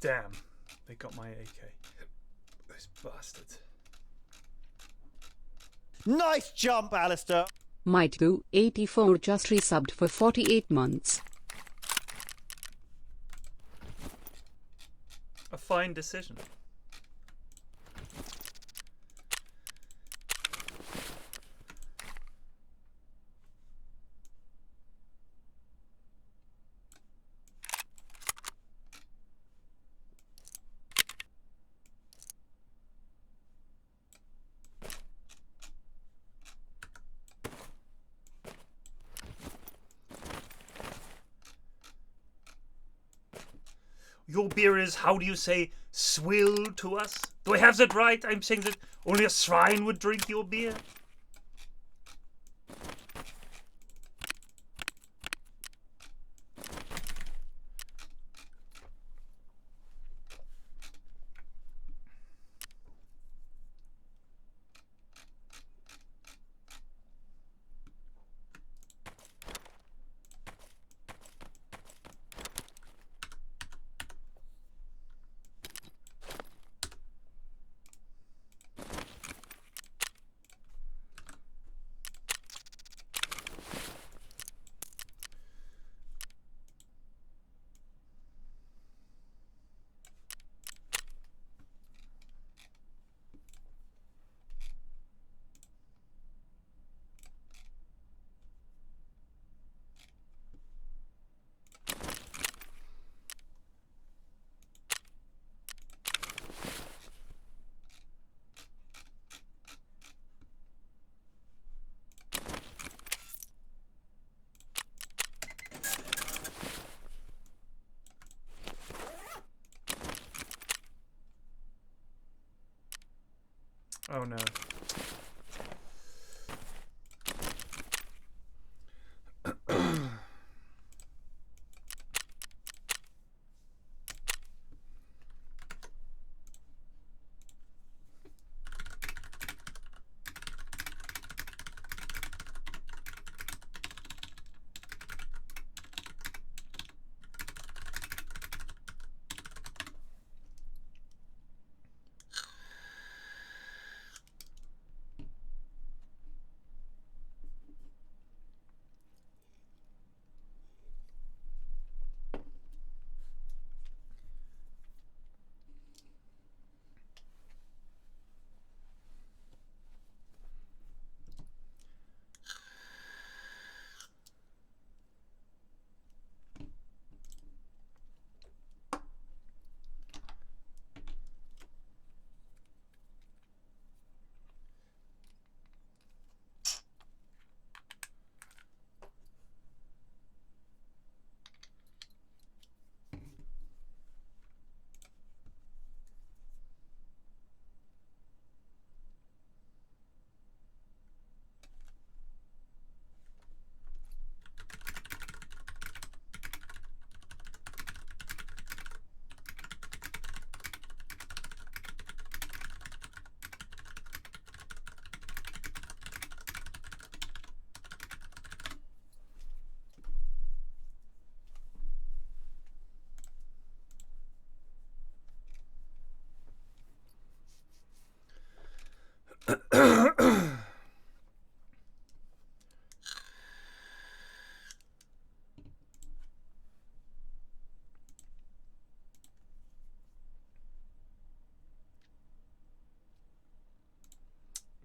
Damn, they got my AK. Those bastards. Nice jump, Alistair. Might do 84 just resubbed for 48 months. A fine decision. Your beer is, how do you say, swill to us? Do I have that right? I'm saying that only a swine would drink your beer? Oh no.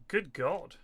Good God.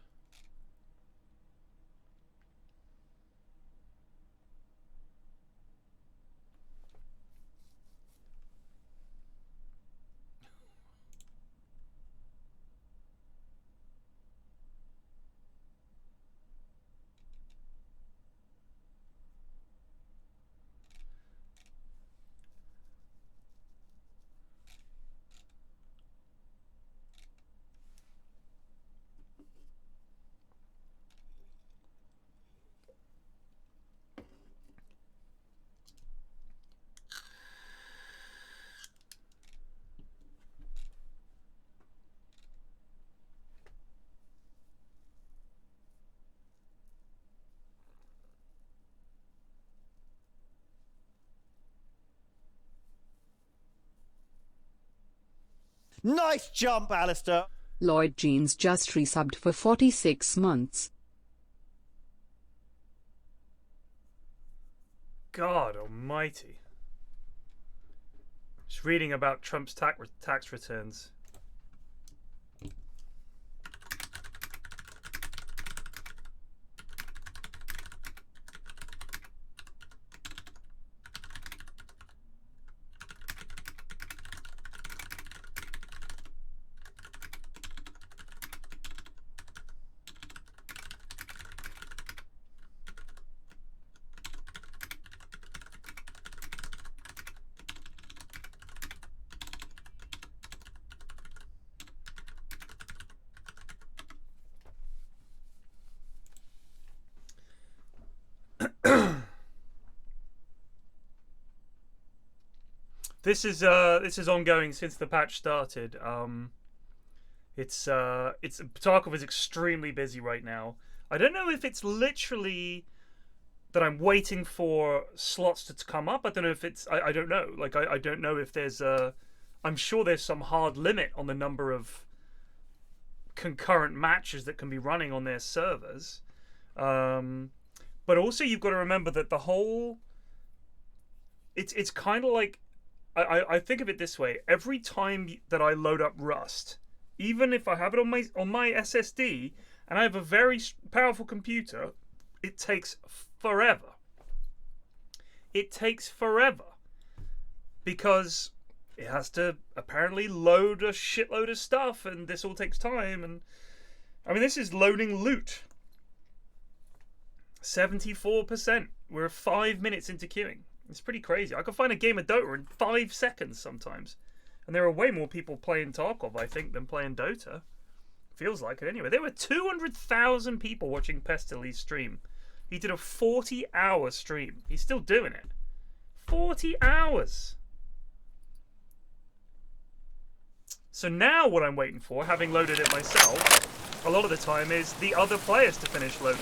Nice jump, Alistair. Lloyd Jeans just resubbed for 46 months. God almighty. Just reading about Trump's tax returns. This is ongoing since the patch started. Tarkov is extremely busy right now. I don't know if it's literally that I'm waiting for slots to come up. I don't know if it's I don't know. Like I don't know if there's a I'm sure there's some hard limit on the number of concurrent matches that can be running on their servers. But also you've got to remember that the whole it's kind of like I think of it this way. Every time that I load up Rust, even if I have it on my SSD and I have a very powerful computer, it takes forever. It takes forever because it has to apparently load a shitload of stuff, and this all takes time. And I mean, this is loading loot. 74%. We're 5 minutes into queuing. It's pretty crazy. I can find a game of Dota in 5 seconds sometimes. And there are way more people playing Tarkov, I think, than playing Dota. Feels like it anyway. There were 200,000 people watching Pestil's stream. He did a 40-hour stream. He's still doing it. 40 hours. So now what I'm waiting for, having loaded it myself, a lot of the time is the other players to finish loading.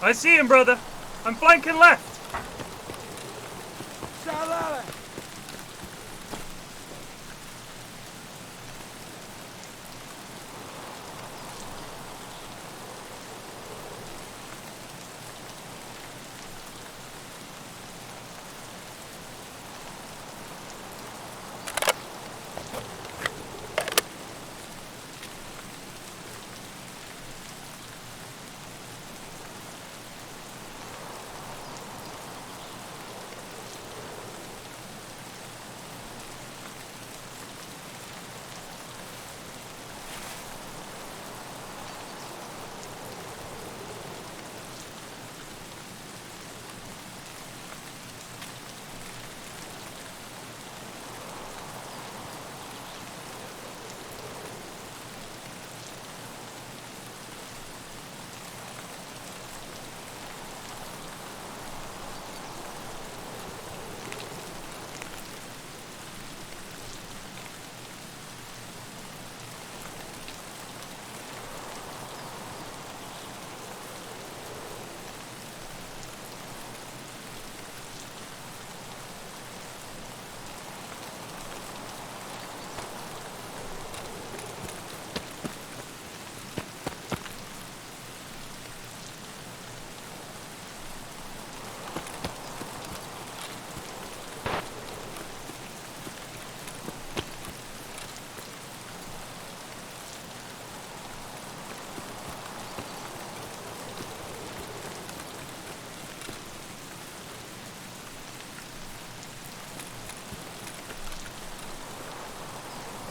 I see him, brother. I'm flanking left.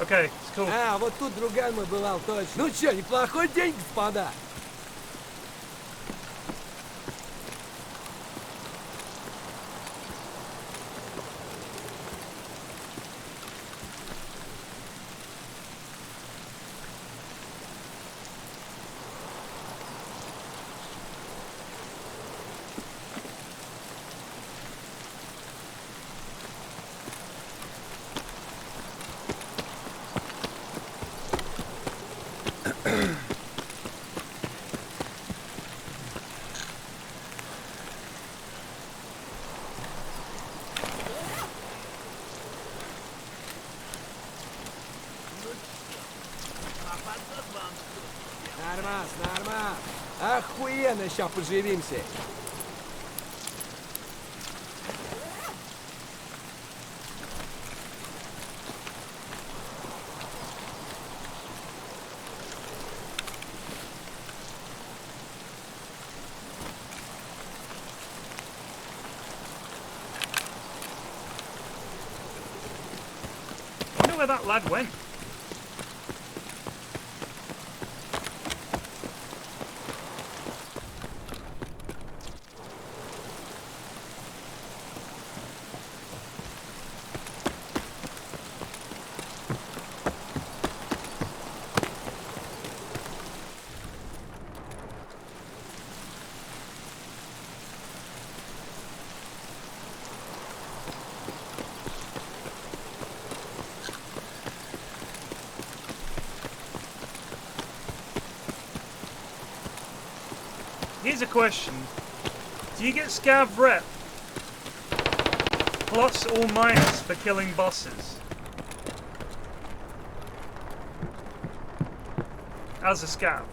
Okay, it's cool. А, вот тут друган мой бывал точно. Ну чё, неплохой день, господа. Нормас, нормас. Охуенно, сейчас поживимся. I wonder where that lad went. Here's a question. Do you get scav rep plus or minus for killing bosses? As a scav.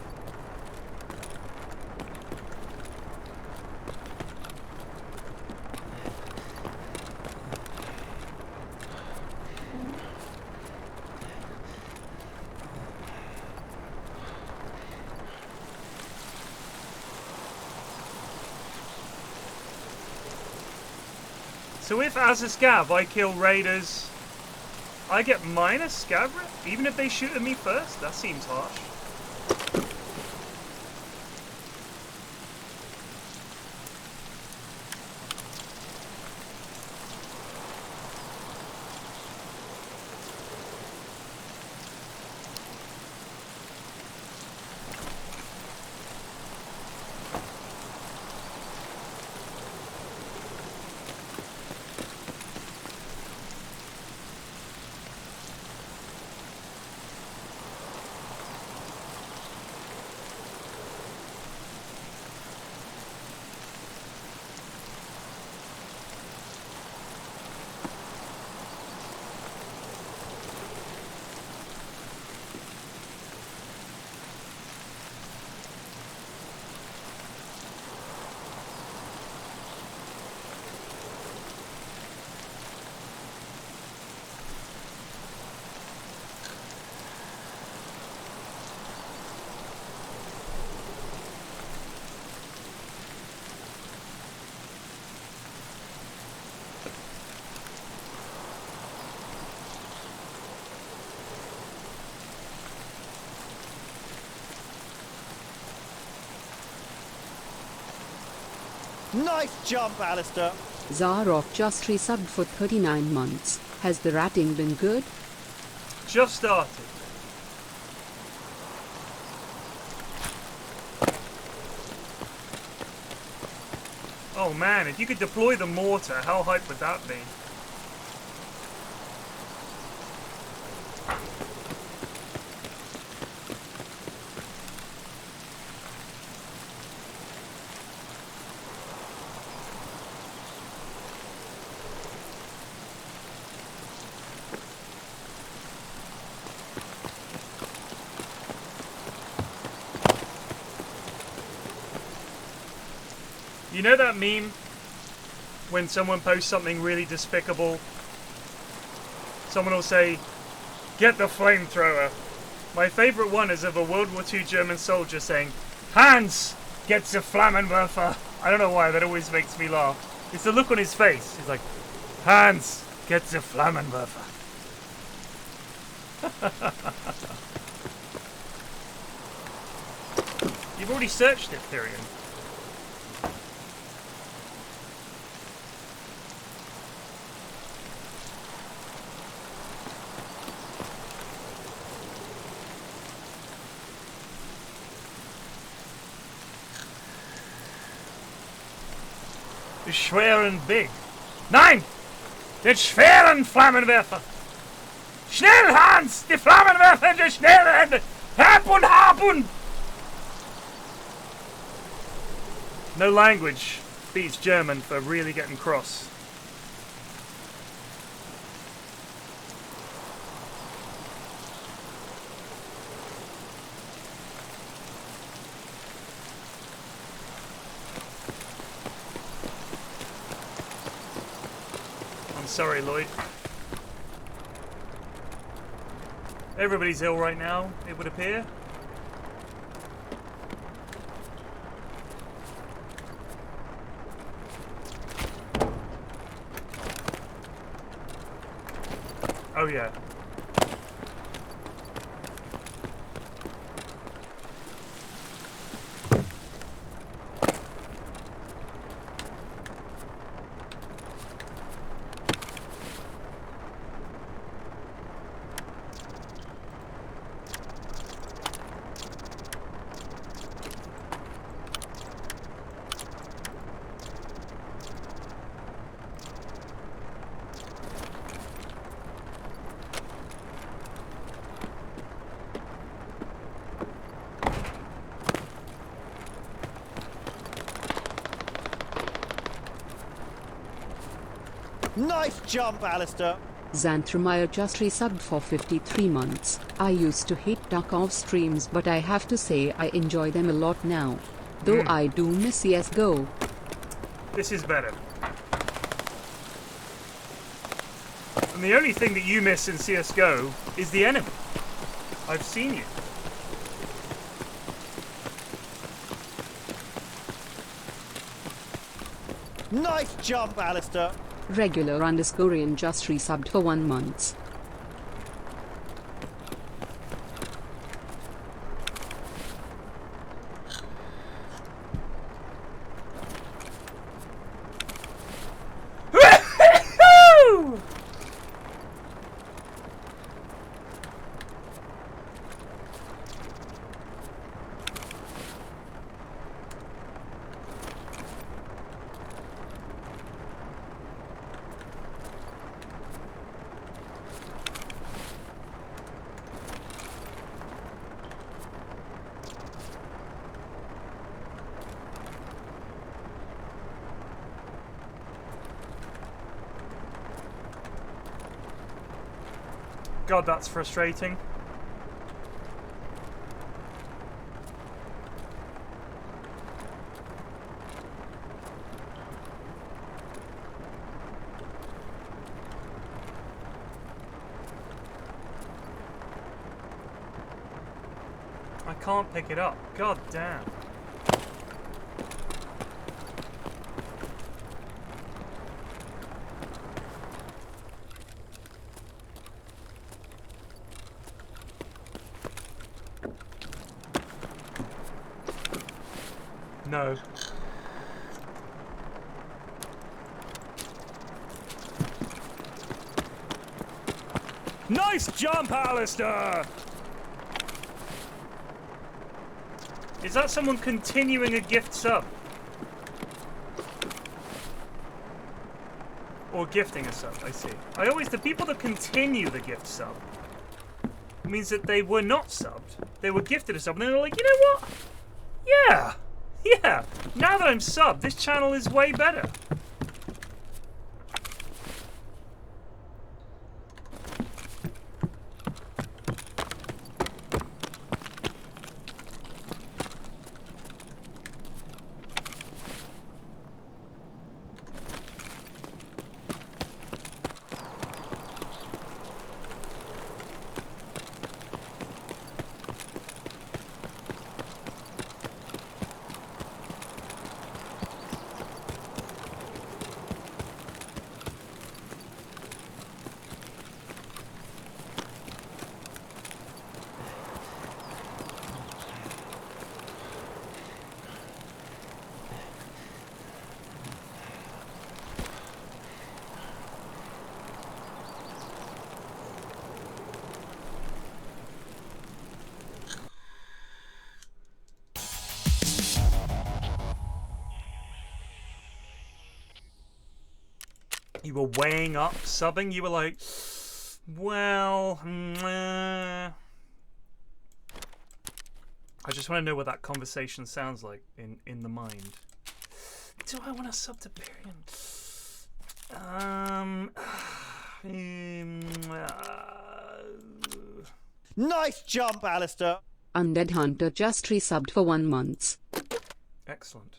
So if as a scav I kill raiders, I get minus scav rep, even if they shoot at me first? That seems harsh. Nice jump, Alistair. Zarok just resubbed for 39 months. Has the ratting been good? Just started. Oh man, if you could deploy the mortar, how hype would that be? You know that meme when someone posts something really despicable? Someone will say, "Get the flamethrower." My favourite one is of a World War II German soldier saying, "Hans, get the Flammenwerfer." I don't know why, that always makes me laugh. It's the look on his face. He's like, "Hans, get the Flammenwerfer." You've already searched it, Tyrion. Schwer und big. Nein! Den schweren Flammenwerfer! Schnell, Hans! Die Flammenwerfer, die schnelle Hände! Harpun, Harpun! No language beats German for really getting cross. I'm sorry, Lloyd. Everybody's ill right now, it would appear. Oh yeah. Nice jump, Alistair. Xanthromire just resubbed for 53 months. I used to hate Tarkov streams, but I have to say I enjoy them a lot now. Though I do miss CSGO. This is better. And the only thing that you miss in CSGO is the enemy. I've seen you. Nice jump, Alistair. Regular _ just resubbed for 1 month. God, that's frustrating. I can't pick it up. God damn. No. Nice jump, Alistair. Is that someone continuing a gift sub? Or gifting a sub, I see. The people that continue the gift sub means that they were not subbed. They were gifted a sub and they're like, you know what? Yeah, now that I'm subbed, this channel is way better. you were weighing up subbing. You were like, well, I just want to know what that conversation sounds like in the mind. Do I want to sub to Pyrian? Nice jump, Alistair. Undead Hunter just resubbed for 1 month. Excellent.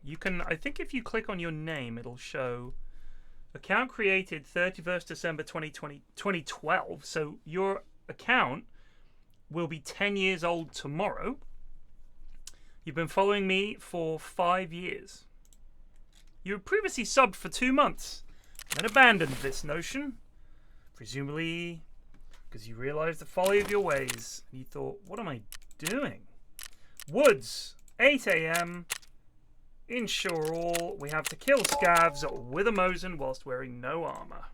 You can, I think if you click on your name, it'll show account created 31st December 2012. So your account will be 10 years old tomorrow. You've been following me for 5 years. You were previously subbed for 2 months, then abandoned this notion, presumably because you realized the folly of your ways. And you thought, what am I doing? Woods, 8 a.m. Ensure all. We have to kill scavs with a Mosin whilst wearing no armor.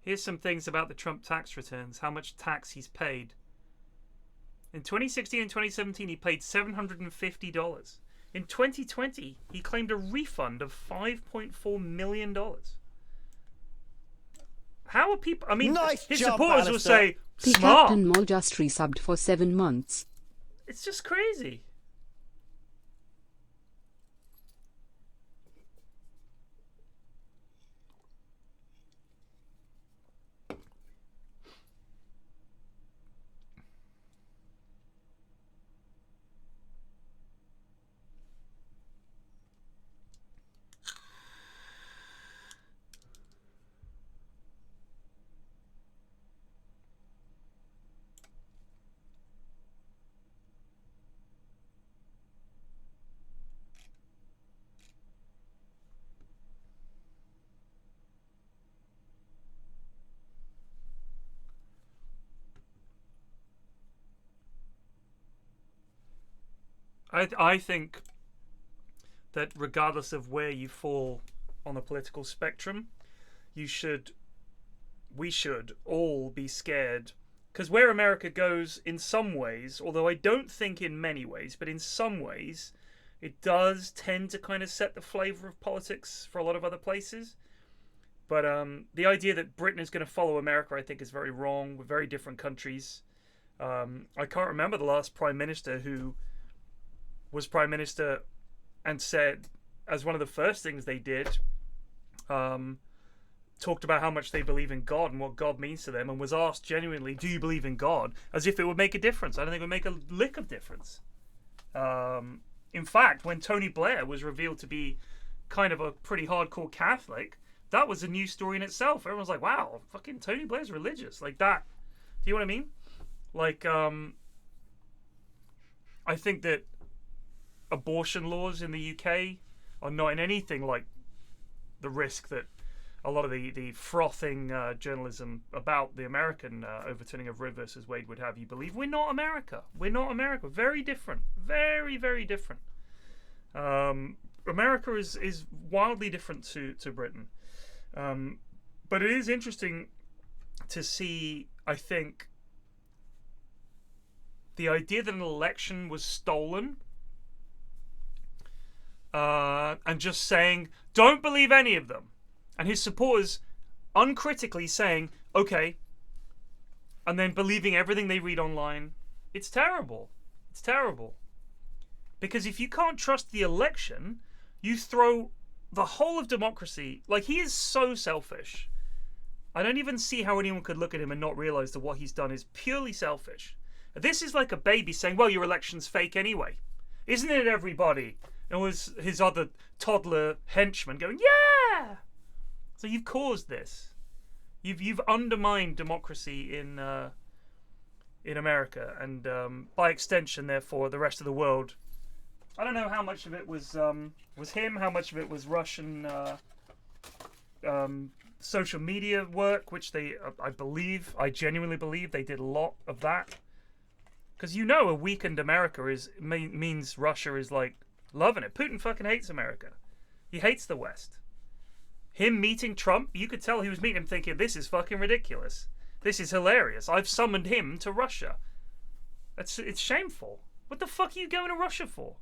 Here's some things about the Trump tax returns, how much tax he's paid. In 2016 and 2017, he paid $750. In 2020, he claimed a refund of $5.4 million. How are people... I mean, nice his jump, supporters will Alistair. say, The smart. Captain Mole just resubbed for 7 months. It's just crazy. I think that regardless of where you fall on the political spectrum, we should all be scared, because where America goes in some ways, although I don't think in many ways, but in some ways it does tend to kind of set the flavor of politics for a lot of other places. But the idea that Britain is going to follow America, I think, is very wrong. We're very different countries. I can't remember the last prime minister who was prime minister and said, as one of the first things they did, talked about how much they believe in God and what God means to them, and was asked genuinely, do you believe in God? As if it would make a difference. I don't think it would make a lick of difference. In fact, when Tony Blair was revealed to be kind of a pretty hardcore Catholic, that was a new story in itself. Everyone's like, wow, fucking Tony Blair's religious. Like that. Do you know what I mean? Like, I think that abortion laws in the UK are not in anything like the risk that a lot of the frothing journalism about the American overturning of Roe versus Wade would have you believe. We're not America. We're not America. Very different. Very, very different. America is wildly different to Britain. But it is interesting to see, I think, the idea that an election was stolen, and just saying, don't believe any of them. And his supporters uncritically saying, okay, and then believing everything they read online. It's terrible. It's terrible. Because if you can't trust the election, you throw the whole of democracy... Like, he is so selfish. I don't even see how anyone could look at him and not realize that what he's done is purely selfish. This is like a baby saying, well, your election's fake anyway. Isn't it, everybody? And it was his other toddler henchman going, yeah! So you've caused this. You've undermined democracy in America, and by extension, therefore, the rest of the world. I don't know how much of it was him, how much of it was Russian social media work, which they, I genuinely believe they did a lot of that. Because a weakened America means Russia is like loving it. Putin fucking hates America. He hates the West. Him meeting Trump, you could tell he was meeting him thinking, this is fucking ridiculous. This is hilarious. I've summoned him to Russia. It's shameful. What the fuck are you going to Russia for?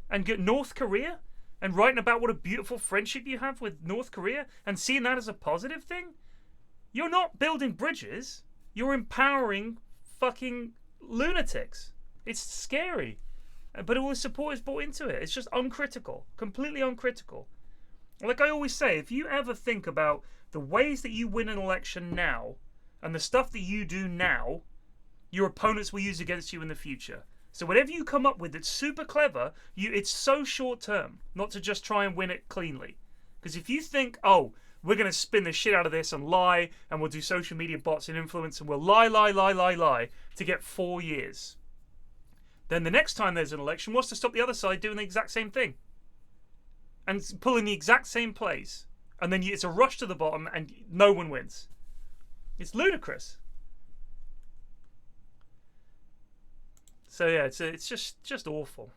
And get North Korea? And writing about what a beautiful friendship you have with North Korea? And seeing that as a positive thing? You're not building bridges. You're empowering fucking lunatics. It's scary. But all the support is brought into it. It's just uncritical. Completely uncritical. Like I always say, if you ever think about the ways that you win an election now and the stuff that you do now, your opponents will use against you in the future. So whatever you come up with that's super clever, it's so short term, not to just try and win it cleanly. Because if you think, oh, we're going to spin the shit out of this and lie, and we'll do social media bots and influence, and we'll lie to get 4 years. Then the next time there's an election, what's to stop the other side doing the exact same thing? And pulling the exact same plays. And then it's a rush to the bottom and no one wins. It's ludicrous. So yeah, it's just awful.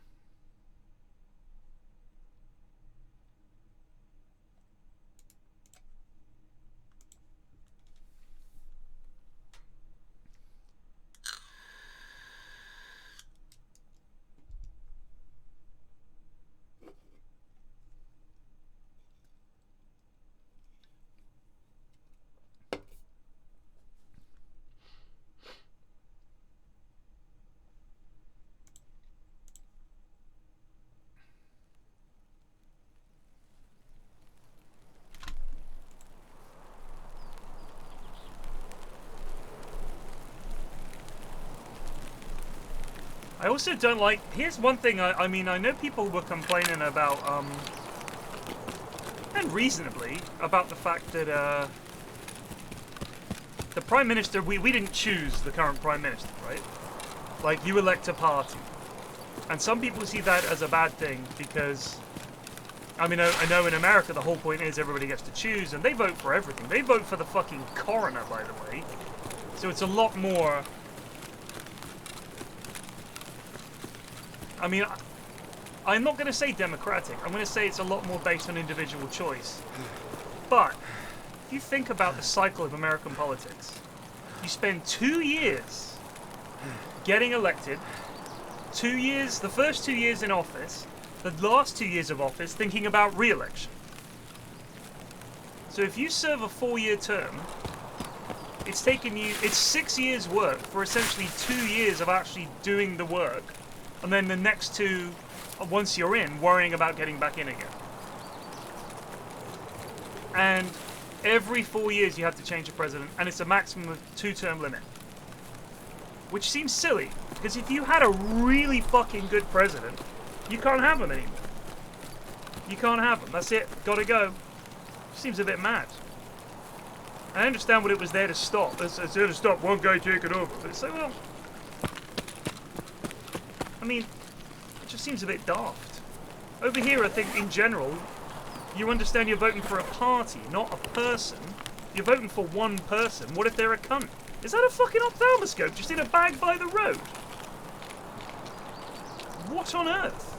I also don't like... Here's one thing, I mean, I know people were complaining about, and reasonably, about the fact that, the Prime Minister, we didn't choose the current Prime Minister, right? Like, you elect a party. And some people see that as a bad thing, because... I mean, I know in America the whole point is everybody gets to choose, and they vote for everything. They vote for the fucking coroner, by the way. So it's a lot more... I mean, I'm not going to say democratic. I'm going to say it's a lot more based on individual choice. But if you think about the cycle of American politics, you spend 2 years getting elected, 2 years, the first 2 years in office, the last 2 years of office thinking about re-election. So if you serve a 4-year term, it's 6 years work for essentially 2 years of actually doing the work. And then the next 2, once you're in, worrying about getting back in again. And every 4 years you have to change a president, and it's a maximum of 2-term limit. Which seems silly, because if you had a really fucking good president, you can't have him anymore. You can't have him. That's it. Gotta go. Seems a bit mad. I understand what it was there to stop. It's there to stop one guy taking over. But it's like, well... I mean, it just seems a bit daft. Over here, I think, in general, you understand you're voting for a party, not a person. You're voting for one person. What if they're a cunt? Is that a fucking ophthalmoscope just in a bag by the road? What on earth?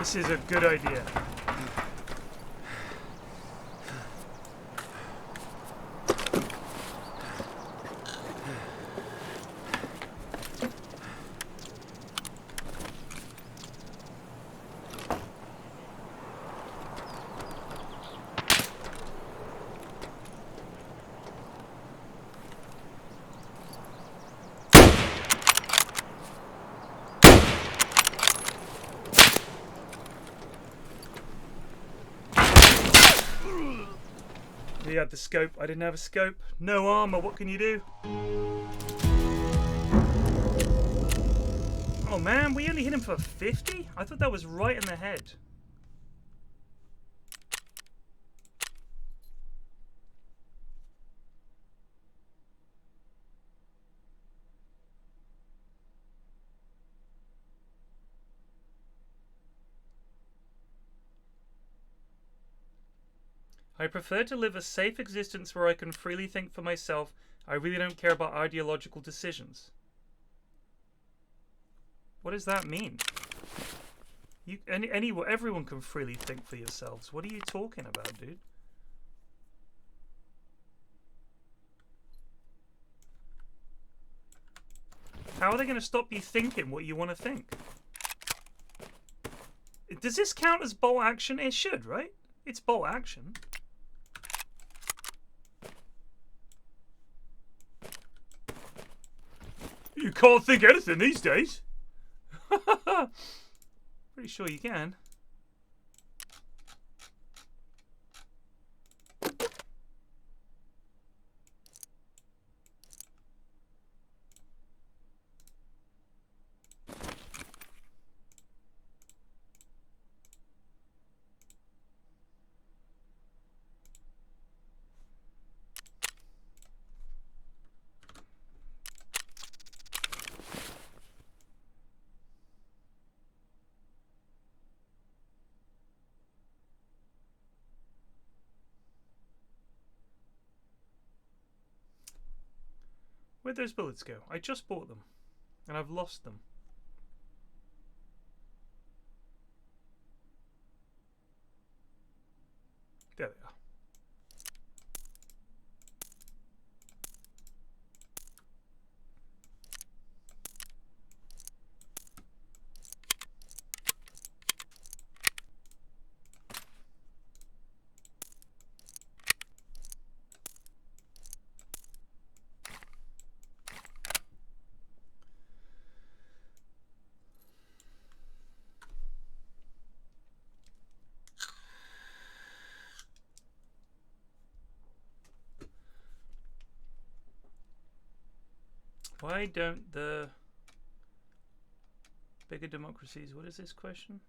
This is a good idea. You had the scope. I didn't have a scope. No armor. What can you do? Oh man, we only hit him for 50? I thought that was right in the head. I prefer to live a safe existence where I can freely think for myself. I really don't care about ideological decisions. What does that mean? Everyone can freely think for yourselves. What are you talking about, dude? How are they going to stop you thinking what you want to think? Does this count as bolt action? It should, right? It's bolt action. You can't think anything these days. Pretty sure you can. Where'd those bullets go? I just bought them, and I've lost them. There they are. Why don't the bigger democracies... What is this question?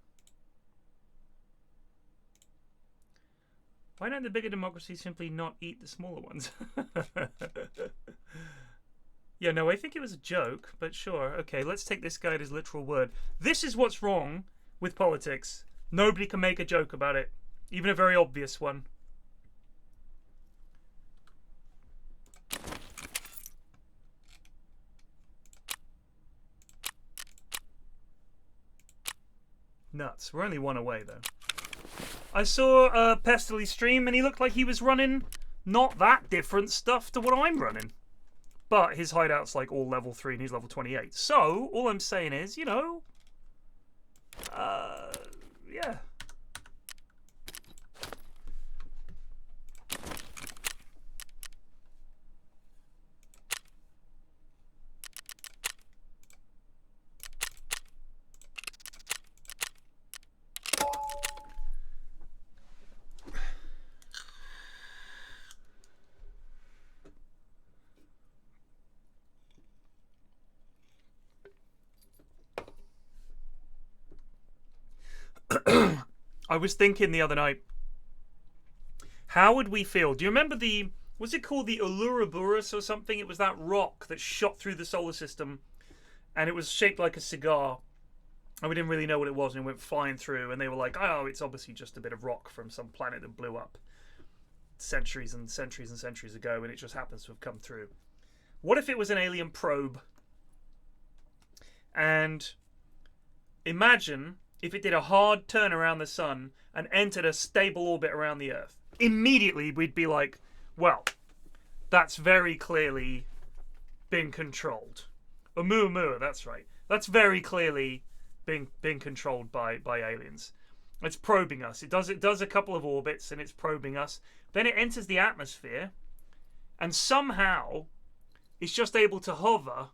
Why don't the bigger democracies simply not eat the smaller ones? Yeah, no, I think it was a joke, but sure. Okay, let's take this guy at his literal word. This is what's wrong with politics. Nobody can make a joke about it, even a very obvious one. Nuts. We're only one away, though. I saw Pestily stream, and he looked like he was running not that different stuff to what I'm running. But his hideout's like all level 3, and he's level 28. So, all I'm saying is, you know... yeah. I was thinking the other night, how would we feel? Do you remember the, was it called the Ouroboros or something? It was that rock that shot through the solar system, and it was shaped like a cigar, and we didn't really know what it was, and it went flying through, and they were like, oh, it's obviously just a bit of rock from some planet that blew up centuries and centuries and centuries ago, and it just happens to have come through. What if it was an alien probe? And imagine if it did a hard turn around the sun and entered a stable orbit around the Earth. Immediately, we'd be like, well, that's very clearly been controlled. Oumuamua, that's right. That's very clearly being controlled by aliens. It's probing us. It does a couple of orbits and it's probing us. Then it enters the atmosphere, and somehow it's just able to hover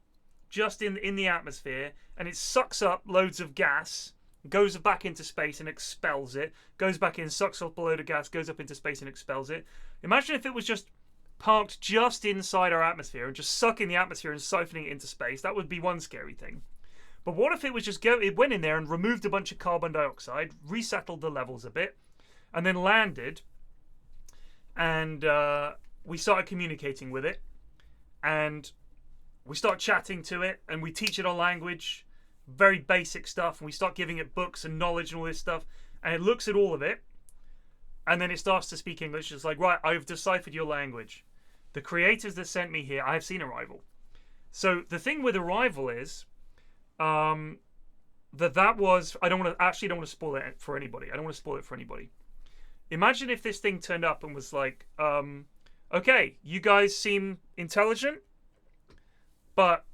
just in the atmosphere, and it sucks up loads of gas, goes back into space and expels it, goes back in, sucks up a load of gas, goes up into space and expels it. Imagine if it was just parked just inside our atmosphere and just sucking the atmosphere and siphoning it into space. That would be one scary thing. But what if it was just it went in there and removed a bunch of carbon dioxide, resettled the levels a bit, and then landed, and we started communicating with it, and we start chatting to it, and we teach it our language, very basic stuff, and we start giving it books and knowledge and all this stuff, and it looks at all of it, and then it starts to speak English. It's like, right, I've deciphered your language. The creators that sent me here, I have seen Arrival. So the thing with Arrival is, that was, I don't want to spoil it for anybody. I don't want to spoil it for anybody. Imagine if this thing turned up and was like, okay, you guys seem intelligent, but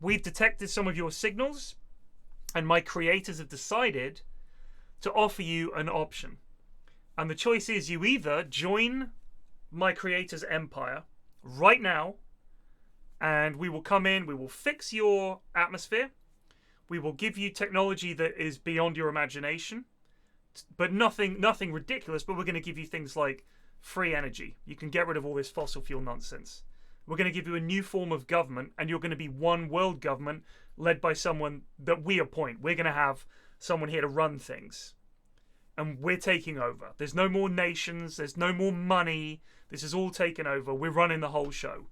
we've detected some of your signals, and my creators have decided to offer you an option. And the choice is, you either join my creator's empire right now, and we will come in, we will fix your atmosphere, we will give you technology that is beyond your imagination, but nothing ridiculous, but we're going to give you things like free energy. You can get rid of all this fossil fuel nonsense. We're going to give you a new form of government, and you're going to be one world government led by someone that we appoint. We're going to have someone here to run things, and we're taking over. There's no more nations. There's no more money. This is all taken over. We're running the whole show.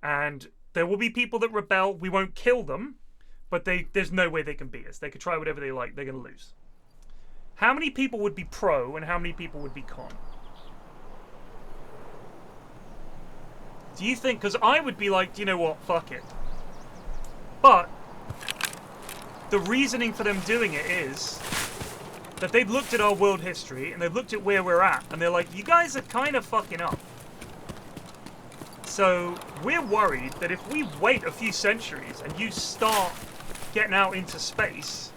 And there will be people that rebel. We won't kill them, but there's no way they can beat us. They could try whatever they like. They're going to lose. How many people would be pro and how many people would be con? Do you think? Because I would be like, do you know what? Fuck it. But the reasoning for them doing it is that they've looked at our world history and they've looked at where we're at, and they're like, you guys are kind of fucking up. So we're worried that if we wait a few centuries and you start getting out into space,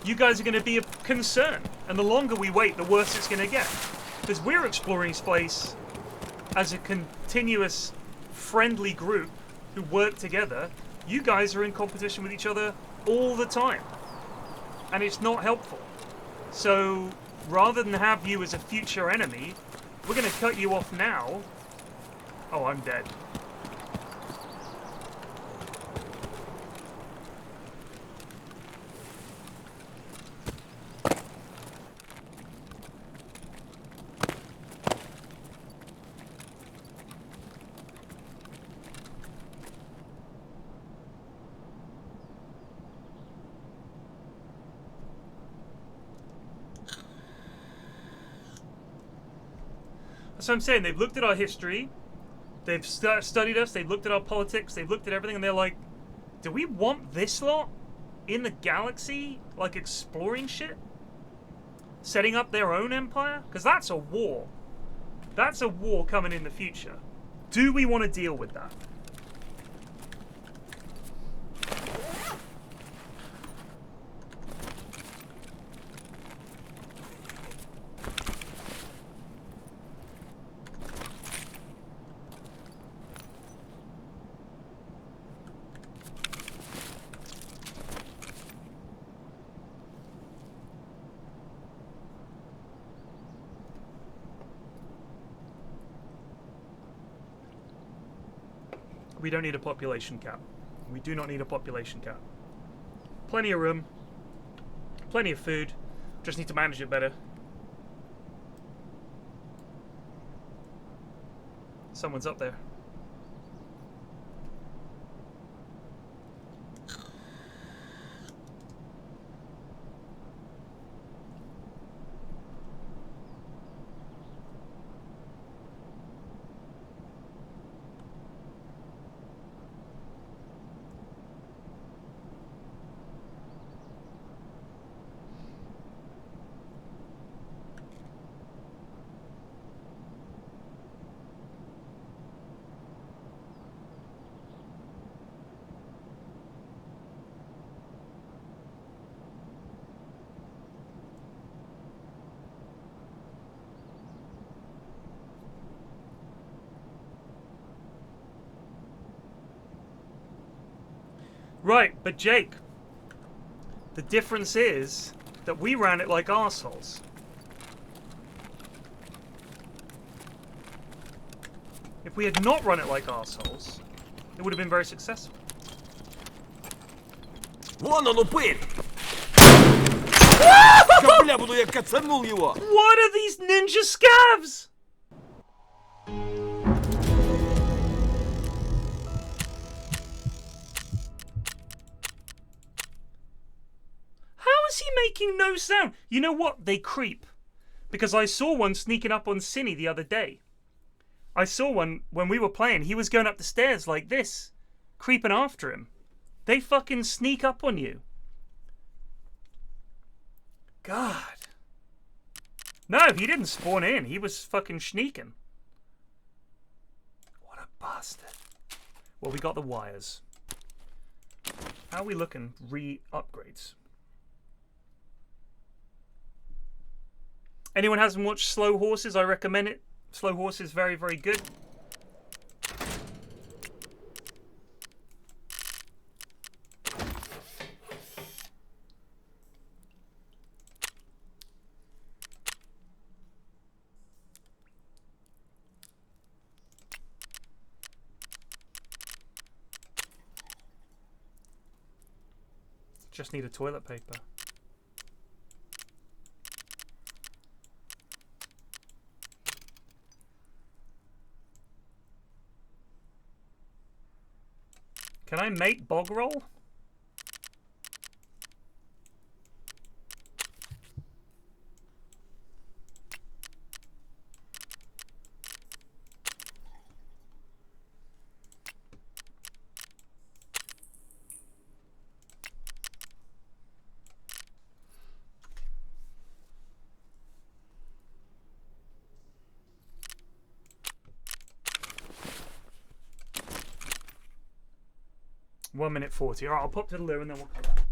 you guys are going to be a concern. And the longer we wait, the worse it's going to get. Because we're exploring space as a continuous, friendly group who work together. You guys are in competition with each other all the time. And it's not helpful. So rather than have you as a future enemy, we're going to cut you off now. Oh, I'm dead. That's what I'm saying. They've looked at our history. They've studied us. They've looked at our politics. They've looked at everything, and they're like, do we want this lot in the galaxy, like exploring shit? Setting up their own empire? Because that's a war. That's a war coming in the future. Do we want to deal with that? We don't need a population cap. We do not need a population cap. Plenty of room. Plenty of food. Just need to manage it better. Someone's up there. Right, but Jake, the difference is that we ran it like arseholes. If we had not run it like arseholes, it would have been very successful. Вон он, упырь! Бля, буду я кацанул его! What are these ninja scavs? How is he making no sound? You know what? They creep. Because I saw one sneaking up on Cinny the other day. I saw one when we were playing. He was going up the stairs like this, creeping after him. They fucking sneak up on you. God. No, he didn't spawn in. He was fucking sneaking. What a bastard. Well, we got the wires. How are we looking? Re-upgrades. Anyone hasn't watched Slow Horses? I recommend it. Slow Horses, very, very good. Just need a toilet paper. Can I make bog roll? One minute 40. Alright, I'll pop to the loo and then we'll come back.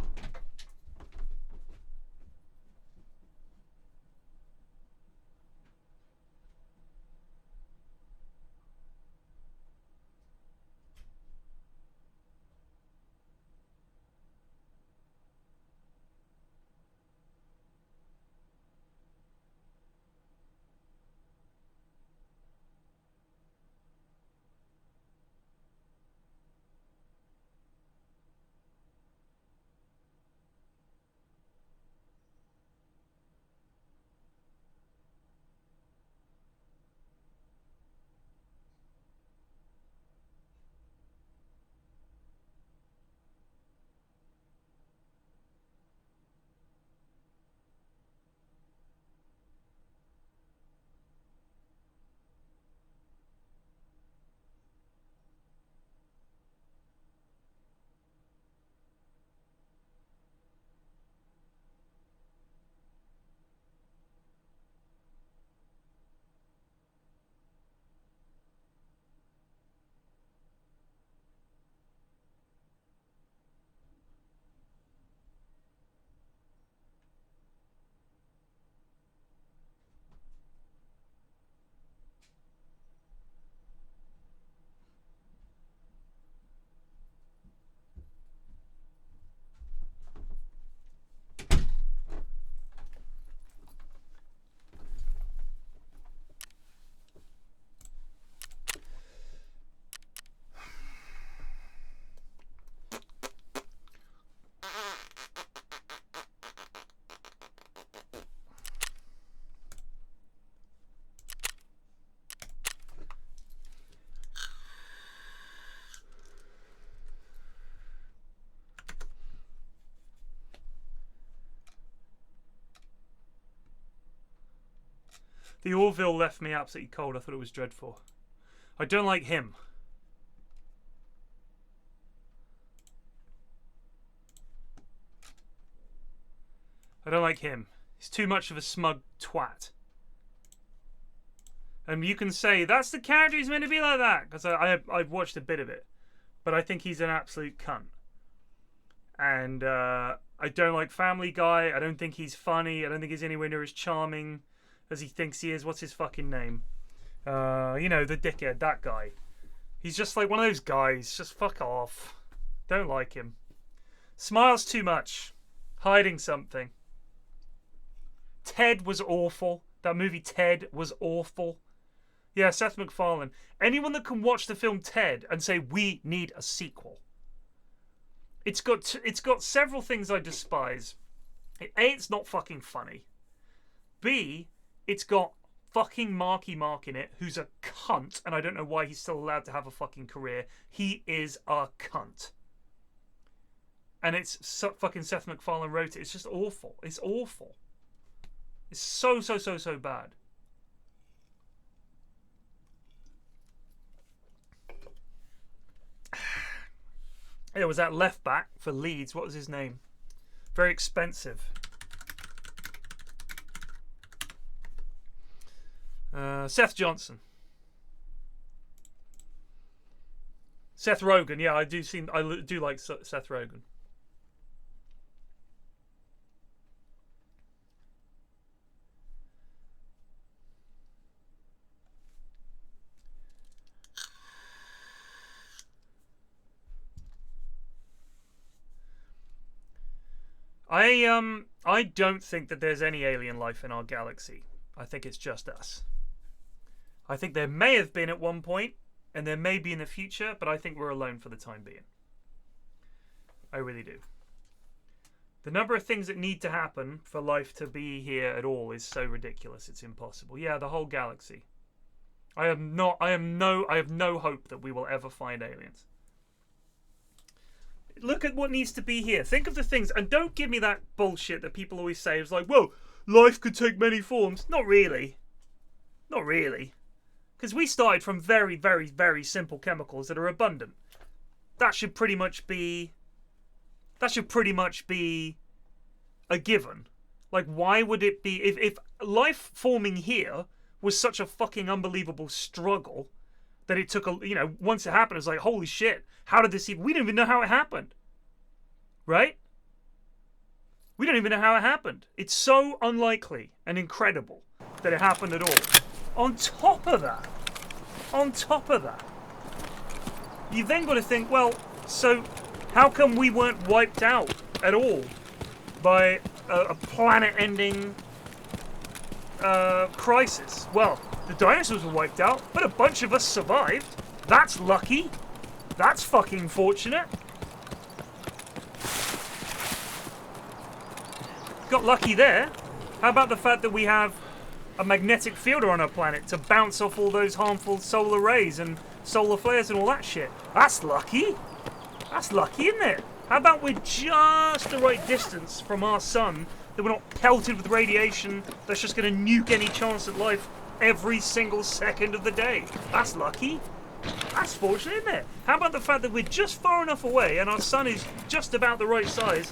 The Orville left me absolutely cold. I thought it was dreadful. I don't like him. I don't like him. He's too much of a smug twat. And you can say, that's the character, he's meant to be like that. Because I've watched a bit of it. But I think he's an absolute cunt. And I don't like Family Guy. I don't think he's funny. I don't think he's anywhere near as charming as he thinks he is. What's his fucking name? You know, the dickhead, that guy. He's just like one of those guys. Just fuck off. Don't like him. Smiles too much. Hiding something. Ted was awful. That movie Ted was awful. Yeah, Seth MacFarlane. Anyone that can watch the film Ted and say, we need a sequel. It's got several things I despise. A, it's not fucking funny. B, it's got fucking Marky Mark in it, who's a cunt, and I don't know why he's still allowed to have a fucking career. He is a cunt. And it's fucking Seth MacFarlane wrote it. It's just awful. It's awful. It's so bad. There was that left back for Leeds. What was his name? Very expensive. Seth Johnson. Seth Rogen. Yeah, I do like Seth Rogen. I don't think that there's any alien life in our galaxy. I think it's just us. I think there may have been at one point, and there may be in the future, but I think we're alone for the time being. I really do. The number of things that need to happen for life to be here at all is so ridiculous, it's impossible. Yeah, the whole galaxy. I have no hope that we will ever find aliens. Look at what needs to be here. Think of the things, and don't give me that bullshit that people always say. It's like, well, life could take many forms. Not really. Not really. Because we started from very, very, very simple chemicals that are abundant. That should pretty much be a given. Like, why would it be, if life forming here was such a fucking unbelievable struggle that it took once it happened, it was like, holy shit, how did this even, we don't even know how it happened. Right? We don't even know how it happened. It's so unlikely and incredible that it happened at all. On top of that, you've then got to think, well, so how come we weren't wiped out at all by a planet-ending crisis? Well, the dinosaurs were wiped out, but a bunch of us survived. That's lucky. That's fucking fortunate. Got lucky there. How about the fact that we have a magnetic field on our planet to bounce off all those harmful solar rays and solar flares and all that shit? That's lucky. That's lucky, isn't it? How about we're just the right distance from our sun, that we're not pelted with radiation that's just going to nuke any chance at life every single second of the day? That's lucky. That's fortunate, isn't it? How about the fact that we're just far enough away and our sun is just about the right size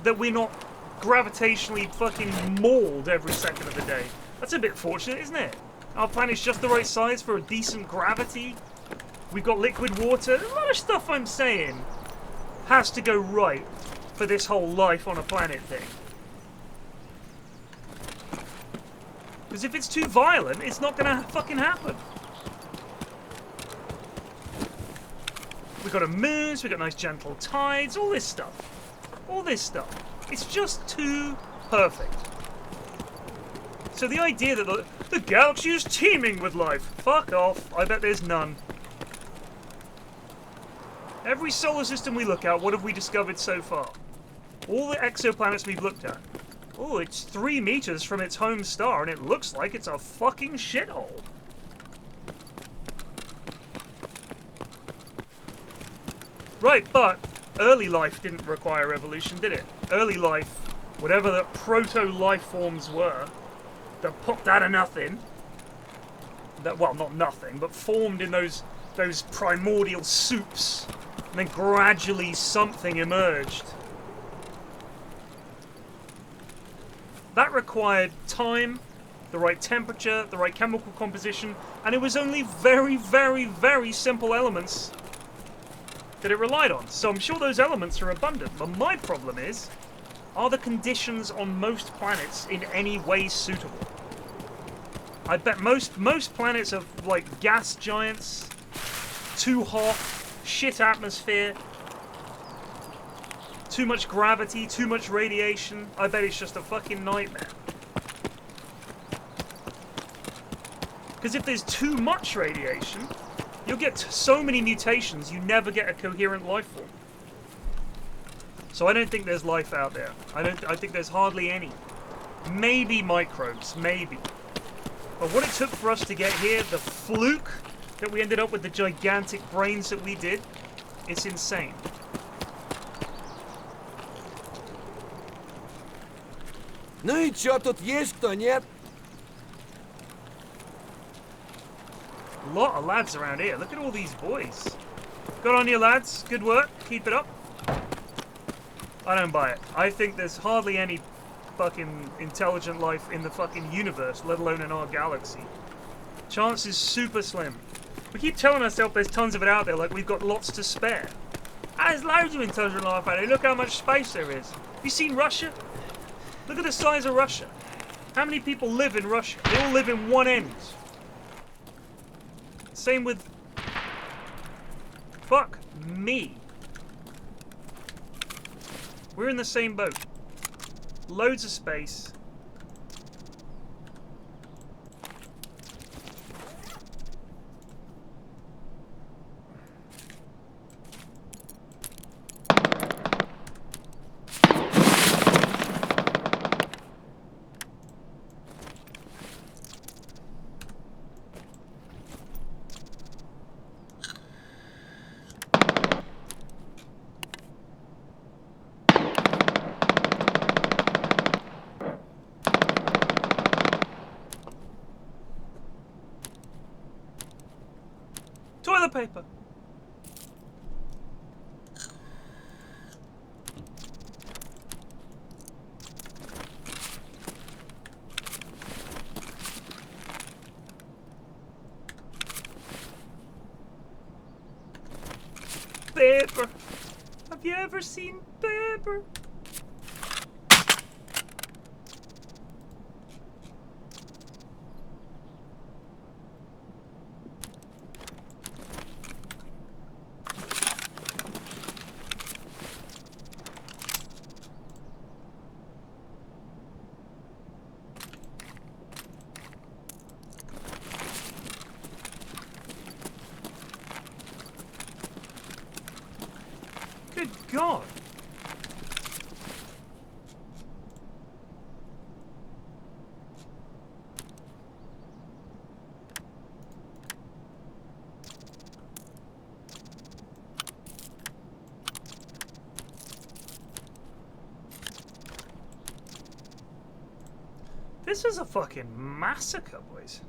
that we're not gravitationally fucking mauled every second of the day? That's a bit fortunate, isn't it? Our planet's just the right size for a decent gravity. We've got liquid water. A lot of stuff I'm saying has to go right for this whole life on a planet thing. Because if it's too violent, it's not going to fucking happen. We've got a moon, so we've got nice gentle tides, all this stuff. All this stuff. It's just too perfect. So the idea that the galaxy is teeming with life, fuck off. I bet there's none. Every solar system we look at, what have we discovered so far? All the exoplanets we've looked at. Oh, it's 3 meters from its home star, and it looks like it's a fucking shithole. Right, but early life didn't require evolution, did it? Early life, whatever the proto-life forms were, that popped out of nothing, that, well, not nothing, but formed in those primordial soups, and then gradually something emerged. That required time, the right temperature, the right chemical composition, and it was only very, very, very simple elements that it relied on. So I'm sure those elements are abundant, but my problem is, are the conditions on most planets in any way suitable? I bet most planets are like gas giants, too hot, shit atmosphere, Too much gravity, too much radiation. I bet it's just a fucking nightmare. Because if there's too much radiation, you'll get so many mutations, you never get a coherent life form. So I don't think there's life out there. I think there's hardly any. Maybe microbes, maybe. But what it took for us to get here, the fluke that we ended up with the gigantic brains that we did, it's insane. Ну и чё, тут есть кто, нет? A lot of lads around here. Look at all these boys. Good on you, lads. Good work. Keep it up. I don't buy it. I think there's hardly any fucking intelligent life in the fucking universe, let alone in our galaxy. Chance is super slim. We keep telling ourselves there's tons of it out there, like we've got lots to spare. There's loads of intelligent life out there. Look how much space there is. Have you seen Russia? Look at the size of Russia. How many people live in Russia? They all live in one end. Same with... Fuck me. We're in the same boat. Loads of space. Toilet paper. Paper. Have you ever seen paper? Good God. This is a fucking massacre, boys.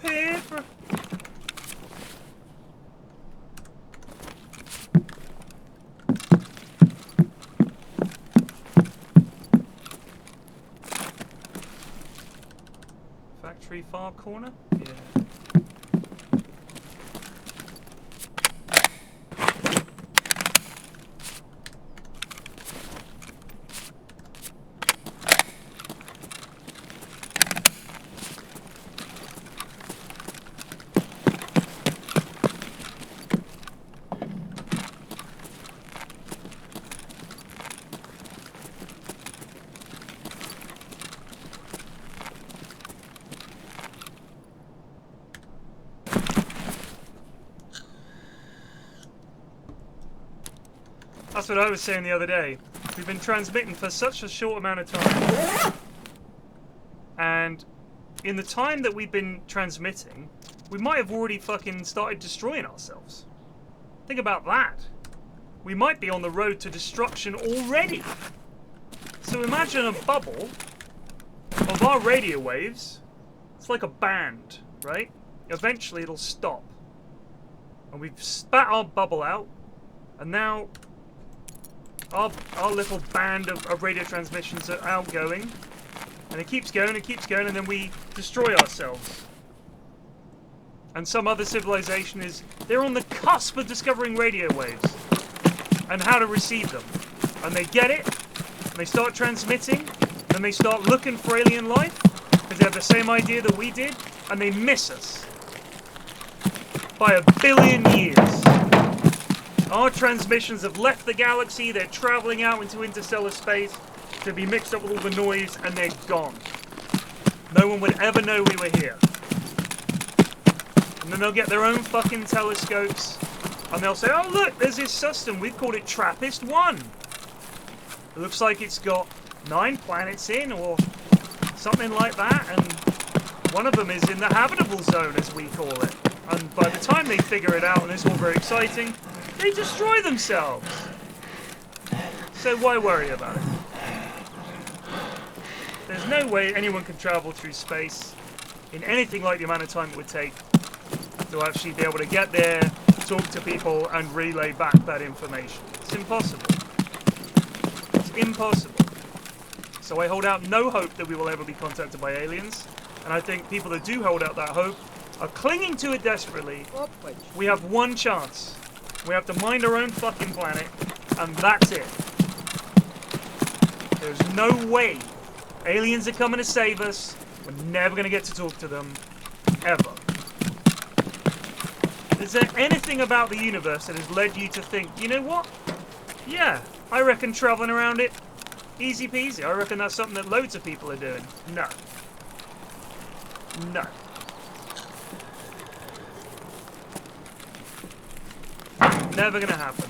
Paper. Factory far corner? Yeah. That's what I was saying the other day. We've been transmitting for such a short amount of time. And in the time that we've been transmitting, we might have already fucking started destroying ourselves. Think about that. We might be on the road to destruction already. So imagine a bubble of our radio waves. It's like a band, right? Eventually it'll stop. And we've spat our bubble out, and now our little band of radio transmissions are outgoing. And it keeps going, and then we destroy ourselves. And some other civilization they're on the cusp of discovering radio waves and how to receive them. And they get it, and they start transmitting, and they start looking for alien life, because they have the same idea that we did, and they miss us by 1 billion years. Our transmissions have left the galaxy, they're traveling out into interstellar space to be mixed up with all the noise, and they're gone. No one would ever know we were here. And then they'll get their own fucking telescopes, and they'll say, oh look, there's this system, we've called it TRAPPIST-1. It looks like it's got 9 planets in, or something like that, and one of them is in the habitable zone, as we call it. And by the time they figure it out, and it's all very exciting, they destroy themselves. So why worry about it? There's no way anyone can travel through space in anything like the amount of time it would take to actually be able to get there, talk to people, and relay back that information. It's impossible. It's impossible. So I hold out no hope that we will ever be contacted by aliens, and I think people that do hold out that hope are clinging to it desperately. We have one chance. We have to mind our own fucking planet, and that's it. There's no way aliens are coming to save us. We're never going to get to talk to them, ever. Is there anything about the universe that has led you to think, you know what? Yeah, I reckon traveling around it, easy peasy. I reckon that's something that loads of people are doing. No. No. Never gonna happen.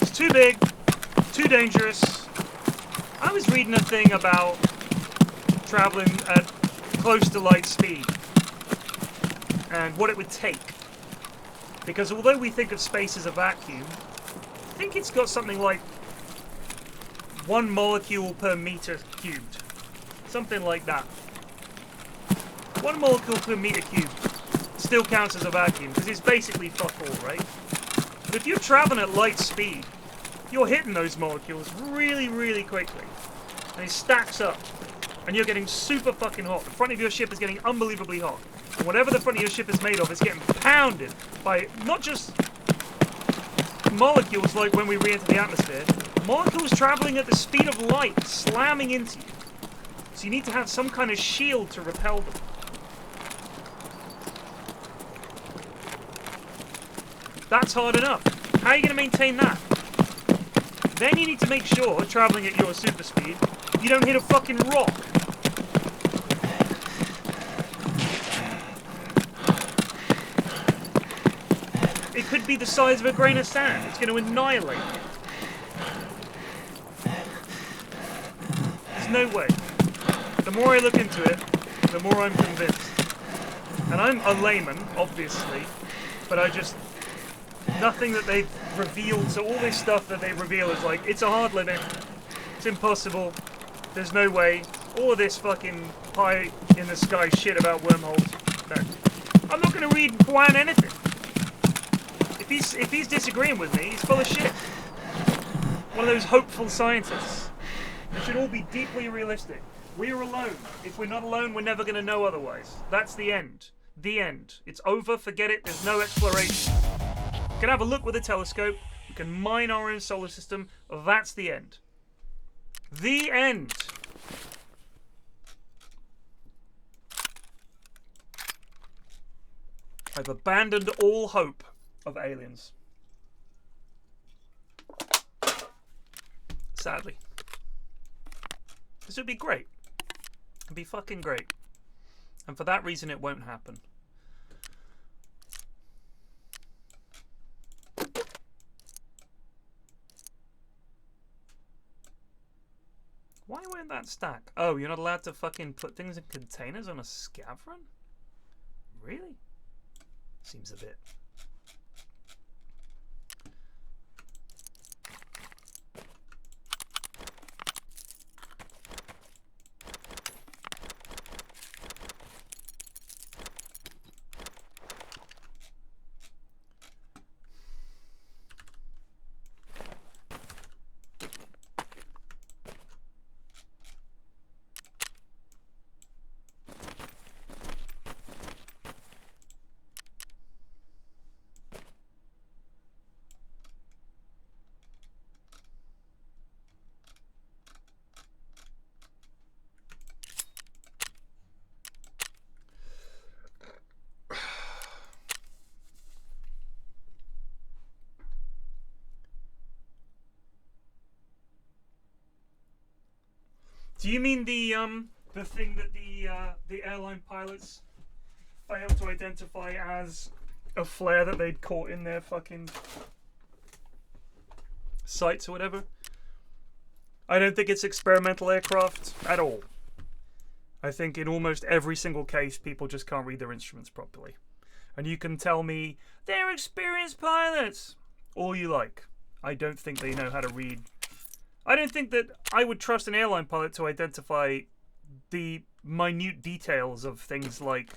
It's too big, too dangerous. I was reading a thing about traveling at close to light speed and what it would take. Because although we think of space as a vacuum, I think it's got something like 1 molecule per meter cubed. Something like that. 1 molecule per meter cubed still counts as a vacuum, because it's basically fuck all, right? But if you're traveling at light speed, you're hitting those molecules really, really quickly. And it stacks up. And you're getting super fucking hot. The front of your ship is getting unbelievably hot. And whatever the front of your ship is made of is getting pounded by not just molecules like when we re-enter the atmosphere, molecules traveling at the speed of light, slamming into you. So you need to have some kind of shield to repel them. That's hard enough. How are you going to maintain that? Then you need to make sure, traveling at your super speed, you don't hit a fucking rock. It could be the size of a grain of sand. It's going to annihilate you. There's no way. The more I look into it, the more I'm convinced. And I'm a layman, obviously, but nothing that they've revealed, so all this stuff that they reveal is like, it's a hard limit, it's impossible, there's no way, all this fucking pie in the sky shit about wormholes. No. I'm not going to read Juan anything. If he's disagreeing with me, he's full of shit. One of those hopeful scientists. It should all be deeply realistic. We're alone. If we're not alone, we're never going to know otherwise. That's the end. The end. It's over, forget it, there's no exploration. We can have a look with a telescope, we can mine our own solar system, that's the end. The end. I've abandoned all hope of aliens. Sadly. This would be great. It'd be fucking great. And for that reason it won't happen. that stack? Oh, you're not allowed to fucking put things in containers on a scavron? Really? Seems a bit. Do you mean the thing that the airline pilots failed to identify as a flare that they'd caught in their fucking sights or whatever? I don't think it's experimental aircraft at all. I think in almost every single case, people just can't read their instruments properly. And you can tell me, they're experienced pilots, all you like. I don't think they know how to read. I don't think that I would trust an airline pilot to identify the minute details of things like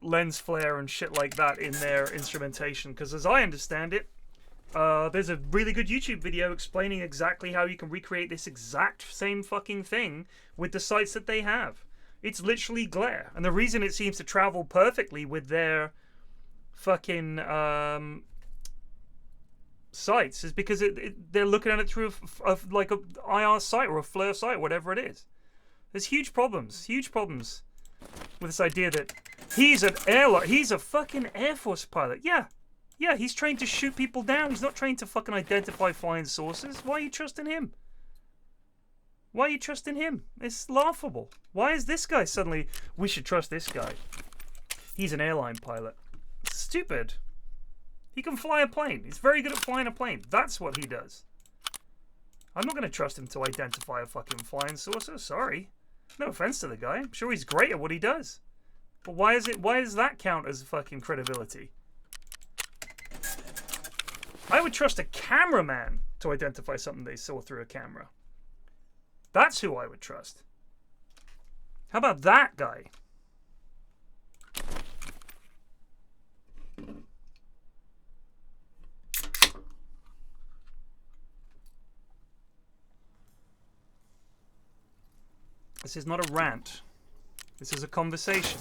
lens flare and shit like that in their instrumentation. Because as I understand it, there's a really good YouTube video explaining exactly how you can recreate this exact same fucking thing with the sights that they have. It's literally glare. And the reason it seems to travel perfectly with their fucking sights is because they're looking at it through like a IR sight or a flare sight, whatever it is. There's huge problems with this idea that he's a fucking Air Force pilot. Yeah, he's trained to shoot people down. He's not trained to fucking identify flying saucers. Why are you trusting him? It's laughable. Why is this guy suddenly, we should trust this guy? He's an airline pilot. It's stupid. He can fly a plane. He's very good at flying a plane. That's what he does. I'm not going to trust him to identify a fucking flying saucer. Sorry. No offense to the guy. I'm sure he's great at what he does. But why does that count as fucking credibility? I would trust a cameraman to identify something they saw through a camera. That's who I would trust. How about that guy? This is not a rant. This is a conversation.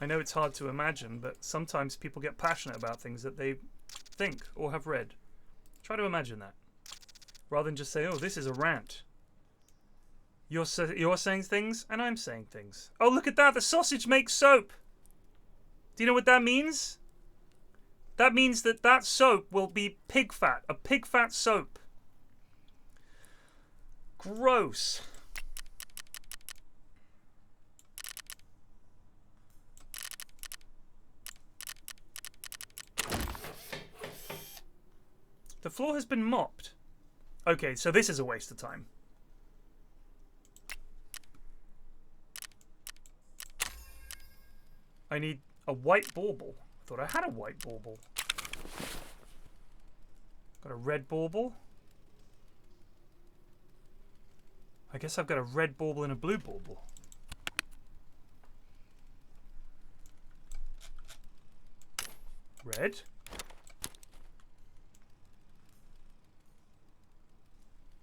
I know it's hard to imagine, but sometimes people get passionate about things that they think or have read. Try to imagine that. Rather than just say, oh, this is a rant. You're saying things, and I'm saying things. Oh, look at that! The sausage makes soap! Do you know what that means? That means that soap will be pig fat. A pig fat soap. Gross. The floor has been mopped. Okay, so this is a waste of time. I need a white bauble. I thought I had a white bauble. Got a red bauble. I guess I've got a red bauble and a blue bauble. Red.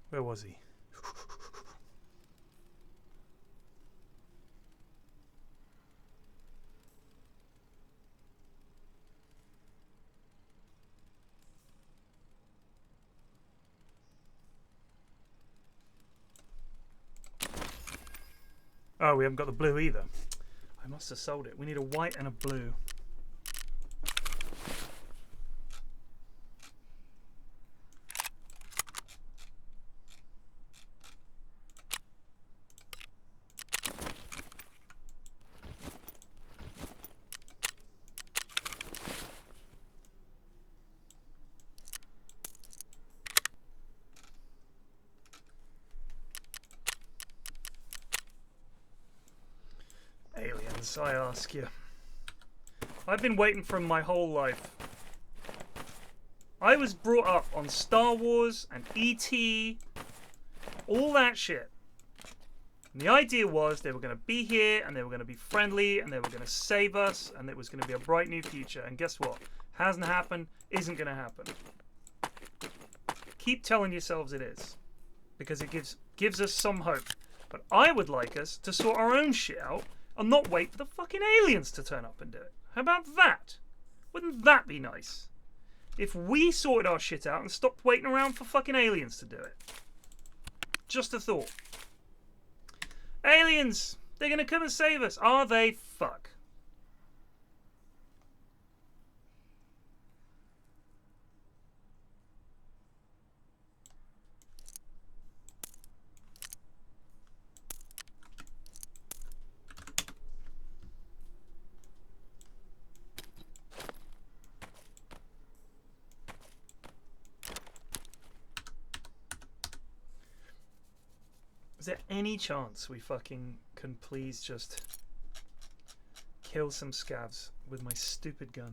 Where was he? Oh, we haven't got the blue either. I must have sold it. We need a white and a blue. aliens, I ask you? I've been waiting for 'em my whole life. I was brought up on Star Wars and E.T., all that shit. And the idea was they were going to be here and they were going to be friendly and they were going to save us and it was going to be a bright new future. And guess what? Hasn't happened, isn't going to happen. Keep telling yourselves it is, because it gives us some hope. But I would like us to sort our own shit out and not wait for the fucking aliens to turn up and do it. How about that? Wouldn't that be nice? If we sorted our shit out and stopped waiting around for fucking aliens to do it. Just a thought. Aliens! They're gonna come and save us. Are they? Fuck. Is there any chance we fucking can please just kill some scavs with my stupid gun?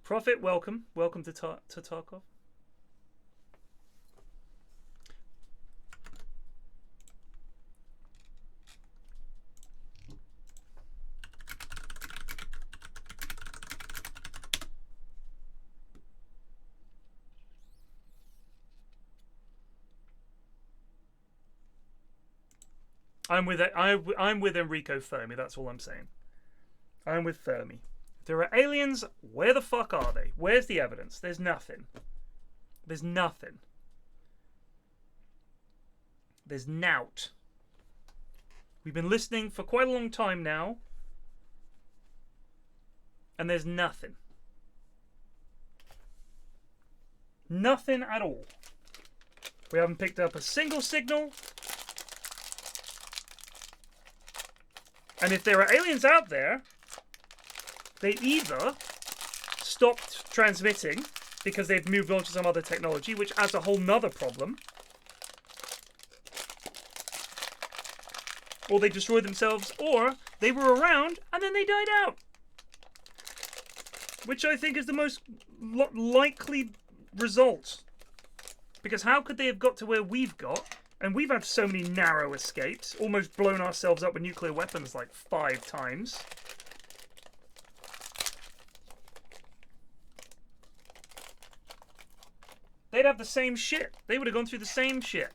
Prophet, welcome. Welcome to Tarkov. I'm with Enrico Fermi, that's all I'm saying. I'm with Fermi. If there are aliens, where the fuck are they? Where's the evidence? There's nothing. There's nothing. There's nout. We've been listening for quite a long time now, and there's nothing. Nothing at all. We haven't picked up a single signal. And if there are aliens out there, they either stopped transmitting because they've moved on to some other technology, which adds a whole nother problem, or they destroyed themselves, or they were around and then they died out. Which I think is the most likely result. Because how could they have got to where we've got? And we've had so many narrow escapes, almost blown ourselves up with nuclear weapons like 5 times. They'd have the same shit. They would have gone through the same shit.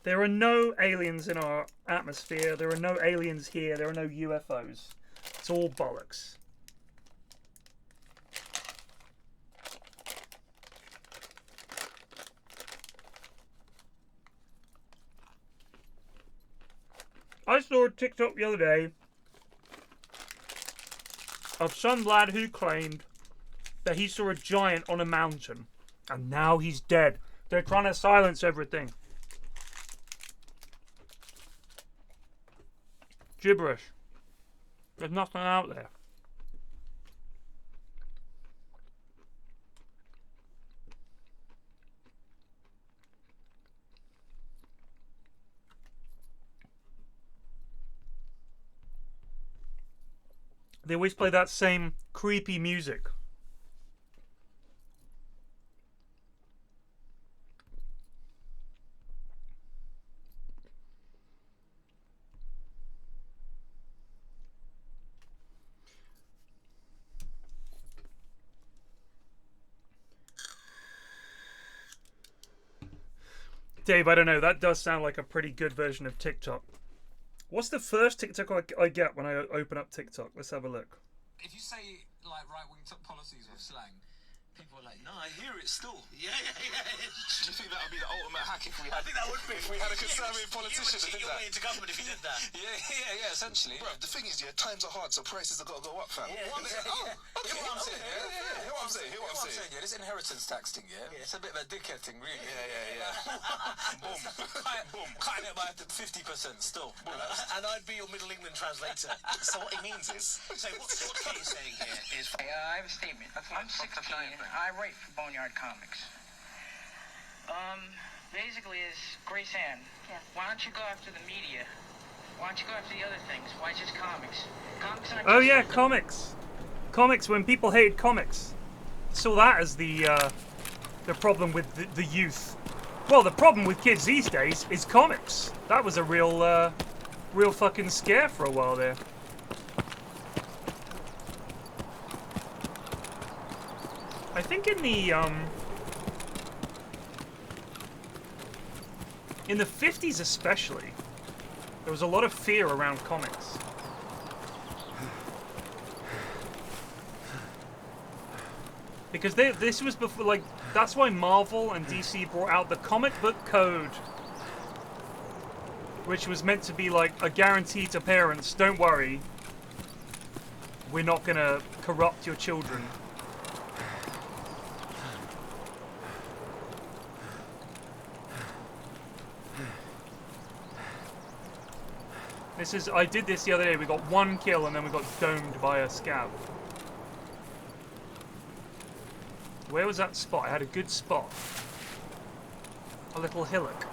There are no aliens in our atmosphere. There are no aliens here. There are no UFOs. It's all bollocks. I saw a TikTok the other day of some lad who claimed that he saw a giant on a mountain and now he's dead. They're trying to silence everything. Gibberish. There's nothing out there. They always play that same creepy music. Dave, I don't know. That does sound like a pretty good version of TikTok. What's the first TikTok I get when I open up TikTok? Let's have a look. If you say like right-wing policies with slang, people are like, "No, I hear it still." Yeah. Do you think that would be the ultimate hack if we had? I think that would be. If we had a conservative politician that did that. You would cheat your way into government if you did that. Yeah. Essentially. Bro, the thing is, times are hard, so prices have got to go up, fam. Okay. what I'm saying. Hear what I'm saying. Yeah, this inheritance tax thing. Yeah, it's a bit of a dickhead thing, really. Yeah. Boom. Boom. Cutting it by 50% still. And I'd be your Middle England translator. So what he means is. So what Kate's saying here is. I have a statement. I'm 16. I write for Boneyard Comics. Basically, is Grace Ann. Yes. Why don't you go after the media? Why don't you go after the other things? Why just comics? Comics aren't Oh just yeah, comics. Comics. When people hated comics, saw that as the problem with the youth. Well, the problem with kids these days is comics. That was a real fucking scare for a while there. I think in the 50s especially, there was a lot of fear around comics. Because this was before, like, that's why Marvel and DC brought out the comic book code, which was meant to be like a guarantee to parents, don't worry, we're not gonna corrupt your children. I did this the other day, we got 1 kill and then we got domed by a scav. Where was that spot? I had a good spot. A little hillock.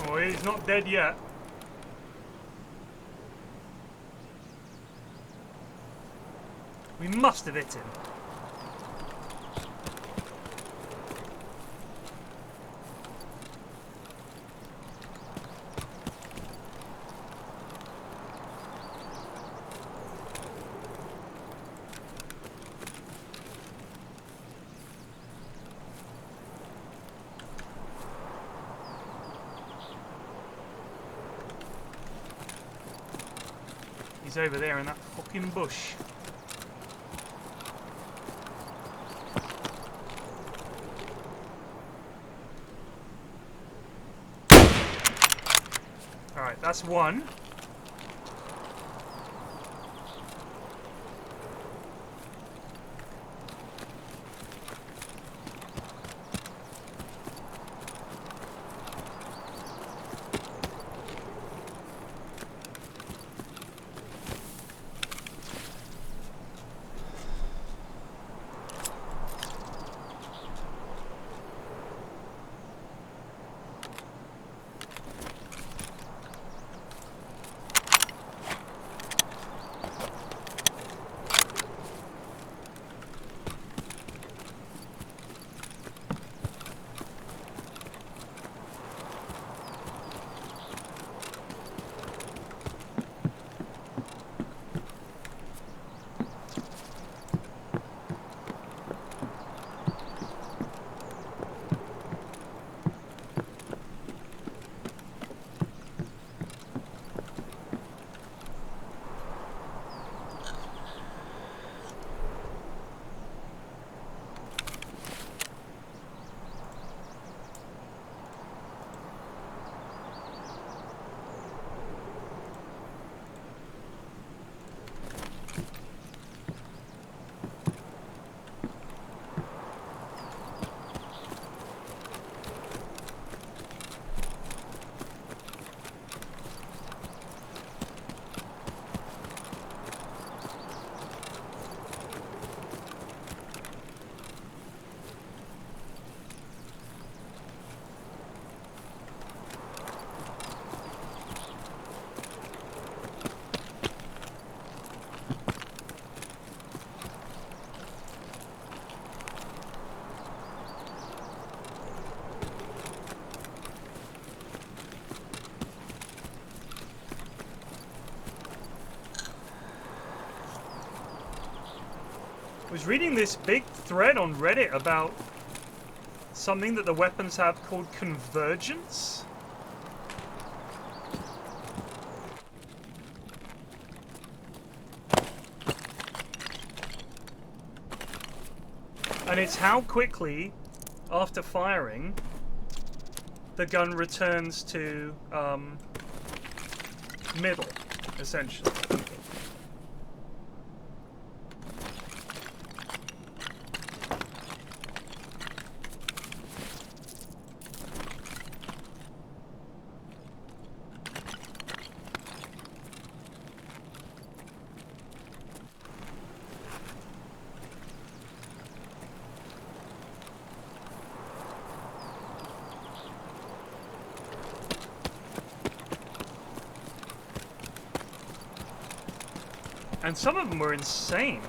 Oh, he's not dead yet. We must have hit him. He's over there in that fucking bush. Alright, that's one. was reading this big thread on Reddit about something that the weapons have called convergence. And it's how quickly, after firing, the gun returns to middle, essentially. And some of them were insane.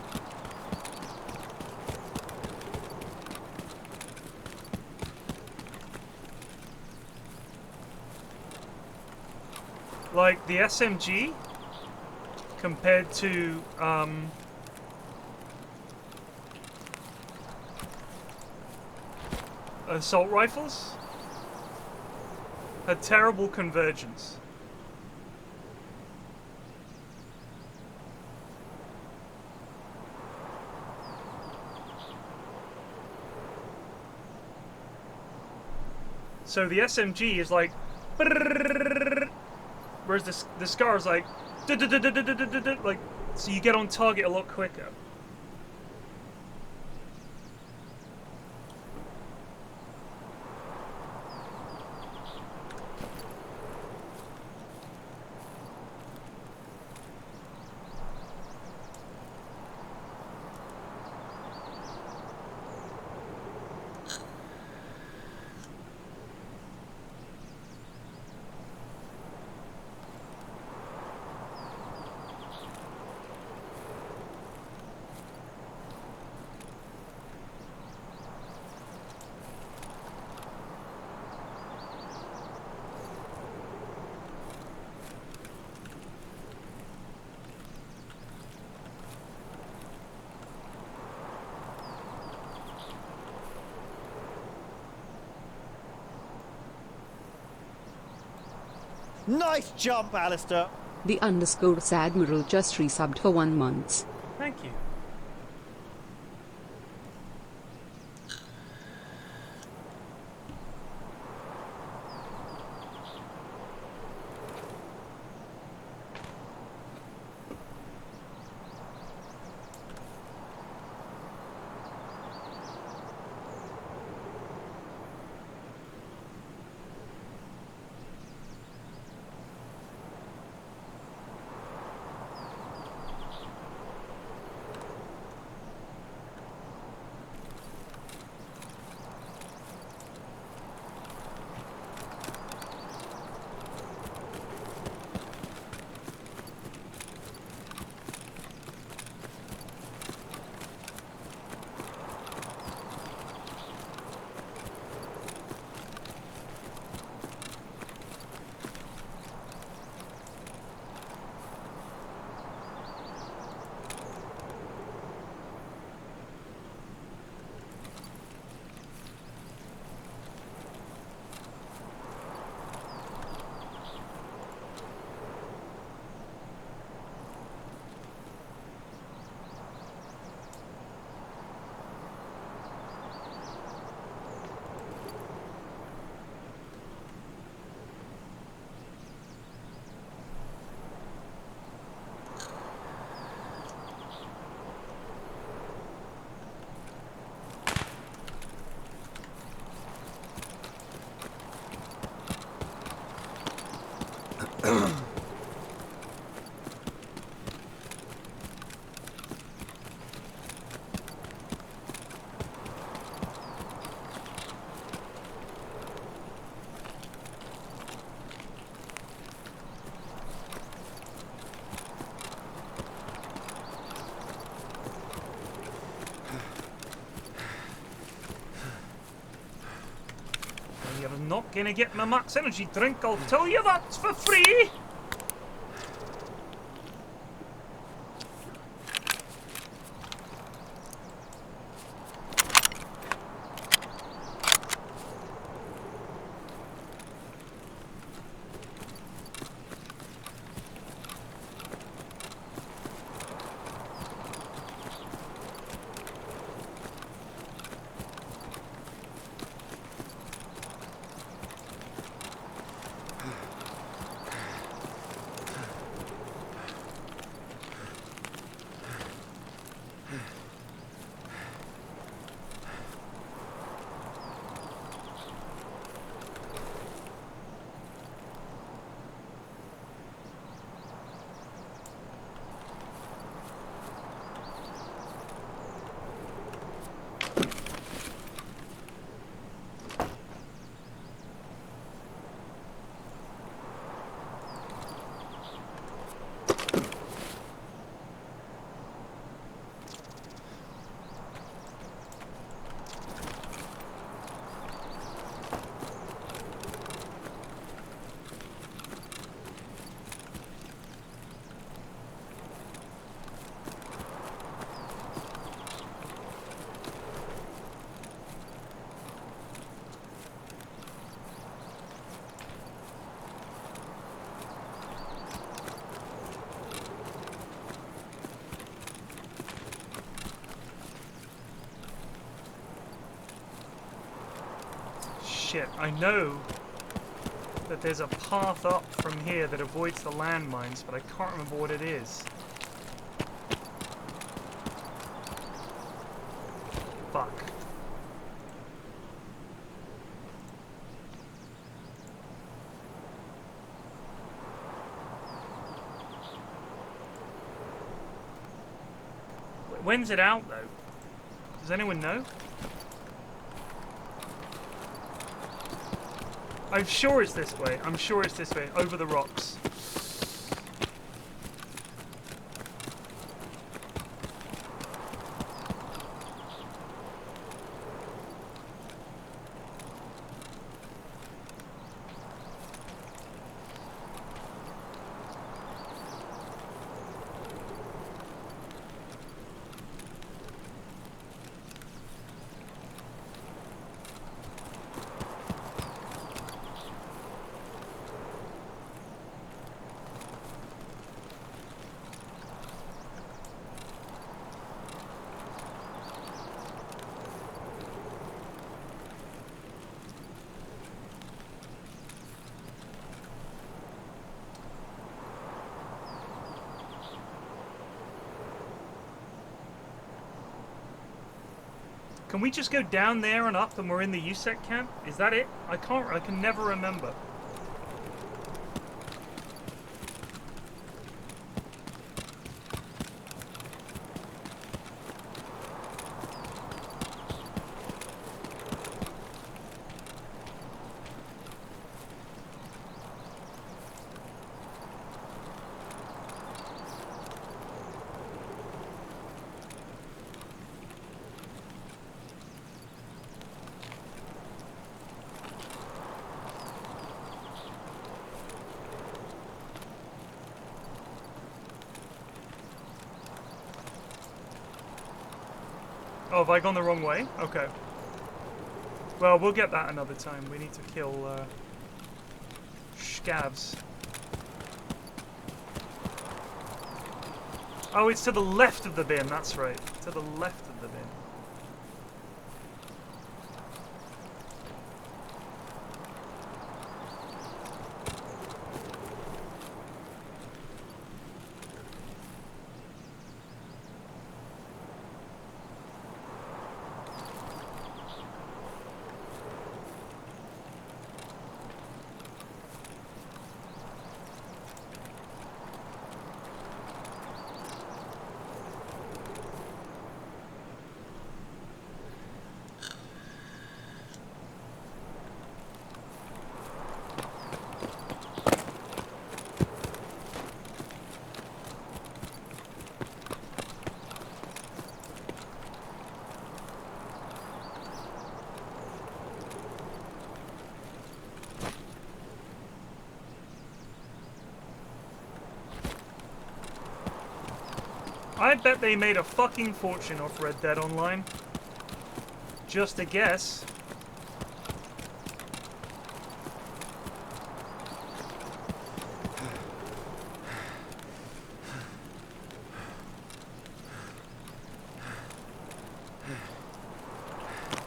Like the SMG compared to assault rifles had terrible convergence. So the SMG is like, whereas the SCAR is like, like, so you get on target a lot quicker. Nice jump, Alistair. The _ Admiral just resubbed for 1 month. Thank you. You're not gonna get my max energy drink, I'll tell you that for free! shit. I know that there's a path up from here that avoids the landmines, but I can't remember what it is. Fuck. When's it out, though? Does anyone know? I'm sure it's this way. I'm sure it's this way. Over the rocks. Can we just go down there and up and we're in the USEC camp? Is that it? I can never remember. Oh, have I gone the wrong way? Okay. Well, we'll get that another time. We need to kill, scabs. Oh, it's to the left of the bin, that's right. To the left of the bin. I bet they made a fucking fortune off Red Dead Online. Just a guess.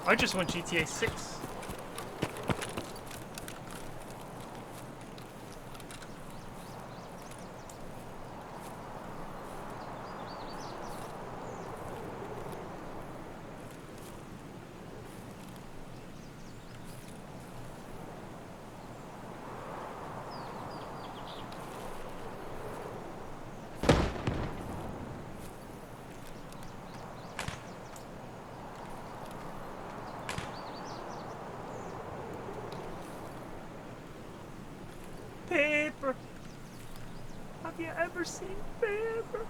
I just want GTA 6. Paper. Have you ever seen paper?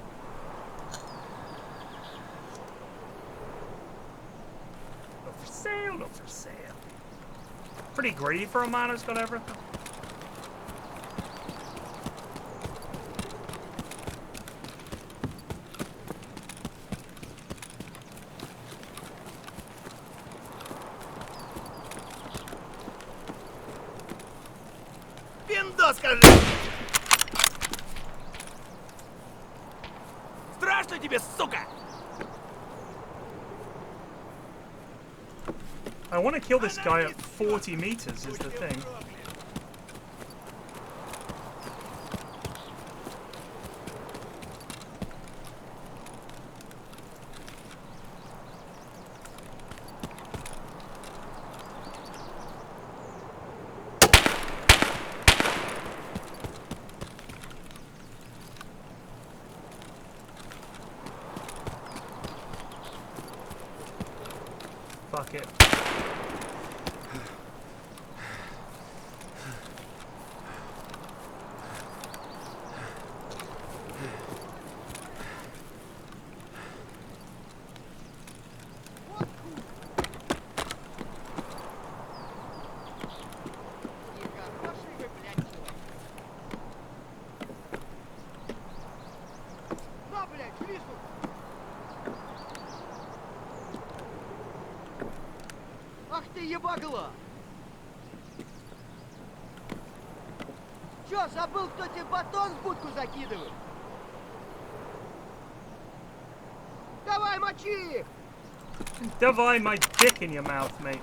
No for sale, no for sale. Pretty greedy for a man who's got everything. Страшно тебе, сука! I want to kill this guy up 40 meters is the thing. Fuck it. Ах ты ебагла! Чё, забыл, кто тебе батон в будку закидывает? Давай, мочи их! Давай my dick in your mouth, mate.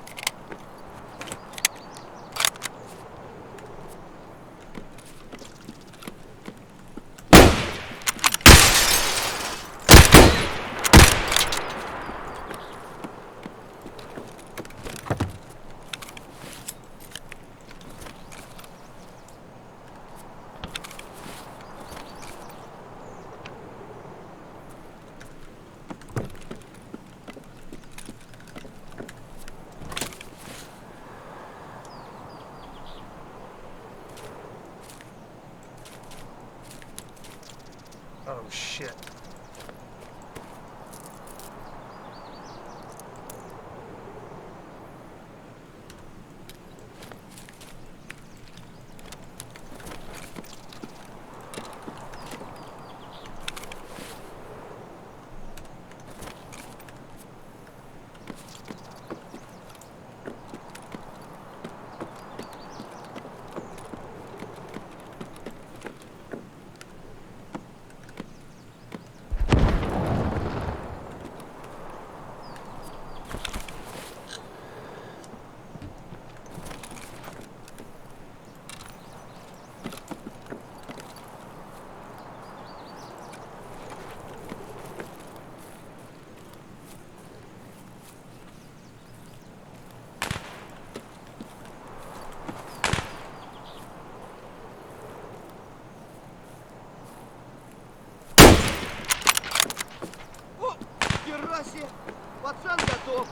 Oh shit. Херасе! Пацан готов!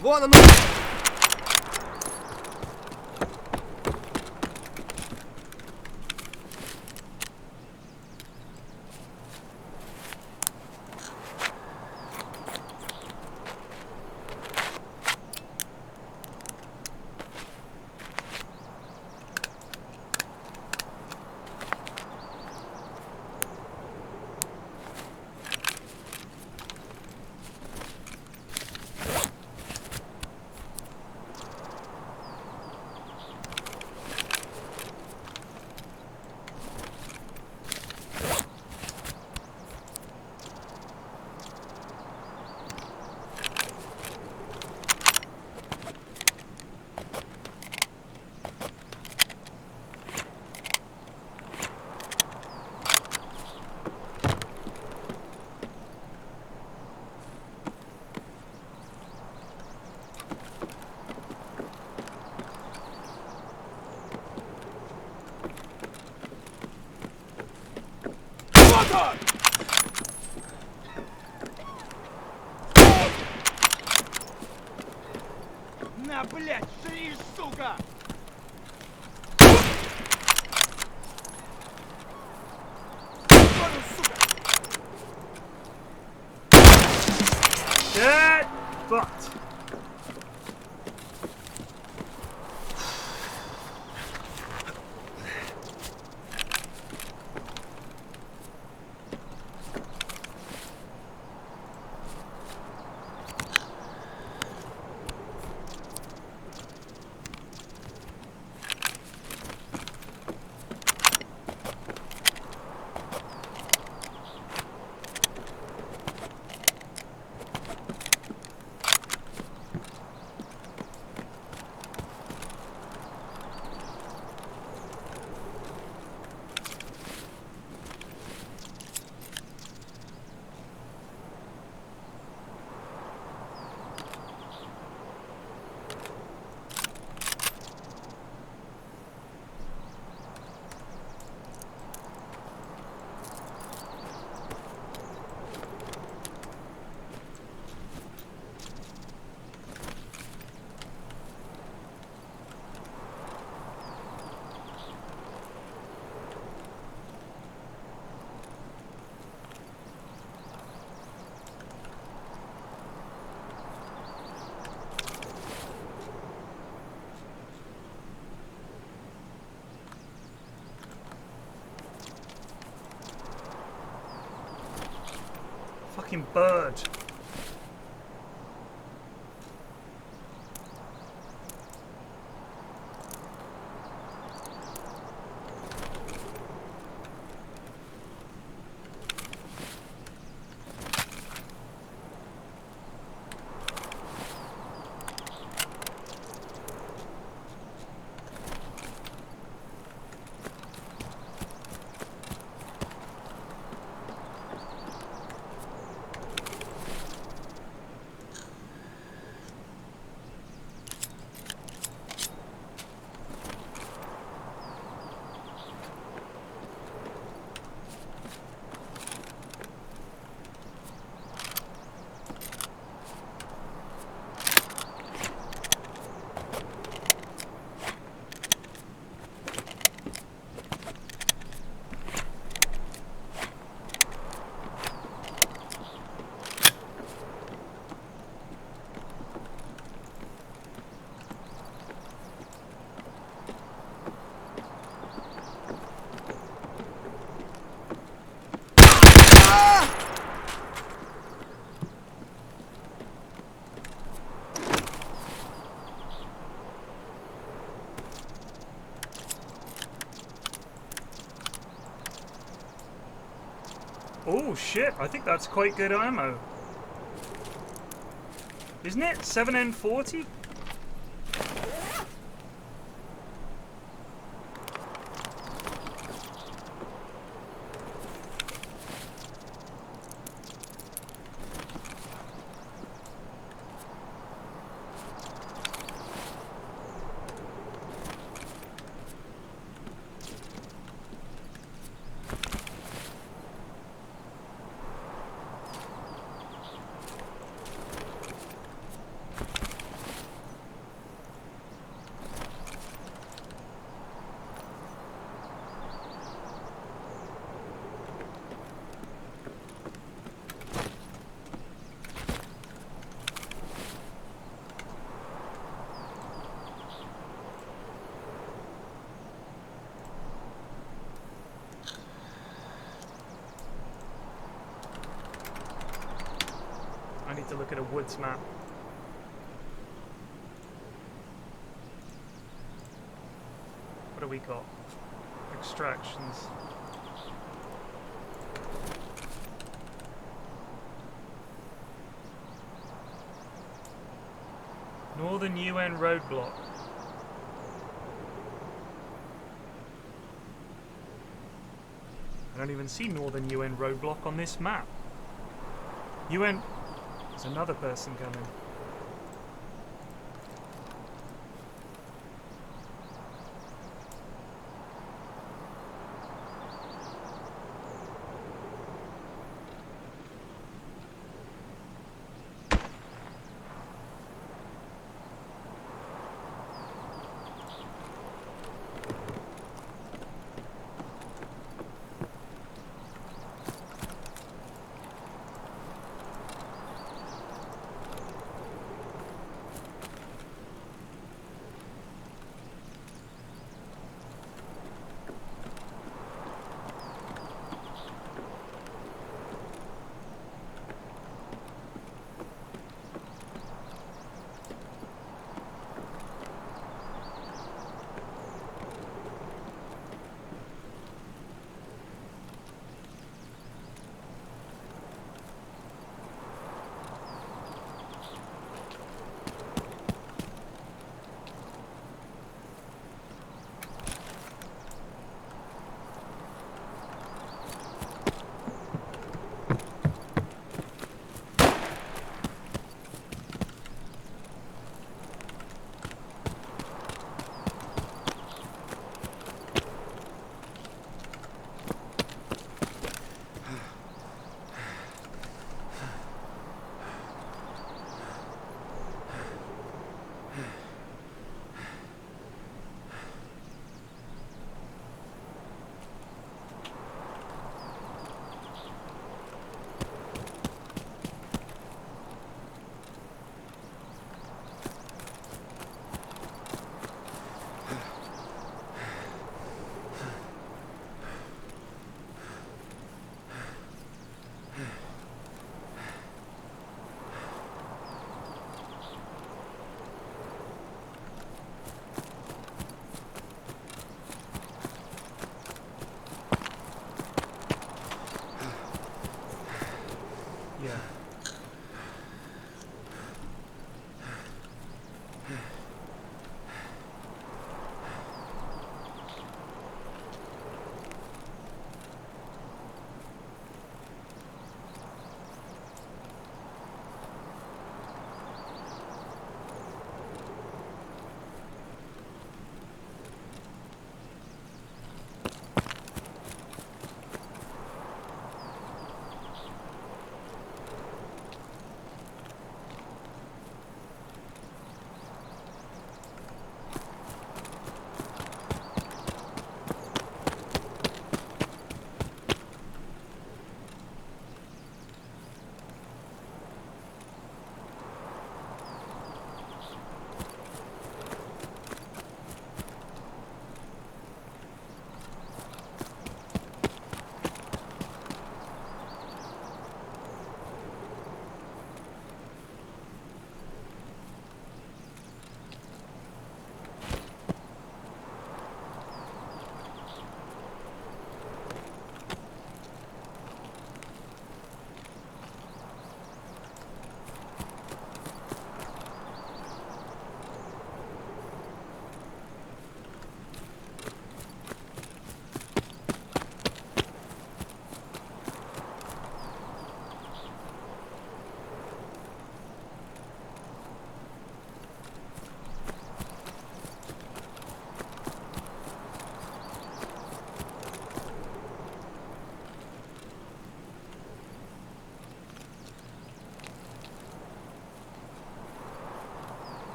Вон он! На, блядь, жри, сука! Get fucked. fucking bird. Oh shit, I think that's quite good ammo. Isn't it? 7N40? I need to look at a woods map. What do we got? Extractions. Northern UN roadblock. I don't even see Northern UN roadblock on this map. UN... There's another person coming.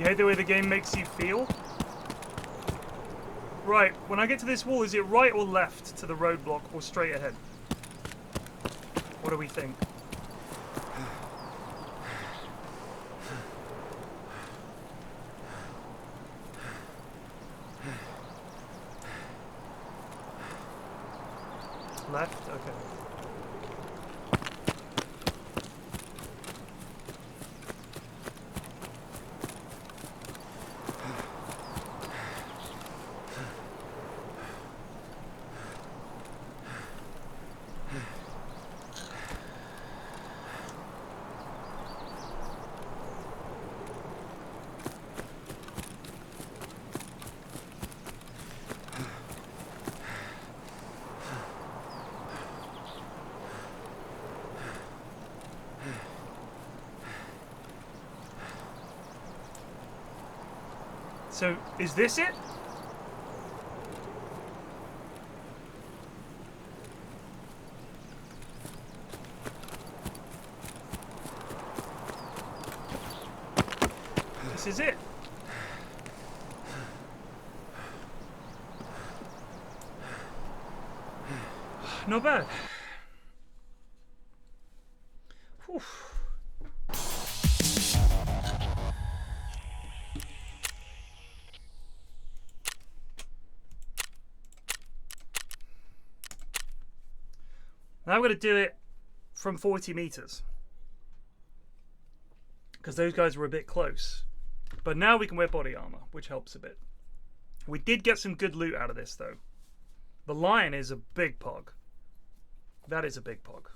hate the way the game makes you feel. Right, when I get to this wall, is it right or left to the roadblock or straight ahead? What do we think? Left? Okay. So, is this it? This is it. Not bad. Whew. Now I'm going to do it from 40 meters. Because those guys were a bit close. But now we can wear body armor, which helps a bit. We did get some good loot out of this, though. The lion is a big pog. That is a big pog.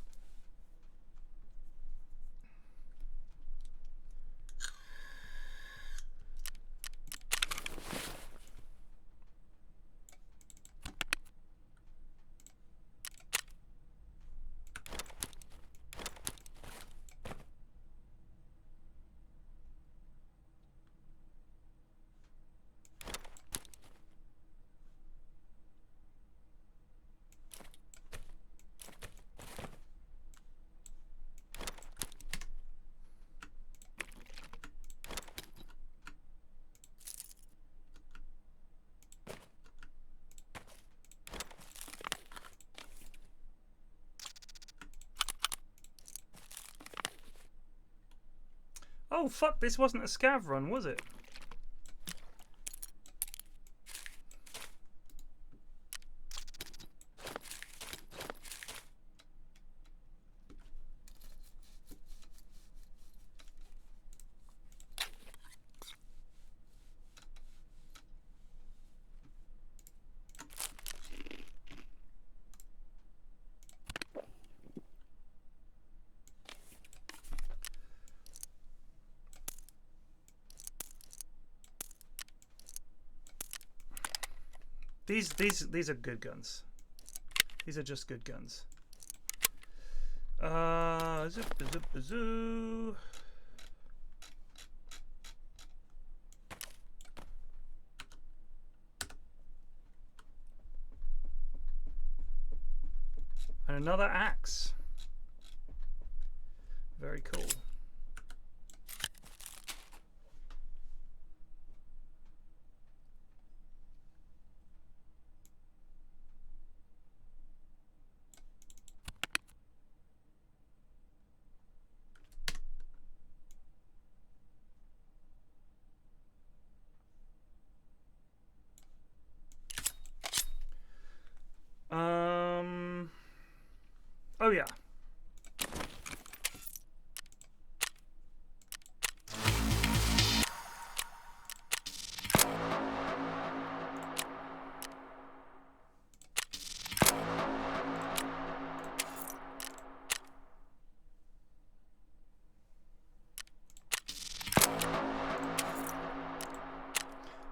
Oh fuck, this wasn't a scav run, was it? These are good guns. These are just good guns. Zoo. And another axe. Very cool. Oh yeah.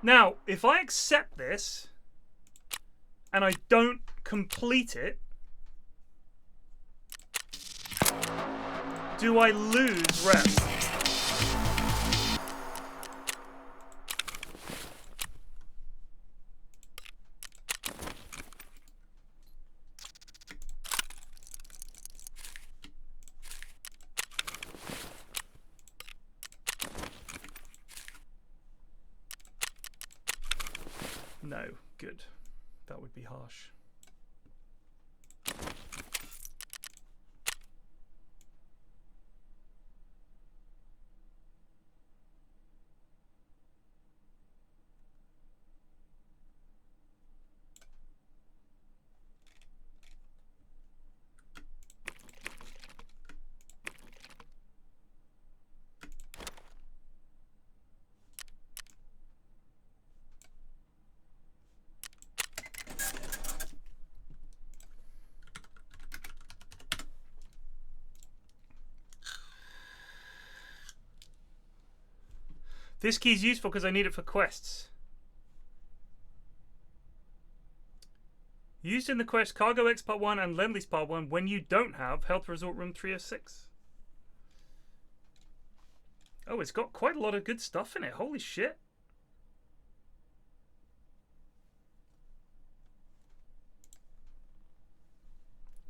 Now, if I accept this and I don't complete it, do I lose rest? good. That would be harsh. This key is useful because I need it for quests. Used in the quest Cargo X Part 1 and Lend Lease Part 1 when you don't have Health Resort Room 306. Oh, it's got quite a lot of good stuff in it. Holy shit.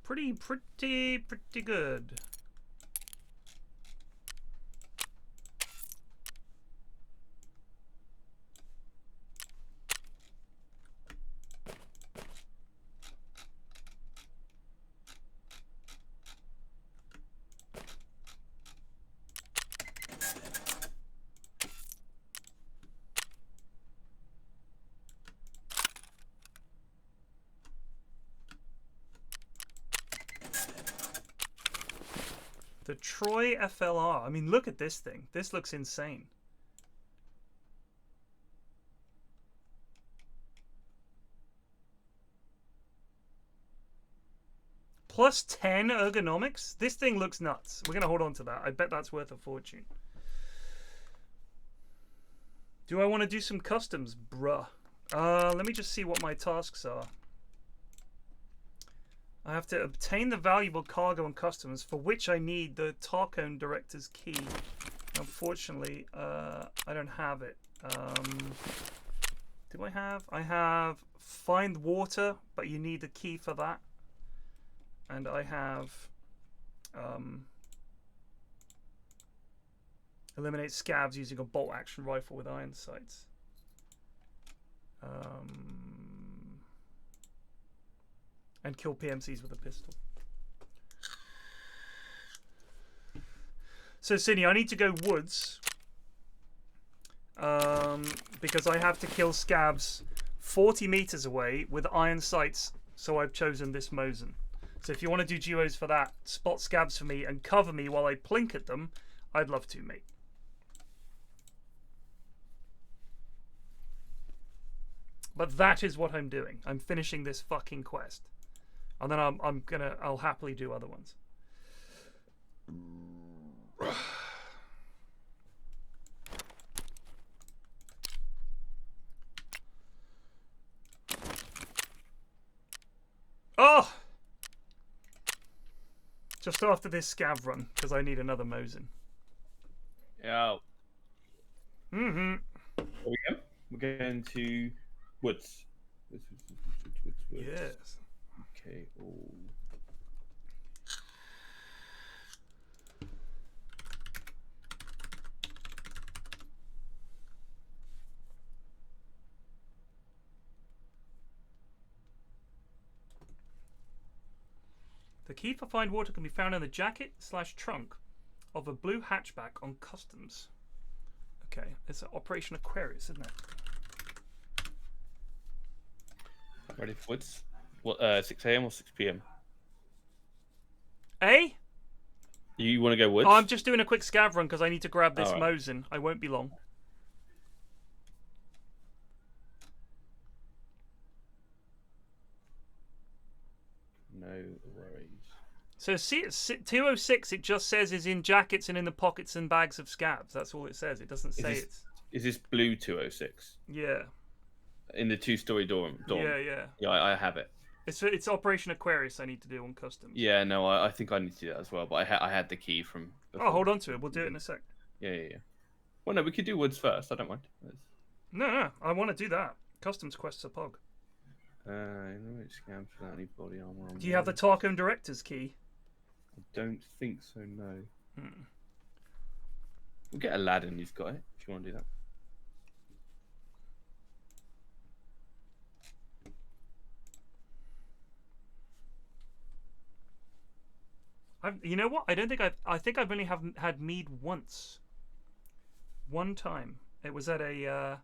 Pretty good. The Troy FLR. I mean, look at this thing. This looks insane. Plus 10 ergonomics? This thing looks nuts. We're going to hold on to that. I bet that's worth a fortune. Do I want to do some customs? Bruh. Let me just see what my tasks are. I have to obtain the valuable cargo and customs, for which I need the Tarkov Director's key. Unfortunately, I don't have it. Do I have? I have find water, but you need the key for that. And I have eliminate scavs using a bolt action rifle with iron sights. And kill PMCs with a pistol. So, Sydney, I need to go woods. Because I have to kill scabs 40 meters away with iron sights, so I've chosen this Mosin. So if you want to do duos for that, spot scabs for me and cover me while I plink at them, I'd love to, mate. But that is what I'm doing. I'm finishing this fucking quest. And then I'll happily do other ones. Oh! Just after this scab run, because I need another Mosin. Yeah. Mm-hmm. There we go. We're going to woods. Woods. Yes. Okay. Oh. The key for find water can be found in the jacket/trunk of a blue hatchback on customs. Okay, it's Operation Aquarius, isn't it? Ready for woods? What? 6 a.m. or 6 p.m. Eh? You want to go woods? Oh, I'm just doing a quick scav run because I need to grab this Alright. Mosin. I won't be long. No worries. So see, 206, it just says is in jackets and in the pockets and bags of scabs. That's all it says. It doesn't say it's... Is this blue 206? Yeah. In the two-story dorm? Yeah. Yeah, I have it. It's Operation Aquarius I need to do on customs. Yeah, no, I think I need to do that as well. But I had the key from before. Oh, hold on to it. We'll do it in a sec. Yeah. Well, no, we could do woods first. I don't mind. No, I want to do that. Customs quests are pog. Scams without any body armor on. Do you have the Tarkov Director's key? I don't think so, no. Hmm. We'll get Aladdin, he's got it, if you want to do that. You know what? I don't think I think I've only haven't had mead once. One time. It was at a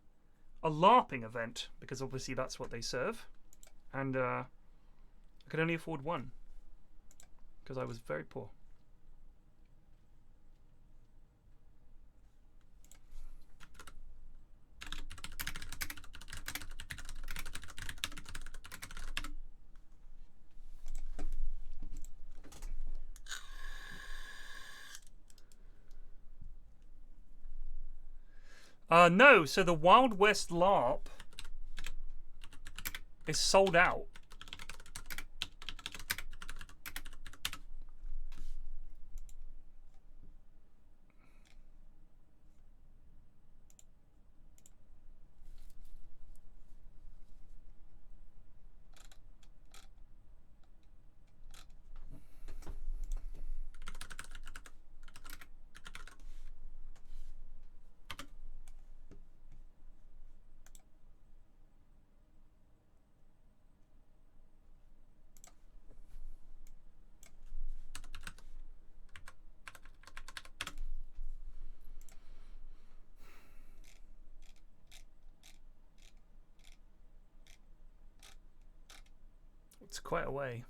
LARPing event, because obviously that's what they serve, and I could only afford one because I was very poor. No, so the Wild West LARP is sold out. It's quite a way.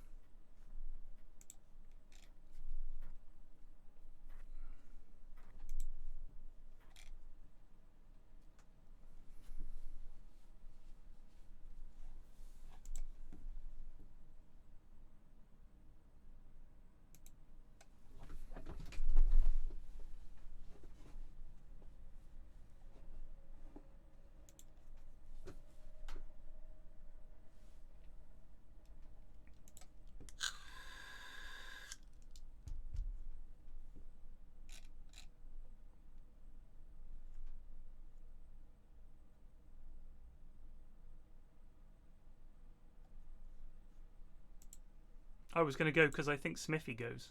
I was going to go because I think Smithy goes.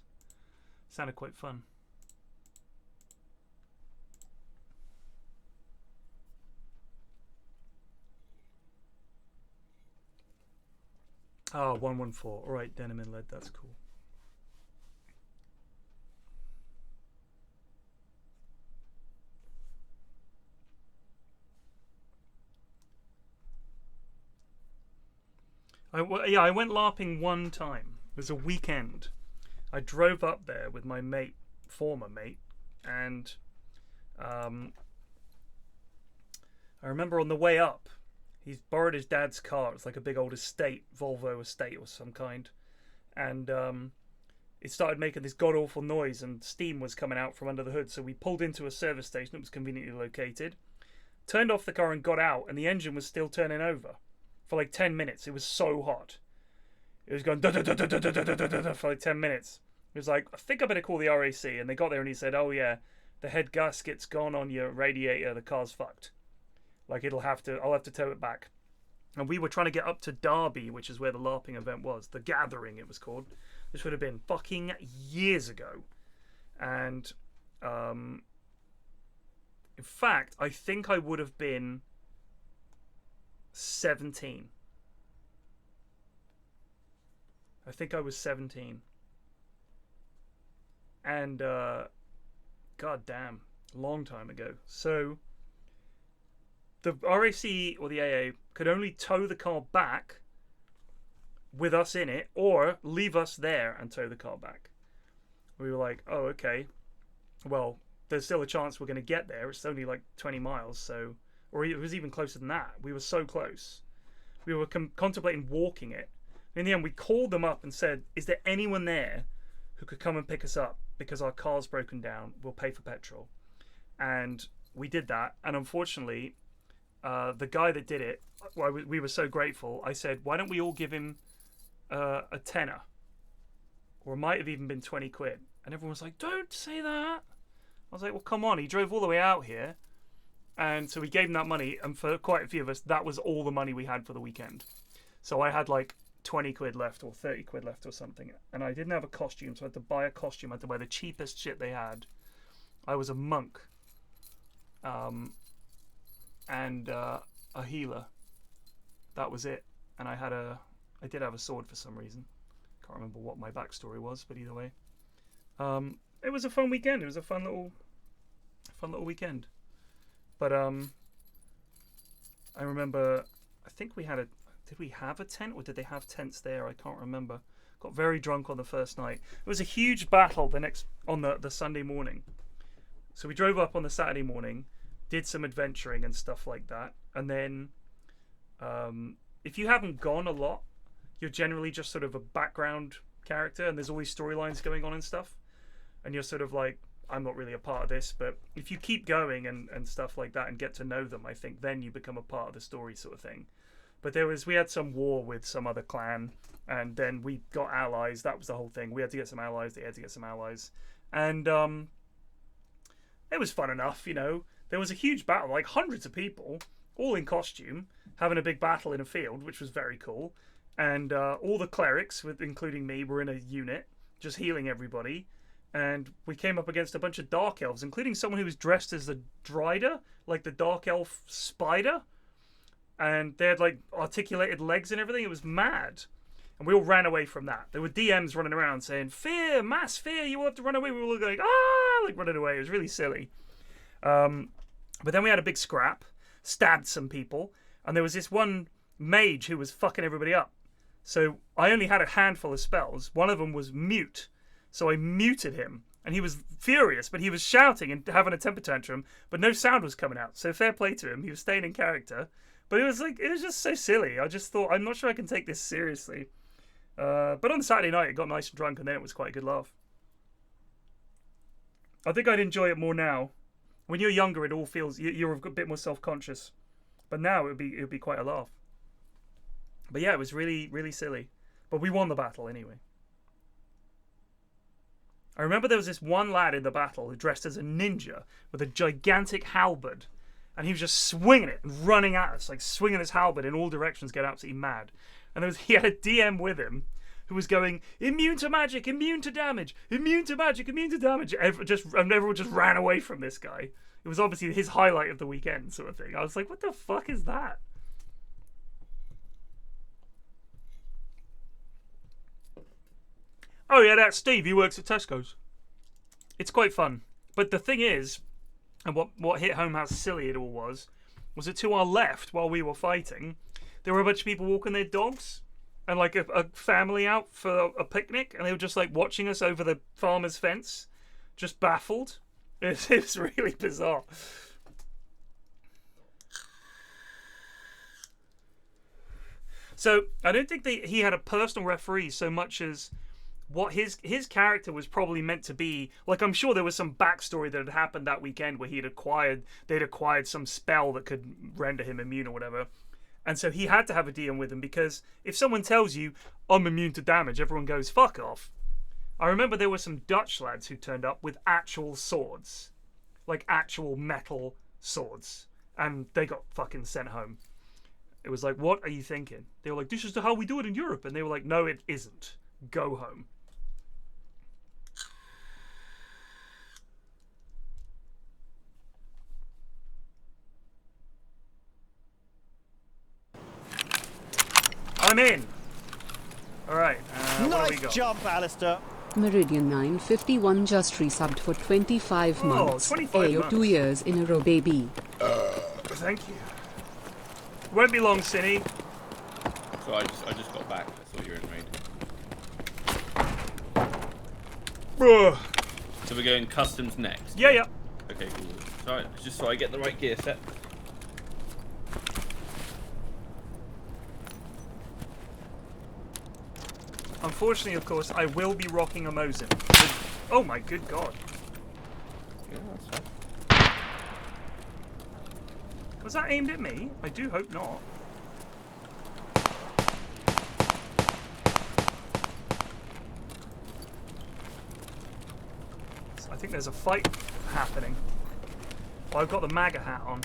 Sounded quite fun. Oh, 114. All right, denim and lead. That's cool. I went LARPing one time. It was a weekend. I drove up there with my mate, former mate, and I remember on the way up, he's borrowed his dad's car. It's like a big old estate, Volvo estate or some kind, and it started making this god awful noise, and steam was coming out from under the hood. So we pulled into a service station that was conveniently located, turned off the car and got out, and the engine was still turning over for like 10 minutes. It was so hot. It was going da da da da da da da da da for like 10 minutes. It was like, I think I better call the RAC. And they got there and he said, oh yeah, the head gasket's gone on your radiator. The car's fucked. Like I'll have to tow it back. And we were trying to get up to Derby, which is where the LARPing event was. The Gathering, it was called. This would have been fucking years ago. And in fact, I think I would have been 17. I think I was 17. And god damn, long time ago. So the RAC or the AA could only tow the car back with us in it, or leave us there and tow the car back. We were like, oh okay, well there's still a chance we're going to get there. It's only like 20 miles, so, or it was even closer than that. We were so close. We were contemplating walking it. In the end, we called them up and said, is there anyone there who could come and pick us up because our car's broken down? We'll pay for petrol. And we did that. And unfortunately, the guy that did it, well, we were so grateful. I said, why don't we all give him a tenner? Or it might have even been 20 quid. And everyone was like, don't say that. I was like, well, come on. He drove all the way out here. And so we gave him that money. And for quite a few of us, that was all the money we had for the weekend. So I had like 20 quid left or 30 quid left or something, and I didn't have a costume, so I had to buy a costume. I had to wear the cheapest shit they had. I was a monk and a healer. That was it. And I did have a sword for some reason. Can't remember what my backstory was, but either way, It was a fun weekend. It was a fun little weekend. But I remember, I think we had a. Did we have a tent, or did they have tents there? I can't remember. Got very drunk on the first night. It was a huge battle on the Sunday morning. So we drove up on the Saturday morning, did some adventuring and stuff like that, and then if you haven't gone a lot, you're generally just sort of a background character, and there's all these storylines going on and stuff, and you're sort of like, I'm not really a part of this. But if you keep going and stuff like that and get to know them, I think then you become a part of the story, sort of thing. But we had some war with some other clan, and then we got allies. That was the whole thing. We had to get some allies. They had to get some allies, and it was fun enough, you know. There was a huge battle, like hundreds of people, all in costume, having a big battle in a field, which was very cool. And all the clerics, including me, were in a unit, just healing everybody. And we came up against a bunch of dark elves, including someone who was dressed as the Drider, like the dark elf spider. And they had like articulated legs and everything. It was mad. And we all ran away from that. There were DMs running around saying, fear, mass fear, you all have to run away. We were all going, like running away. It was really silly. But then we had a big scrap, stabbed some people, and there was this one mage who was fucking everybody up. So I only had a handful of spells. One of them was mute. So I muted him, and he was furious, but he was shouting and having a temper tantrum, but no sound was coming out. So fair play to him. He was staying in character. But it was just so silly. I just thought, I'm not sure I can take this seriously. But on Saturday night, it got nice and drunk, and then it was quite a good laugh. I think I'd enjoy it more now. When you're younger, it all feels, you're a bit more self-conscious. But now it would be quite a laugh. But yeah, it was really, really silly. But we won the battle anyway. I remember there was this one lad in the battle who dressed as a ninja with a gigantic halberd. And he was just swinging it and running at us, like swinging his halberd in all directions, getting absolutely mad. And he had a DM with him who was going, immune to magic, immune to damage, immune to magic, immune to damage. And everyone just ran away from this guy. It was obviously his highlight of the weekend, sort of thing. I was like, what the fuck is that? Oh yeah, that's Steve. He works at Tesco's. It's quite fun. But the thing is, and what hit home how silly it all was that to our left, while we were fighting, there were a bunch of people walking their dogs, and like a family out for a picnic, and they were just like watching us over the farmer's fence, just baffled. It was really bizarre. So I don't think he had a personal referee so much as what his character was probably meant to be. Like, I'm sure there was some backstory that had happened that weekend where they'd acquired some spell that could render him immune or whatever. And so he had to have a DM with him, because if someone tells you, I'm immune to damage, everyone goes, fuck off. I remember there were some Dutch lads who turned up with actual swords. Like actual metal swords. And they got fucking sent home. It was like, what are you thinking? They were like, this is how we do it in Europe. And they were like, no, it isn't. Go home. I'm in. All right. What do we Nice got? jump, Alistair. Meridian 951 just resubbed for 25 months. 25 Ayo, months. 2 years in a row, baby. Thank you. Won't be long, Cinny. So I just got back. I thought you were in raid. Ugh. So we're going customs next. Yeah. Okay, cool. Sorry, just so I get the right gear set. Unfortunately, of course, I will be rocking a Mosin. Oh my good god. Yeah, that's fine. Was that aimed at me? I do hope not. I think there's a fight happening. Well, I've got the MAGA hat on.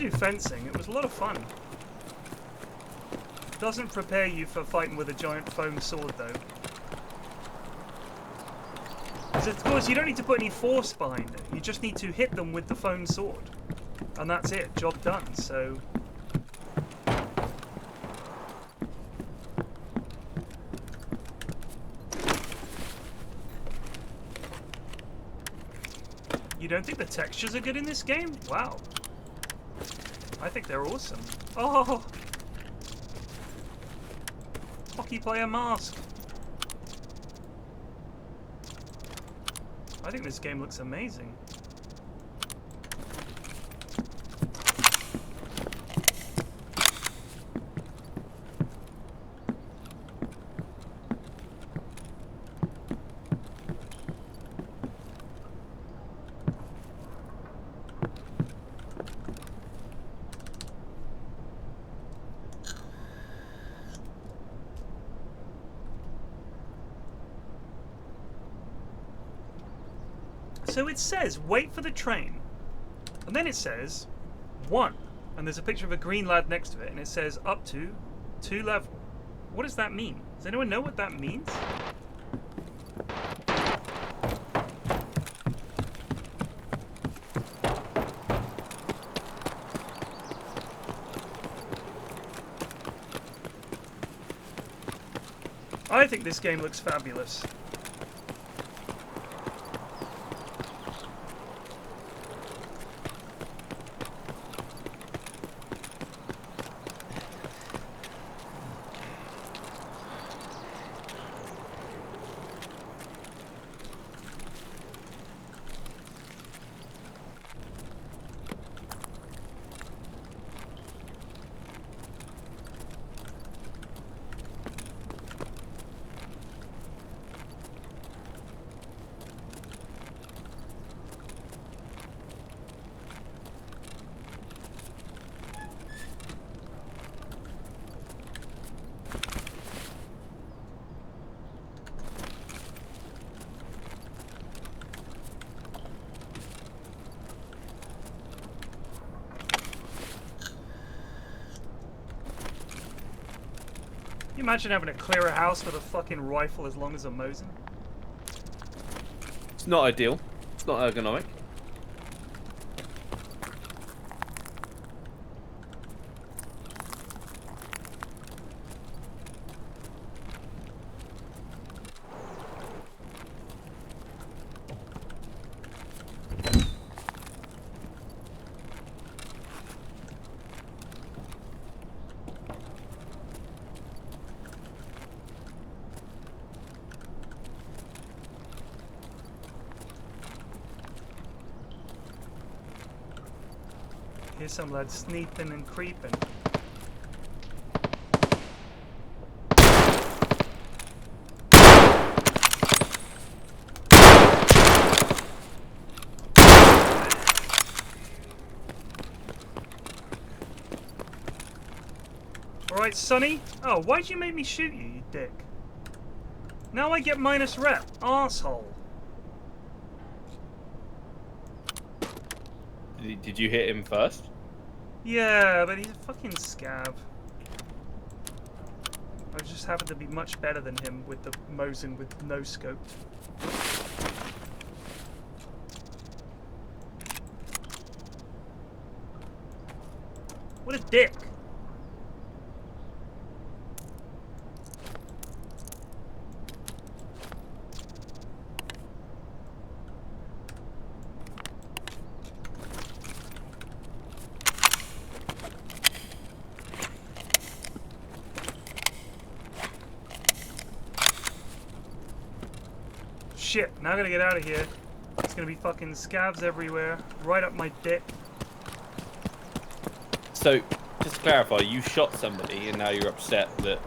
do fencing. It was a lot of fun. Doesn't prepare you for fighting with a giant foam sword, though. Because of course, you don't need to put any force behind it. You just need to hit them with the foam sword. And that's it. Job done. So... You don't think the textures are good in this game? Wow. I think they're awesome. Oh! Hockey player mask. I think this game looks amazing. So it says, wait for the train. And then it says, 1. And there's a picture of a green lad next to it, and it says, up to 2 level. What does that mean? Does anyone know what that means? I think this game looks fabulous. Can you imagine having to clear a house with a fucking rifle as long as a Mosin? It's not ideal. It's not ergonomic. Here's some lad sneaking and creeping. Alright, Sonny. Oh, why'd you make me shoot you, you dick? Now I get minus rep, arsehole. Did you hit him first? Yeah, but he's a fucking scab. I just happen to be much better than him with the Mosin with no scope. What a dick. Shit, now I gotta get out of here. It's gonna be fucking scabs everywhere, right up my dick. So, just to clarify, you shot somebody and now you're upset that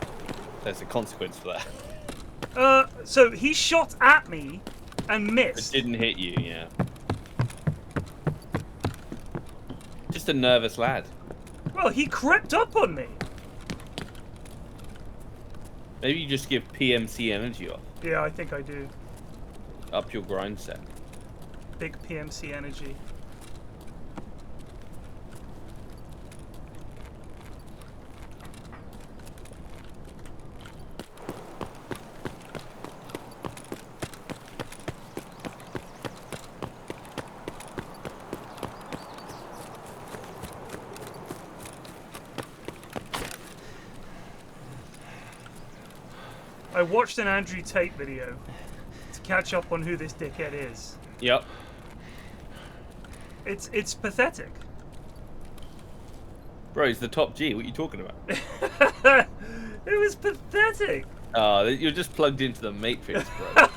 there's a consequence for that. So he shot at me and missed. It didn't hit you, yeah. Just a nervous lad. Well, he crept up on me. Maybe you just give PMC energy off. Yeah, I think I do. Up your grind set. Big PMC energy. I watched an Andrew Tate video to catch up on who this dickhead is. Yep. It's pathetic. Bro, he's the top G. What are you talking about? It was pathetic. You're just plugged into the Matrix, bro.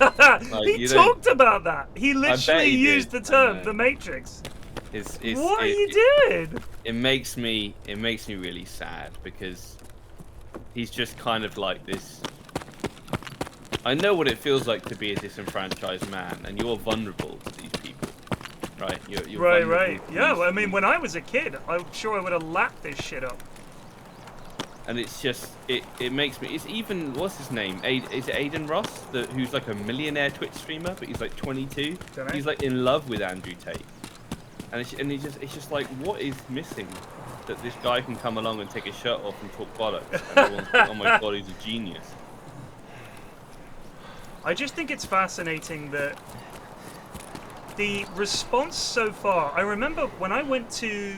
Like, He talked about that. He literally he used did. the term the Matrix. What are you doing? It makes me really sad because he's just kind of like this. I know what it feels like to be a disenfranchised man, and you're vulnerable to these people, right? You're right. Yeah, well, I mean, when I was a kid, I'm sure I would have lapped this shit up. And it's just, it makes me, it's even, what's his name? Is it Aiden Ross, who's like a millionaire Twitch streamer, but he's like 22? Dunno. He's like in love with Andrew Tate. And it's just like, what is missing? That this guy can come along and take his shirt off and talk bollocks. And everyone's like, oh my god, he's a genius. I just think it's fascinating that the response so far. I remember when I went to,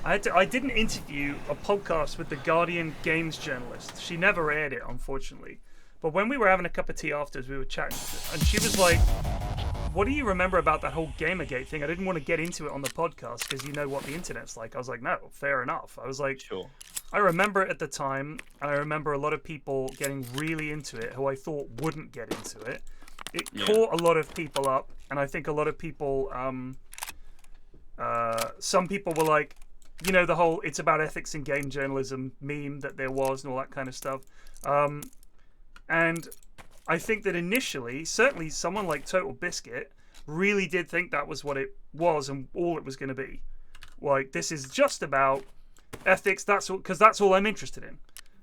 I did an interview, a podcast with the Guardian games journalist. She never aired it, unfortunately. But when we were having a cup of tea afterwards, we were chatting, and she was like, "What do you remember about that whole Gamergate thing?" I didn't want to get into it on the podcast because you know what the internet's like. I was like, "No, fair enough." I was like, "Sure." I remember it at the time, and I remember a lot of people getting really into it who I thought wouldn't get into it. It caught a lot of people up, and I think a lot of people, some people were like, you know, the whole "it's about ethics in game journalism" meme that there was and all that kind of stuff. And I think that initially, certainly someone like Total Biscuit really did think that was what it was and all it was going to be. Like, this is just about ethics, that's all, because that's all I'm interested in.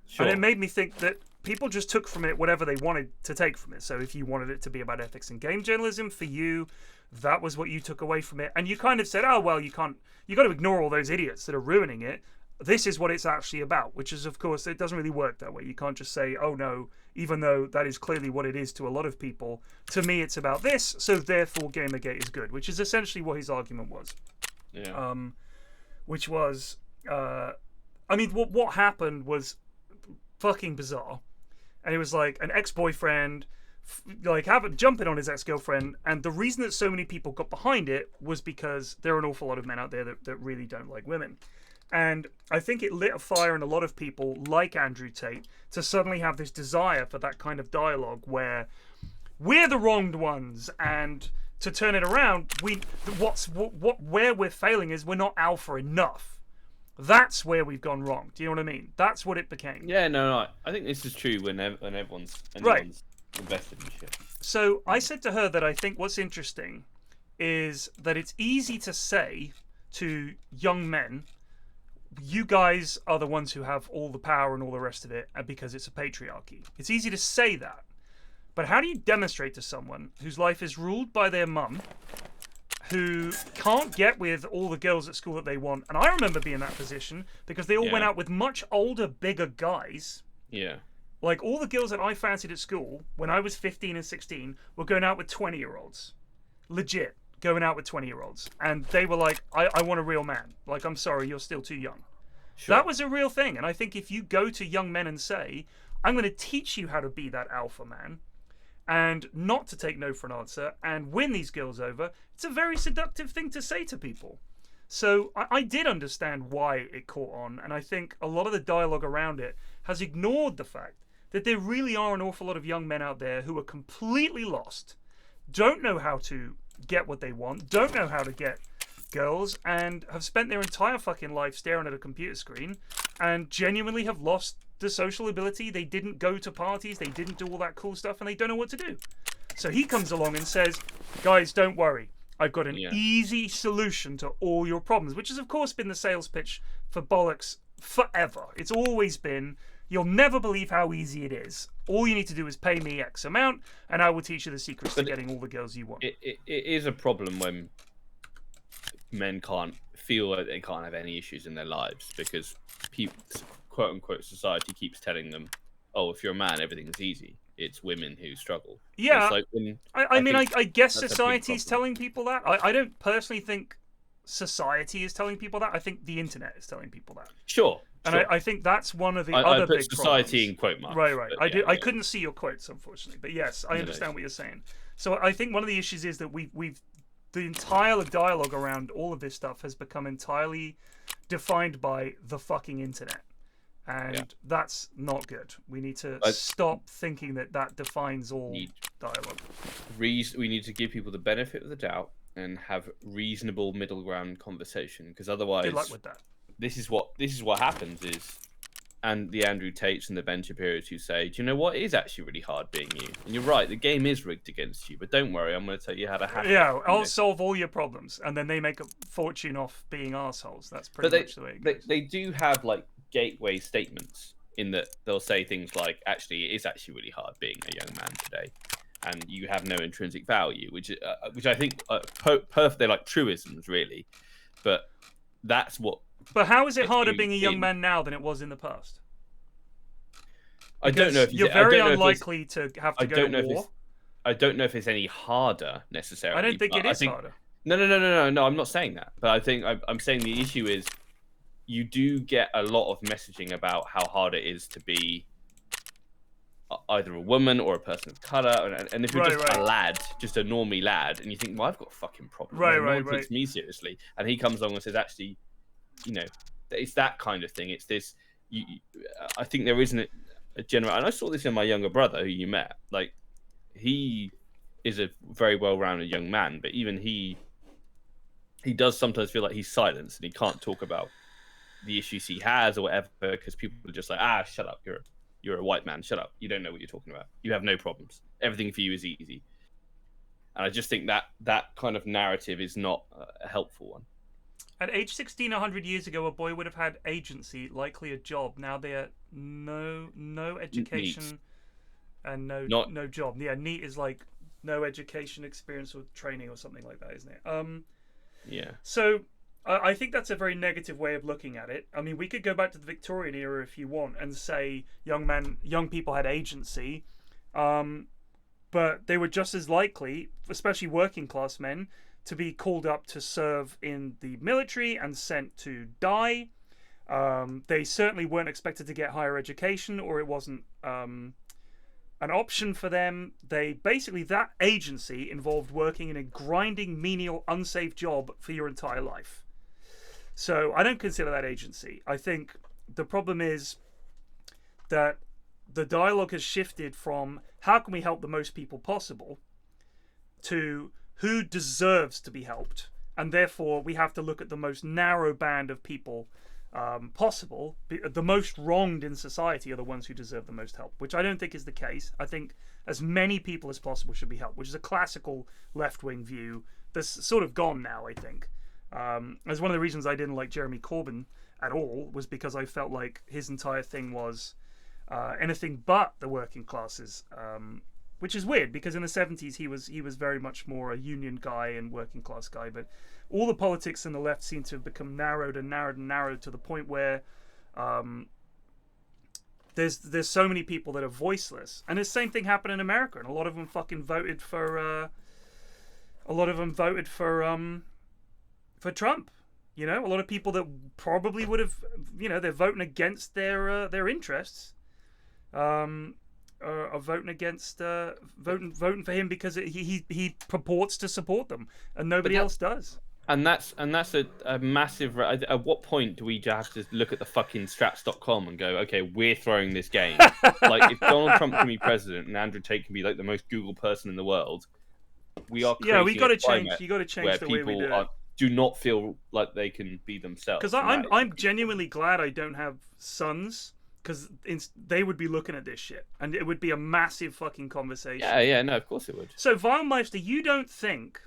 Sure. And it made me think that people just took from it whatever they wanted to take from it. So if you wanted it to be about ethics in game journalism, for you, that was what you took away from it. And you kind of said, oh, well, you got to ignore all those idiots that are ruining it. This is what it's actually about, which is, of course, it doesn't really work that way. You can't just say, oh, no, even though that is clearly what it is to a lot of people. To me, it's about this, so therefore Gamergate is good, which is essentially what his argument was. Yeah. Which was, I mean, what happened fucking bizarre. And it was like an ex-boyfriend jumping on his ex-girlfriend, and the reason that so many people got behind it was because there are an awful lot of men out there that really don't like women. And I think it lit a fire in a lot of people like Andrew Tate to suddenly have this desire for that kind of dialogue where we're the wronged ones, and to turn it around, where we're failing is we're not alpha enough. That's where we've gone wrong. Do you know what I mean? That's what it became. Yeah, no. I think this is true when anyone's invested in shit. So I said to her that I think what's interesting is that it's easy to say to young men, you guys are the ones who have all the power and all the rest of it because it's a patriarchy. It's easy to say that. But how do you demonstrate to someone whose life is ruled by their mum, who can't get with all the girls at school that they want? And I remember being in that position because they all went out with much older, bigger guys. Yeah. Like, all the girls that I fancied at school when I was 15 and 16 were going out with 20-year-olds. Legit. Going out with 20-year-olds. And they were like, I want a real man. Like, I'm sorry, you're still too young. Sure. That was a real thing. And I think if you go to young men and say, I'm going to teach you how to be that alpha man and not to take no for an answer and win these girls over, it's a very seductive thing to say to people. So I did understand why it caught on. And I think a lot of the dialogue around it has ignored the fact that there really are an awful lot of young men out there who are completely lost, don't know how to get what they want, don't know how to get girls, and have spent their entire fucking life staring at a computer screen and genuinely have lost the social ability. They didn't go to parties, they didn't do all that cool stuff, and they don't know what to do. So he comes along and says, guys, don't worry, I've got an easy solution to all your problems, which has of course been the sales pitch for bollocks forever. It's always been, you'll never believe how easy it is. All you need to do is pay me X amount, and I will teach you the secrets to getting all the girls you want. It is a problem when men can't feel like they can't have any issues in their lives because quote unquote society keeps telling them, oh, if you're a man, everything's easy. It's women who struggle. Yeah. Like I guess society's telling people that. I don't personally think society is telling people that. I think the internet is telling people that. Sure. And Sure. I think that's one of the I other put big society problems. in quote marks. Right. but I yeah, I yeah. couldn't see your quotes, unfortunately, but yes, I No, understand no. what you're saying. So I think one of the issues is that we've the entire dialogue around all of this stuff has become entirely defined by the fucking internet, and that's not good. We need to stop thinking that defines all dialogue. We need to give people the benefit of the doubt and have reasonable middle ground conversation, because otherwise, Good luck with that. This is what happens is, and the Andrew Tates and the Ben Shapiros who say, do you know what, it is actually really hard being you, and you're right, the game is rigged against you, but don't worry, I'm going to tell you how to hack it. Yeah, I'll solve all your problems, and then they make a fortune off being assholes. That's pretty much the way it goes. They do have like gateway statements in that they'll say things like, actually, it is actually really hard being a young man today, and you have no intrinsic value, which I think they're like truisms really, but that's what. But how is it harder being a young man now than it was in the past? I don't know if you're very unlikely to have to go to war. I don't know if it's any harder necessarily. I don't think it is harder. No. I'm not saying that. But I think I'm saying the issue is you do get a lot of messaging about how hard it is to be either a woman or a person of color, and if you're just a lad, just a normie lad, and you think, well, I've got a fucking problem. No one takes me seriously, and he comes along and says, actually, you know, it's that kind of thing. It's this. I think there isn't a general, and I saw this in my younger brother who you met. Like, he is a very well-rounded young man, but even he does sometimes feel like he's silenced and he can't talk about the issues he has or whatever, because people are just like, shut up, you're a white man, shut up, you don't know what you're talking about, you have no problems, everything for you is easy. And I just think that kind of narrative is not a helpful one. At age 16, 100 years ago, a boy would have had agency, likely a job. Now they're no education and no job. Yeah, NEET is like no education, experience, or training, or something like that, isn't it? Yeah. So I think that's a very negative way of looking at it. I mean, we could go back to the Victorian era if you want and say young people had agency, but they were just as likely, especially working class men, to be called up to serve in the military and sent to die. They certainly weren't expected to get higher education, or it wasn't an option for them. That agency involved working in a grinding, menial, unsafe job for your entire life. So I don't consider that agency. I think the problem is that the dialogue has shifted from how can we help the most people possible to who deserves to be helped, and therefore we have to look at the most narrow band of people possible. The most wronged in society are the ones who deserve the most help, which I don't think is the case. I think as many people as possible should be helped, which is a classical left-wing view that's sort of gone now, I think. As one of the reasons I didn't like Jeremy Corbyn at all was because I felt like his entire thing was anything but the working classes, which is weird because in the 70s he was very much more a union guy and working class guy, but all the politics on the left seem to have become narrowed to the point where there's so many people that are voiceless, and the same thing happened in America, and a lot of them fucking voted for Trump. You know, a lot of people that probably would have, they're voting against their interests. Are voting against voting for him because he purports to support them, and nobody else does. And that's a massive. At what point do we have to look at the fucking straps.com and go, okay, we're throwing this game? Like, if Donald Trump can be president and Andrew Tate can be like the most Google person in the world, we are creating we got to change. climate You got to change where the way we do it. do not feel like they can be themselves. Because I'm genuinely glad I don't have sons, because they would be looking at this shit, and it would be a massive fucking conversation. Yeah, no, of course it would. So, Vilemeister, you don't think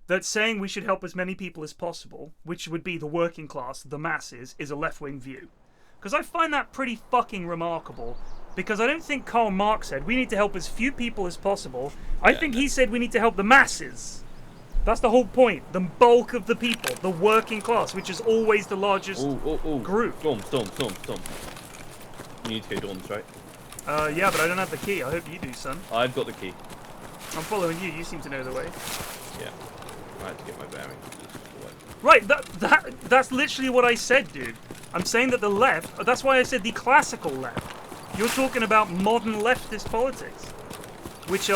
that saying we should help as many people as possible, which would be the working class, the masses, is a left-wing view? Because I find that pretty fucking remarkable, because I don't think Karl Marx said we need to help as few people as possible. I think he said we need to help the masses. That's the whole point. The bulk of the people, the working class, which is always the largest group. Storm. You need to go dorms, right? Yeah, but I don't have the key. I hope you do, son. I've got the key. I'm following you. You seem to know the way. Yeah. I had to get my bearings. Right, that's literally what I said, dude. I'm saying that the left, that's why I said the classical left. You're talking about modern leftist politics, which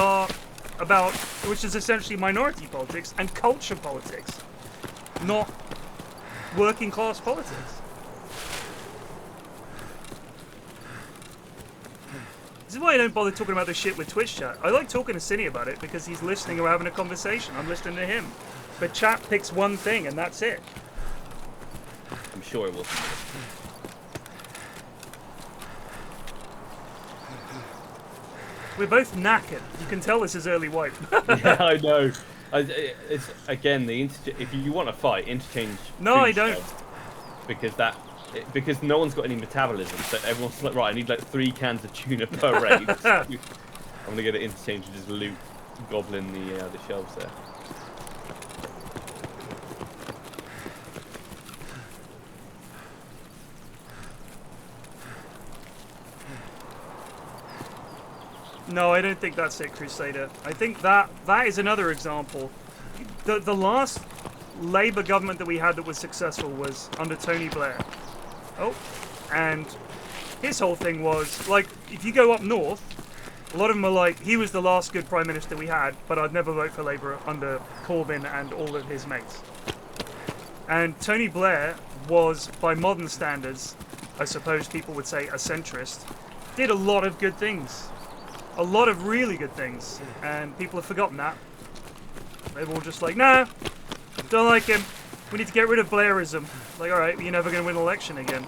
is essentially minority politics and culture politics, not working class politics. This is why I don't bother talking about this shit with Twitch chat. I like talking to Cine about it because he's listening or having a conversation. I'm listening to him. But chat picks one thing and that's it. I'm sure it will. We're both knackered. You can tell this is early wipe. Yeah, I know. It's again if you want to fight, interchange. No, I don't. Because no one's got any metabolism, so everyone's like, right, I need like 3 cans of tuna per raid. I'm gonna get it interchange and just loot goblin the shelves there. No, I don't think that's it, Crusader. I think that is another example. The last Labour government that we had that was successful was under Tony Blair. Oh, and his whole thing was, like, if you go up north, a lot of them are like, he was the last good Prime Minister we had, but I'd never vote for Labour under Corbyn and all of his mates. And Tony Blair was, by modern standards, I suppose people would say a centrist, did a lot of good things. A lot of really good things, and people have forgotten that. They're all just like, nah, don't like him. We need to get rid of Blairism. Like, alright, you're never going to win an election again.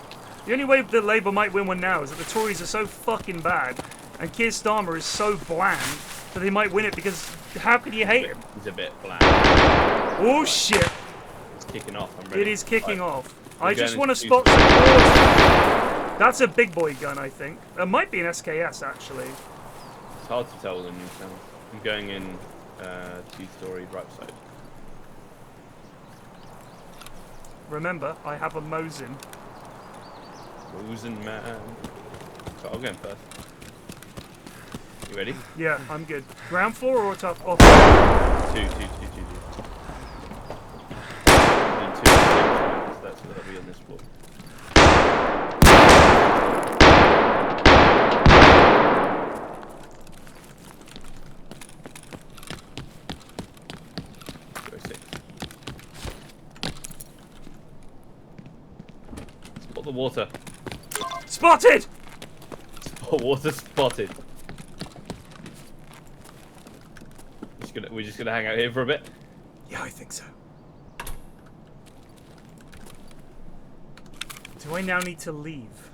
The only way that Labour might win one now is that the Tories are so fucking bad, and Keir Starmer is so bland, that they might win it because how could you hate him? He's a bit bland. Oh shit! It's kicking off. I'm ready. It is kicking off. I just want to into spot some doors. That's a big boy gun, I think. It might be an SKS, actually. It's hard to tell when you sound. I'm going in 2-story right side. Remember, I have a Mosin. Mosin man. So I'll go in first. You ready? Yeah, I'm good. Ground floor or top? Oh. Two. Then 2. So that'll be on this floor. Spot the water. Spotted! Spot water spotted. We're just gonna hang out here for a bit. Yeah, I think so. Do I now need to leave?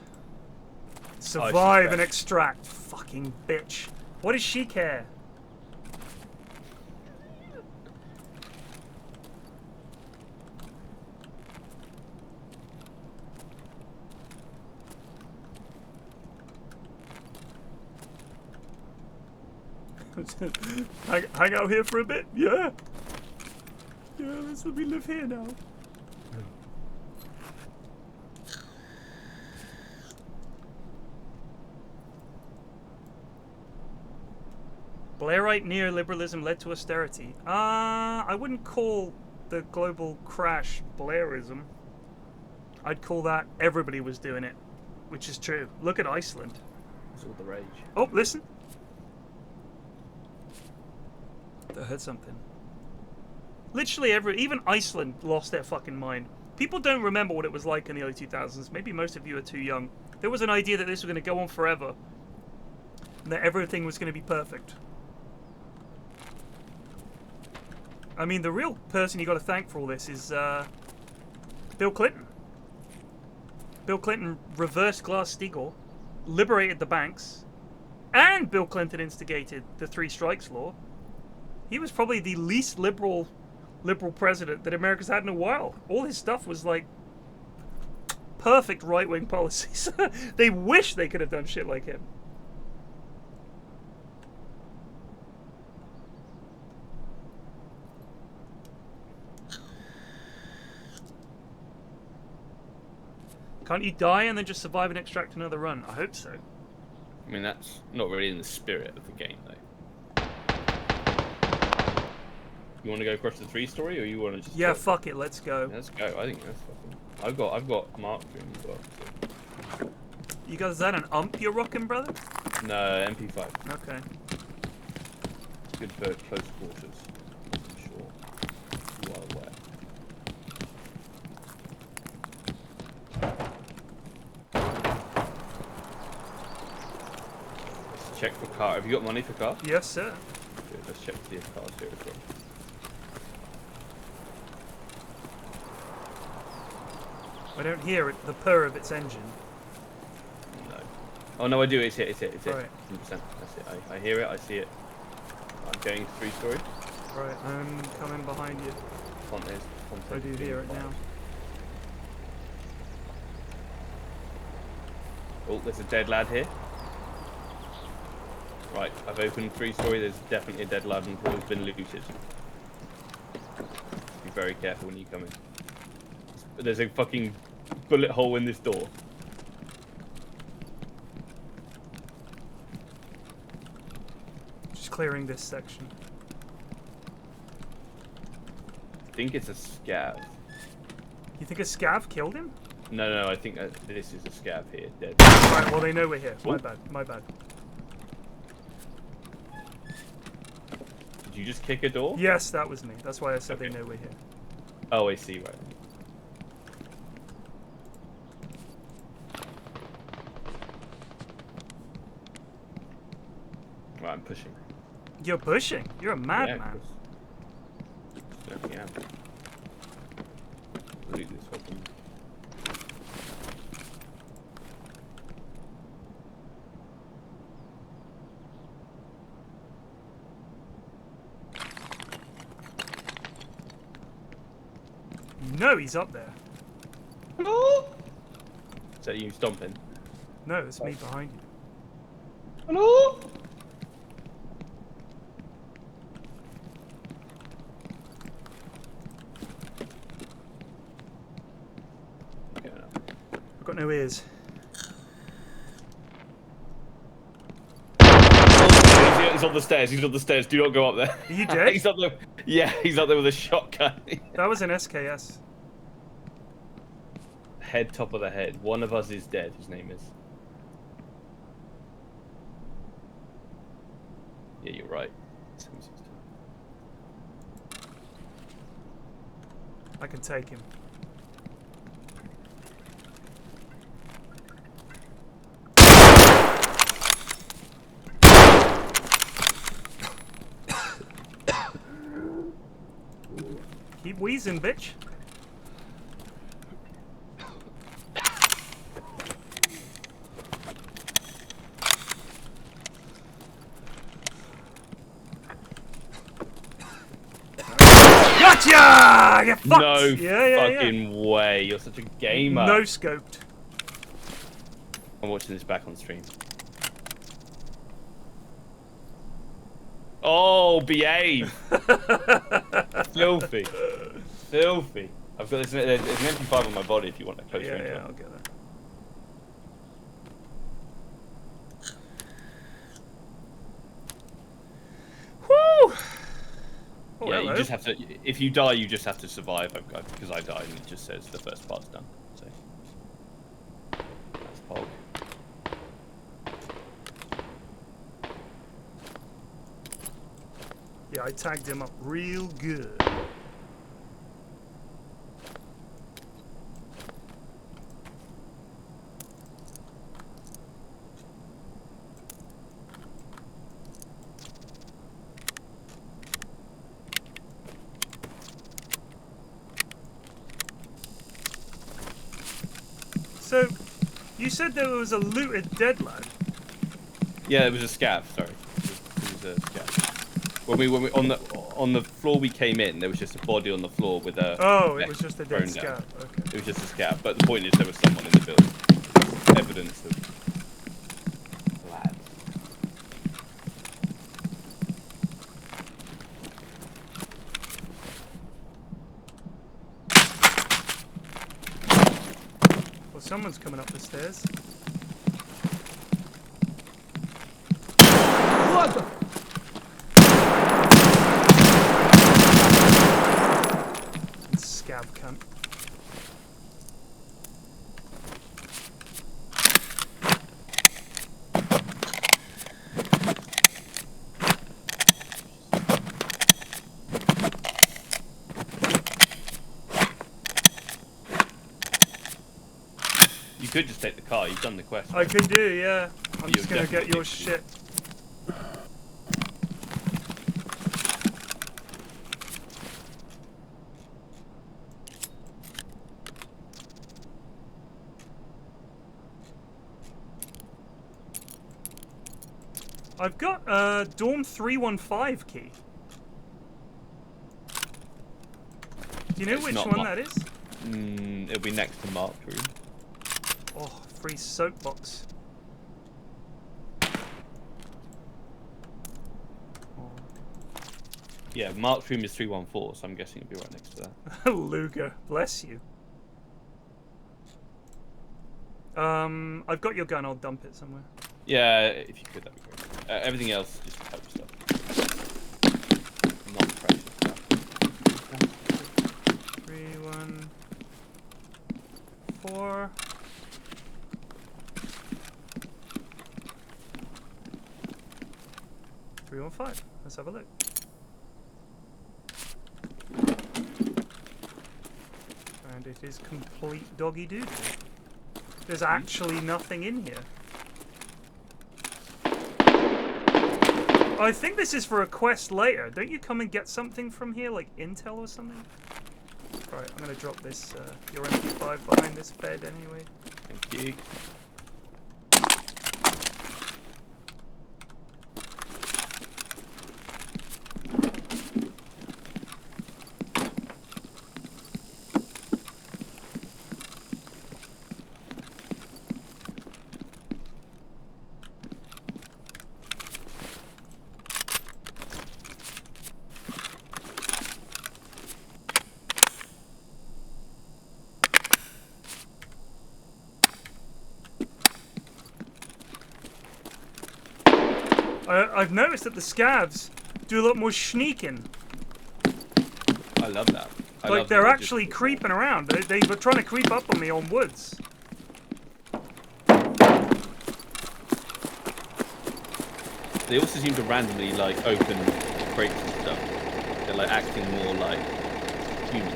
Survive and extract. Fucking bitch. What does she care? hang out here for a bit? Yeah. Yeah, we live here now. Blairite neoliberalism led to austerity. I wouldn't call the global crash Blairism. I'd call that everybody was doing it, which is true. Look at Iceland. It's all the rage. Oh, listen. I heard something. Literally even Iceland lost their fucking mind. People don't remember what it was like in the early 2000s. Maybe most of you are too young. There was an idea that this was going to go on forever. And that everything was going to be perfect. I mean, the real person you got to thank for all this is Bill Clinton. Bill Clinton reversed Glass-Steagall, liberated the banks, and Bill Clinton instigated the 3 strikes law. He was probably the least liberal president that America's had in a while. All his stuff was like perfect right-wing policies. They wish they could have done shit like him. Can't you die and then just survive and extract another run? I hope so. I mean, that's not really in the spirit of the game, though. You want to go across the 3-story, or you want to just? Yeah, talk? fuck it, let's go. Let's go. I think that's fucking. I've got Mark Room as well. So. You guys, is that an ump you're rocking, brother? No, MP5. Okay. It's good for close quarters. I'm sure. You are aware. Let's check for car. Have you got money for car? Yes, sir. Good. Let's check to see if car's here as well. I don't hear it, the purr of its engine. No. Oh no, I do. It's it. It's it. It's it. Right. 100%. That's it. I hear it. I see it. I'm going 3-story. Right, I'm coming behind you. Font is. I do hear it now. Oh, there's a dead lad here. Right, I've opened 3-story. There's definitely a dead lad and he's been looted. Be very careful when you come in. There's a fucking bullet hole in this door. Just clearing this section. I think it's a scav. You think a scav killed him? No, I think this is a scav here, dead. Right, well they know we're here. My Ooh. bad, my bad. Did you just kick a door? Yes, that was me. That's why I said Okay. they know we're here. Oh, I see, right. Right, I'm pushing. You're pushing? You're a madman. of course. Definitely am. Loot this weapon. No, he's up there. Hello? Is that you stomping? No, it's me behind you. Hello? I've got no ears. He's on the stairs. He's on the stairs. Do not go up there. Are you dead? He's up there. Yeah, he's up there with a shotgun. That was an SKS. Head, top of the head. One of us is dead. His name is. Yeah, you're right. 716. I can take him. Keep wheezing, bitch. Gotcha! Get fucked! No yeah. fucking way. You're such a gamer. No scoped. I'm watching this back on stream. Oh, behave! Filthy. Filthy. I've got this. There's an MP5 on my body if you want a close range. Yeah, I'll get that. Woo! Oh, Yeah, hello. you just have to. If you die, you just have to survive. Because I died, and it just says the first part's done. So that's Pog. Yeah, I tagged him up real good. So, you said there was a looted dead lad. Yeah, it was a scav. Sorry, it was a scav. When we on the floor we came in, there was just a body on the floor with a. Oh, it was just a dead thrown down. scout. Okay. It was just a scav, but the point is there was someone in the building. Evidence of lads. Well, someone's coming up the stairs. Вот он! could just take the car. You've done the quest. I could do, yeah. I'm just You're gonna get your definitely- shit. I've got dorm 315 key. Do you know It's which not one Mark. that is? It'll be next to Mark's room. Oh, free soapbox. Yeah, Mark's room is 314, so I'm guessing it'll be right next to that. Luger, bless you. I've got your gun. I'll dump it somewhere. Yeah, if you could, that'd be great. Everything else, just help stuff. Not precious stuff. 314. Let's have a look. And it is complete doggy doodle. There's actually nothing in here. I think this is for a quest later. Don't you come and get something from here, like intel or something? Alright, I'm gonna drop this, your MP5 behind this bed anyway. Thank you. I've noticed that the scavs do a lot more sneaking. I love that. I Like, love they're that actually creeping around. They were trying to creep up on me on woods. They also seem to randomly, like, open crates and stuff. They're, like, acting more like humans.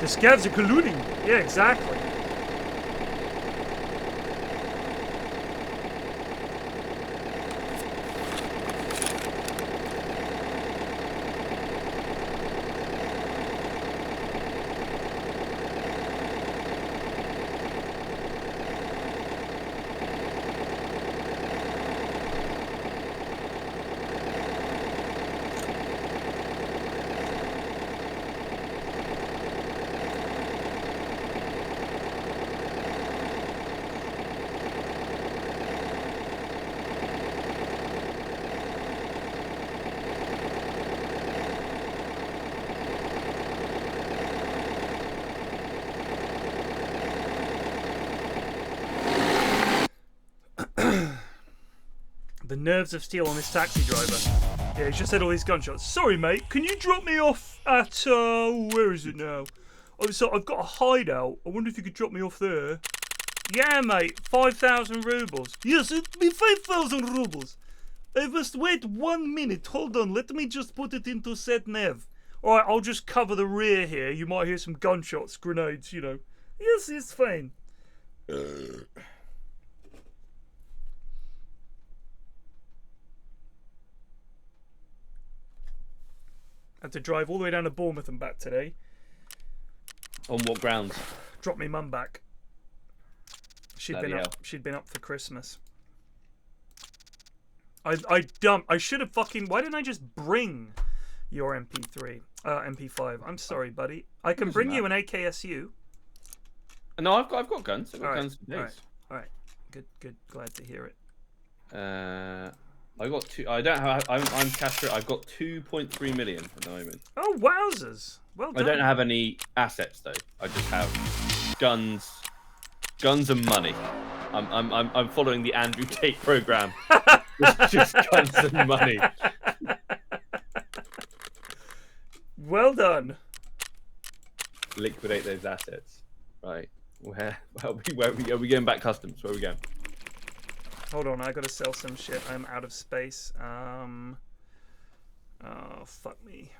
The scavs are colluding. Yeah, exactly. The nerves of steel on this taxi driver. Yeah, he's just had all these gunshots. Sorry, mate, can you drop me off at, where is it now? Oh, so I've got a hideout. I wonder if you could drop me off there. Yeah, mate, 5,000 rubles. Yes, it'll be 5,000 rubles. I must wait 1 minute. Hold on, let me just put it into set nav. Alright, I'll just cover the rear here. You might hear some gunshots, grenades, you know. Yes, it's fine. Had to drive all the way down to Bournemouth and back today. On what grounds? Drop me mum back. She'd Bloody hell. been up for Christmas. I should have fucking. Why didn't I just bring your MP5? I'm sorry, buddy. I can bring you an AKSU. No, I've got guns. I've got All right, guns for days. all right. Good. Glad to hear it. I got two. I don't have. I'm cash. I've got 2.3 million at the moment. Oh, wowzers! Well I done. don't have any assets though. I just have guns and money. I'm following the Andrew Tate program. It's just guns and money. Well done. Liquidate those assets. Right. Where are we going back customs? Where are we going? Hold on, I gotta sell some shit. I'm out of space. Oh, fuck me.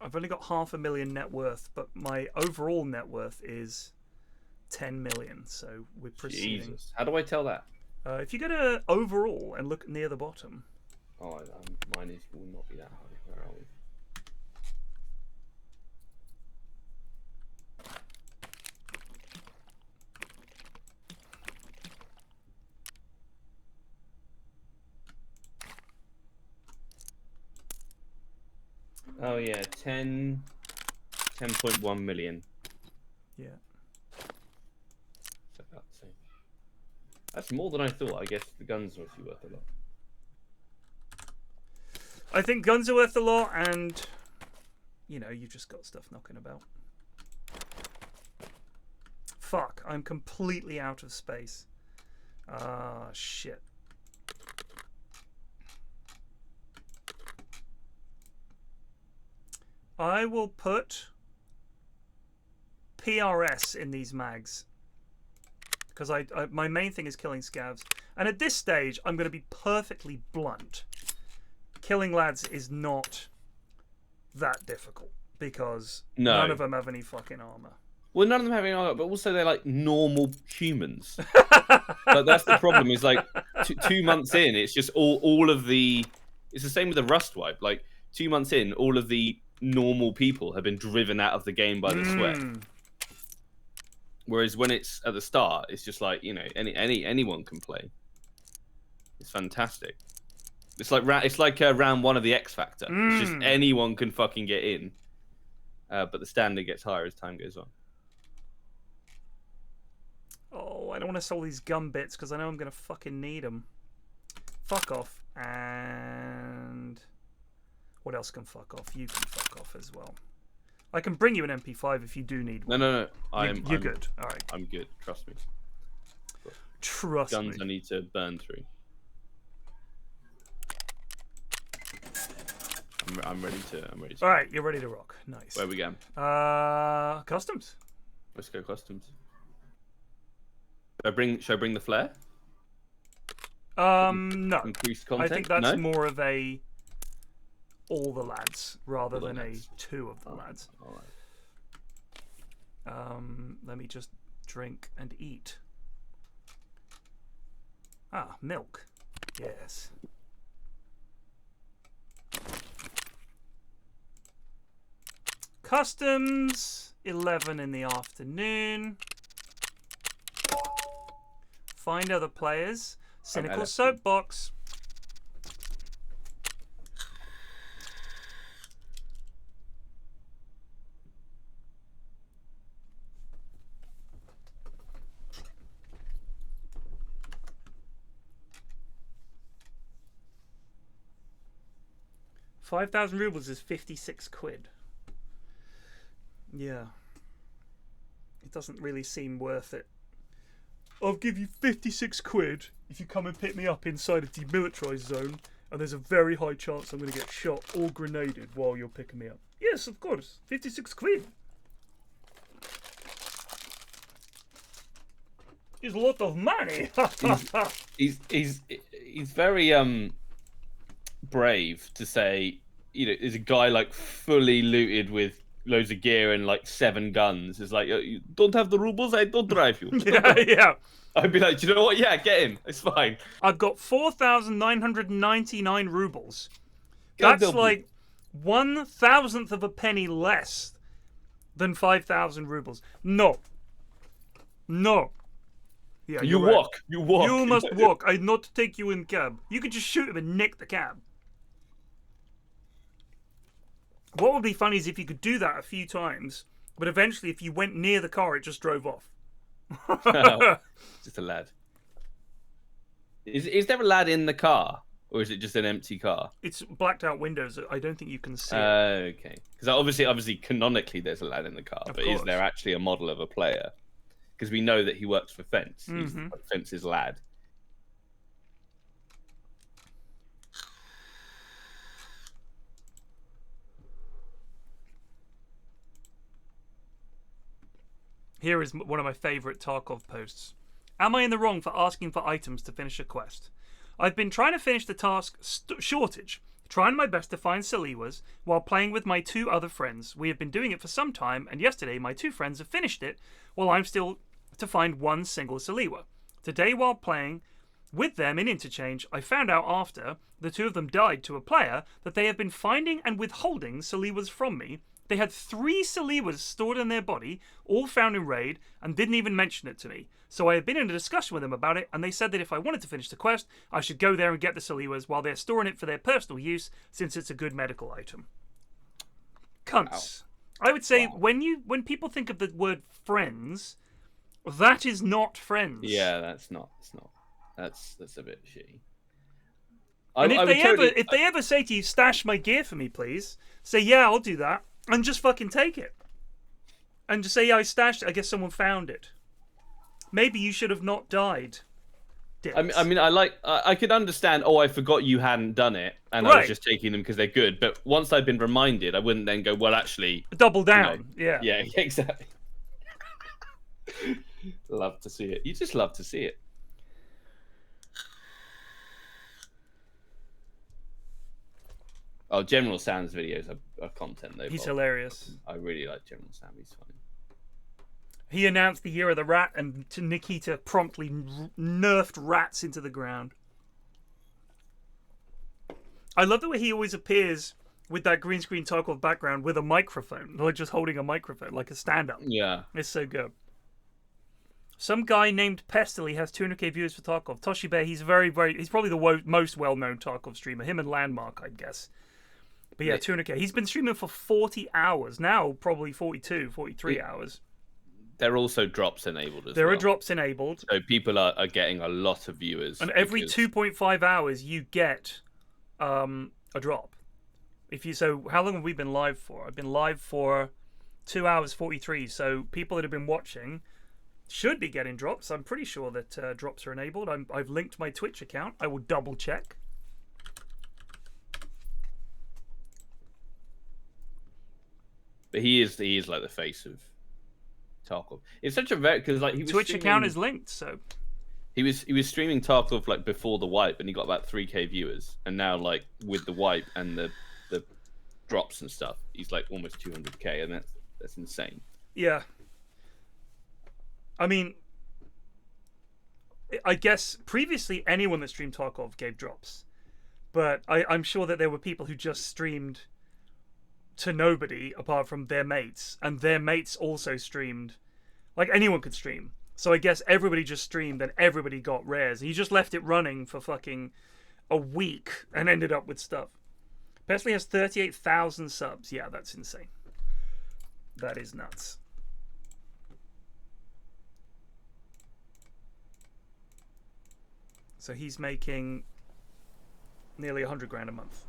I've only got 500,000 net worth, but my overall net worth is 10 million. So we're proceeding. Jesus. How do I tell that? If you go to overall and look near the bottom. Oh, mine will not be that high. Where are we? Oh yeah, 10.1 million. Yeah. That's more than I thought. I guess the guns must be worth a lot. I think guns are worth a lot, and you know, you've just got stuff knocking about. Fuck, I'm completely out of space. Ah, shit. I will put PRS in these mags. Because my main thing is killing scavs. And at this stage, I'm going to be perfectly blunt. Killing lads is not that difficult. Because none of them have any fucking armor. Well, none of them have any armor, but also they're like normal humans. But that's the problem, is like 2 months in, it's just all of the... It's the same with the Rust wipe. Like, 2 months in, all of the normal people have been driven out of the game by the sweat. Whereas when it's at the start, it's just like, you know, anyone can play. It's fantastic. It's like round 1 of the X Factor. It's just anyone can fucking get in. But the standard gets higher as time goes on. Oh, I don't want to sell these gun bits because I know I'm going to fucking need them. Fuck off. And what else can fuck off? You can fuck off as well. I can bring you an MP5 if you do need one. No. You're good. All right. I'm good. Trust me. Trust me. Guns I need to burn through. I'm ready to. All right, you're ready to rock. Nice. Where we going? Customs. Let's go customs. Should I bring the flare? No. Increased content? I think that's No? more of a all the lads rather All the than lads. a 2 of the lads. All right. Let me just drink and eat. Ah, milk. Yes. Customs, 11 in the afternoon. Find other players. Cynical Soapbox. $5,000 is 56 quid. Yeah. It doesn't really seem worth it. I'll give you 56 quid if you come and pick me up inside a demilitarized zone, and there's a very high chance I'm going to get shot or grenaded while you're picking me up. Yes, of course. 56 quid. It's a lot of money. he's very brave to say, you know, there's a guy like fully looted with loads of gear and like 7 guns. It's like, you don't have the rubles, I don't drive you. yeah. I'd be like, do you know what? Yeah, get in. It's fine. I've got 4,999 rubles. That's like 1,000th of a penny less than 5,000 rubles. No. Yeah, You right. walk. You must walk. I'd not take you in cab. You could just shoot him and nick the cab. What would be funny is if you could do that a few times, but eventually if you went near the car, it just drove off. Just a lad. Is there a lad in the car? Or is it just an empty car? It's blacked out windows. I don't think you can see it. Okay. Because obviously, canonically, there's a lad in the car. But is there actually a model of a player? Because we know that he works for Fence. He's Fence's lad. Here is one of my favourite Tarkov posts. Am I in the wrong for asking for items to finish a quest? I've been trying to finish the task shortage, trying my best to find Saliwas while playing with my 2 other friends. We have been doing it for some time, and yesterday my 2 friends have finished it, while I'm still to find 1 single Saliwa. Today, while playing with them in Interchange, I found out after the 2 of them died to a player that they have been finding and withholding Saliwas from me. They had 3 Saliwas stored in their body, all found in raid, and didn't even mention it to me. So I have been in a discussion with them about it, and they said that if I wanted to finish the quest, I should go there and get the Saliwas while they're storing it for their personal use, since it's a good medical item. Cunts. Wow. I would say when people think of the word friends, that is not friends. Yeah, that's not. It's not. That's a bit shitty. And if they ever say to you, "Stash my gear for me, please," say, "Yeah, I'll do that," and just fucking take it. And just say, "Yeah, I stashed it. I guess someone found it." Maybe you should have not died. Dicks. I mean, I could understand. Oh, I forgot you hadn't done it, and I was just taking them because they're good. But once I'd been reminded, I wouldn't then go, "Well, actually, double down." Yeah, exactly. Love to see it. You just love to see it. Oh, General Sam's videos are content though. He's hilarious. I really like General Sam. He's funny. He announced the Year of the Rat, and Nikita promptly nerfed rats into the ground. I love the way he always appears with that green screen Tarkov background with a microphone, like just holding a microphone, like a stand-up. Yeah. It's so good. Some guy named Pestily has 200k viewers for Tarkov. Toshi Bear, he's he's probably the most well-known Tarkov streamer. Him and Landmark, I'd guess. But yeah, 200k. He's been streaming for 40 hours. Now, probably 42, 43 hours. They're also drops enabled as well. There are drops enabled. So people are getting a lot of viewers. And every 2.5 hours, you get a drop. So how long have we been live for? I've been live for 2 hours 43. So people that have been watching should be getting drops. I'm pretty sure that drops are enabled. I've linked my Twitch account. I will double check. But he is like the face of Tarkov. It's such a because like he was Twitch account is linked, so he was streaming Tarkov like before the wipe, and he got about 3k viewers, and now like with the wipe and the drops and stuff, he's like almost 200k, and that's insane. Yeah. I mean, I guess previously anyone that streamed Tarkov gave drops, but I'm sure that there were people who just streamed to nobody apart from their mates, and their mates also streamed. Like anyone could stream. So I guess everybody just streamed and everybody got rares. And you just left it running for fucking a week and ended up with stuff. Pesley has 38,000 subs. Yeah, that's insane. That is nuts. So he's making nearly 100 grand a month.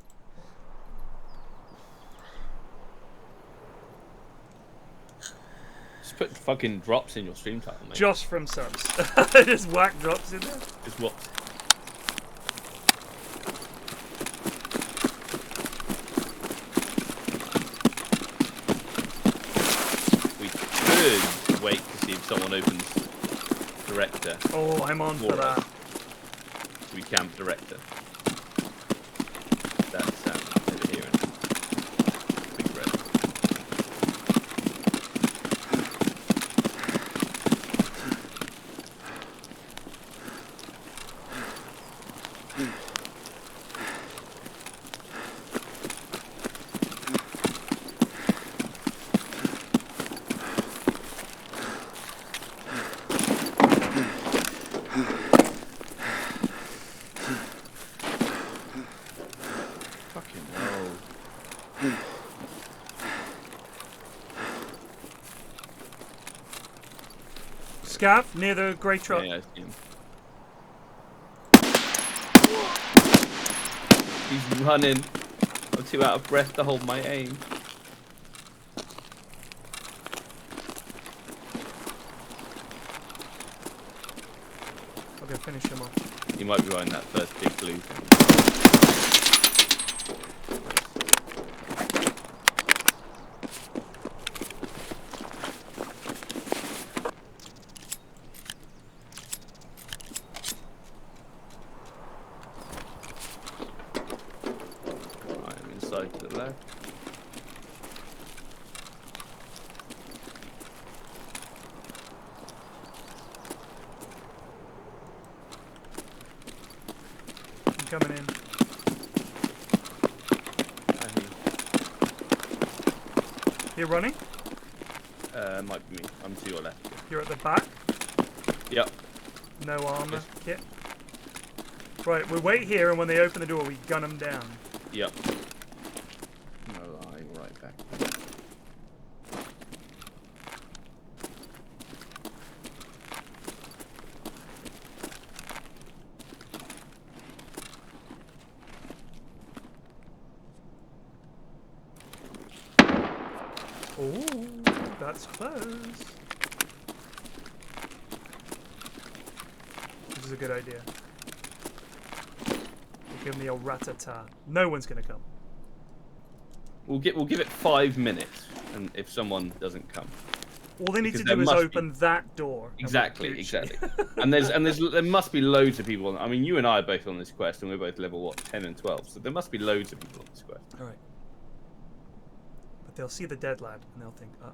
Just put fucking drops in your stream title, mate. Just from subs. Just whack drops in there. Just what? We could wait to see if someone opens director. Oh, I'm on for that. So we camp director. That's over here. Big red. Scav near the grey truck. Yeah, I see him. He's running. I'm too out of breath to hold my aim. I'll go finish him off. He might be running that first big blue thing. coming in. You're running? Might be me. I'm to your left. You're at the back? Yep. No armor kit. Right, we wait here, and when they open the door, we gun them down. Yep. No, lying right back. Oh, that's close. This is a good idea. Give me a ratata. No one's gonna come. We'll give it 5 minutes, and if someone doesn't come. All they need Because to do there is must open that door. Exactly. and there must be loads of people. I mean, you and I are both on this quest, and we're both level what 10 and 12. So there must be loads of people on this quest. All right. But they'll see the dead lad, and they'll think, uh-oh.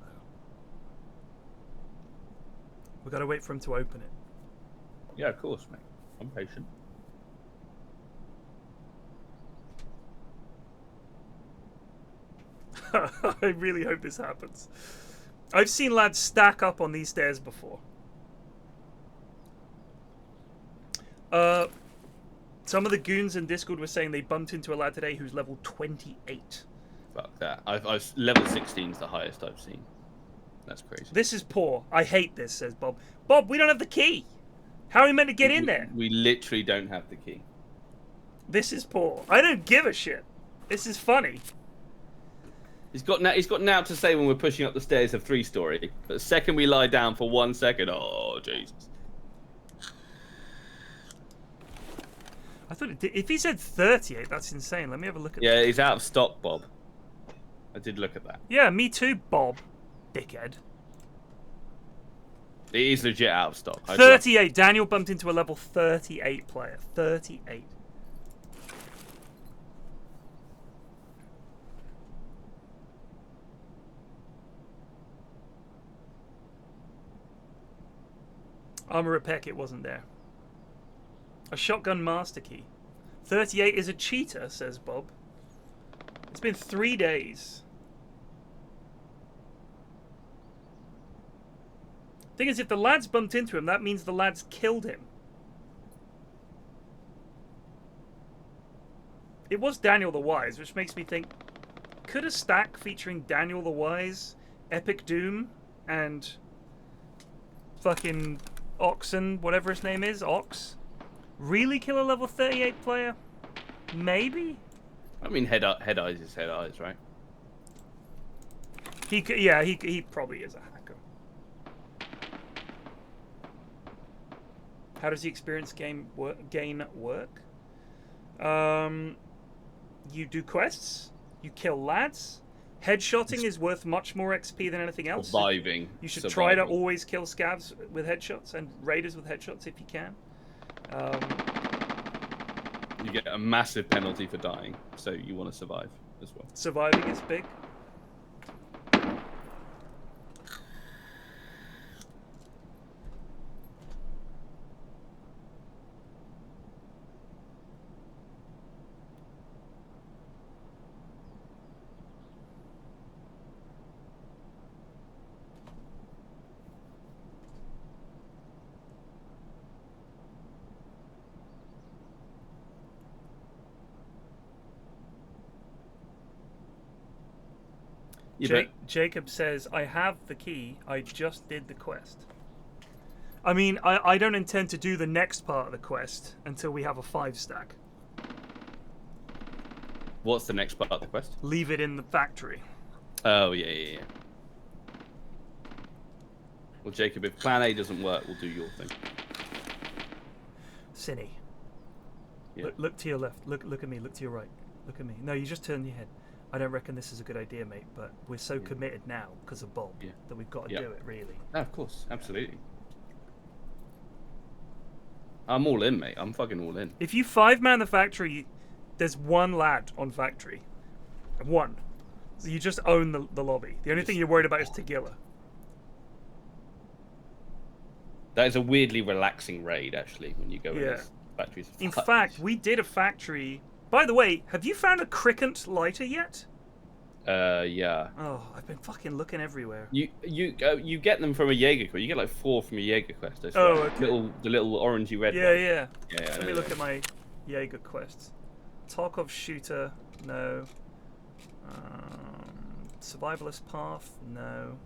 We gotta wait for him to open it. Yeah, of course, mate. I'm patient. I really hope this happens. I've seen lads stack up on these stairs before. Some of the goons in Discord were saying they bumped into a lad today who's level 28. Fuck that. I've level 16 is the highest I've seen. That's crazy. This is poor. I hate this, says Bob. Bob, we don't have the key. How are we meant to get in there? We literally don't have the key. This is poor. I don't give a shit. This is funny. He's got now to say when we're pushing up the stairs of 3-story. But the second we lie down for 1 second, oh Jesus! I thought if he said 38, that's insane. Let me have a look at. Yeah, he's out of stock, Bob. I did look at that. Yeah, me too, Bob. Dickhead. It is legit out of stock. 38. Daniel bumped into a level 38 player. 38. Armor repair kit wasn't there. A shotgun master key. 38 is a cheater, says Bob. It's been 3 days. Thing is, if the lads bumped into him, that means the lads killed him. It was Daniel the Wise, which makes me think, could a stack featuring Daniel the Wise, Epic Doom, and fucking Oxen, whatever his name is, Ox, really kill a level 38 player? Maybe? I mean, head eyes is head eyes, right? He probably is a hacker. How does the experience gain work? You do quests. You kill lads. Headshotting is worth much more XP than anything else. Surviving. You should try to always kill scavs with headshots and raiders with headshots if you can. You get a massive penalty for dying, so you want to survive as well. Surviving is big. Yeah, Jacob says, I have the key, I just did the quest. I mean, I don't intend to do the next part of the quest until we have a 5-stack. What's the next part of the quest? Leave it in the factory. Oh, yeah. Well, Jacob, if plan A doesn't work, we'll do your thing. Cinny. Yeah. Look to your left. Look at me. Look to your right. Look at me. No, you just turn your head. I don't reckon this is a good idea, mate, but we're so committed now because of Bob that we've got to do it, really. No, of course. Absolutely. I'm all in, mate. I'm fucking all in. If you 5-man the factory, there's one lad on factory. One. So you just own the lobby. The only thing you're worried about is Tagilla. That is a weirdly relaxing raid, actually, when you go in. batteries. In fact, we did a factory. By the way, have you found a cricket lighter yet? Yeah. Oh, I've been fucking looking everywhere. You get them from a Jaeger quest. You get like 4 from a Jaeger quest. I swear. Oh, okay. The little orangey red Yeah, one. yeah. Yeah. Let me look at my Jaeger quests. Tarkov shooter, no. Survivalist path, no.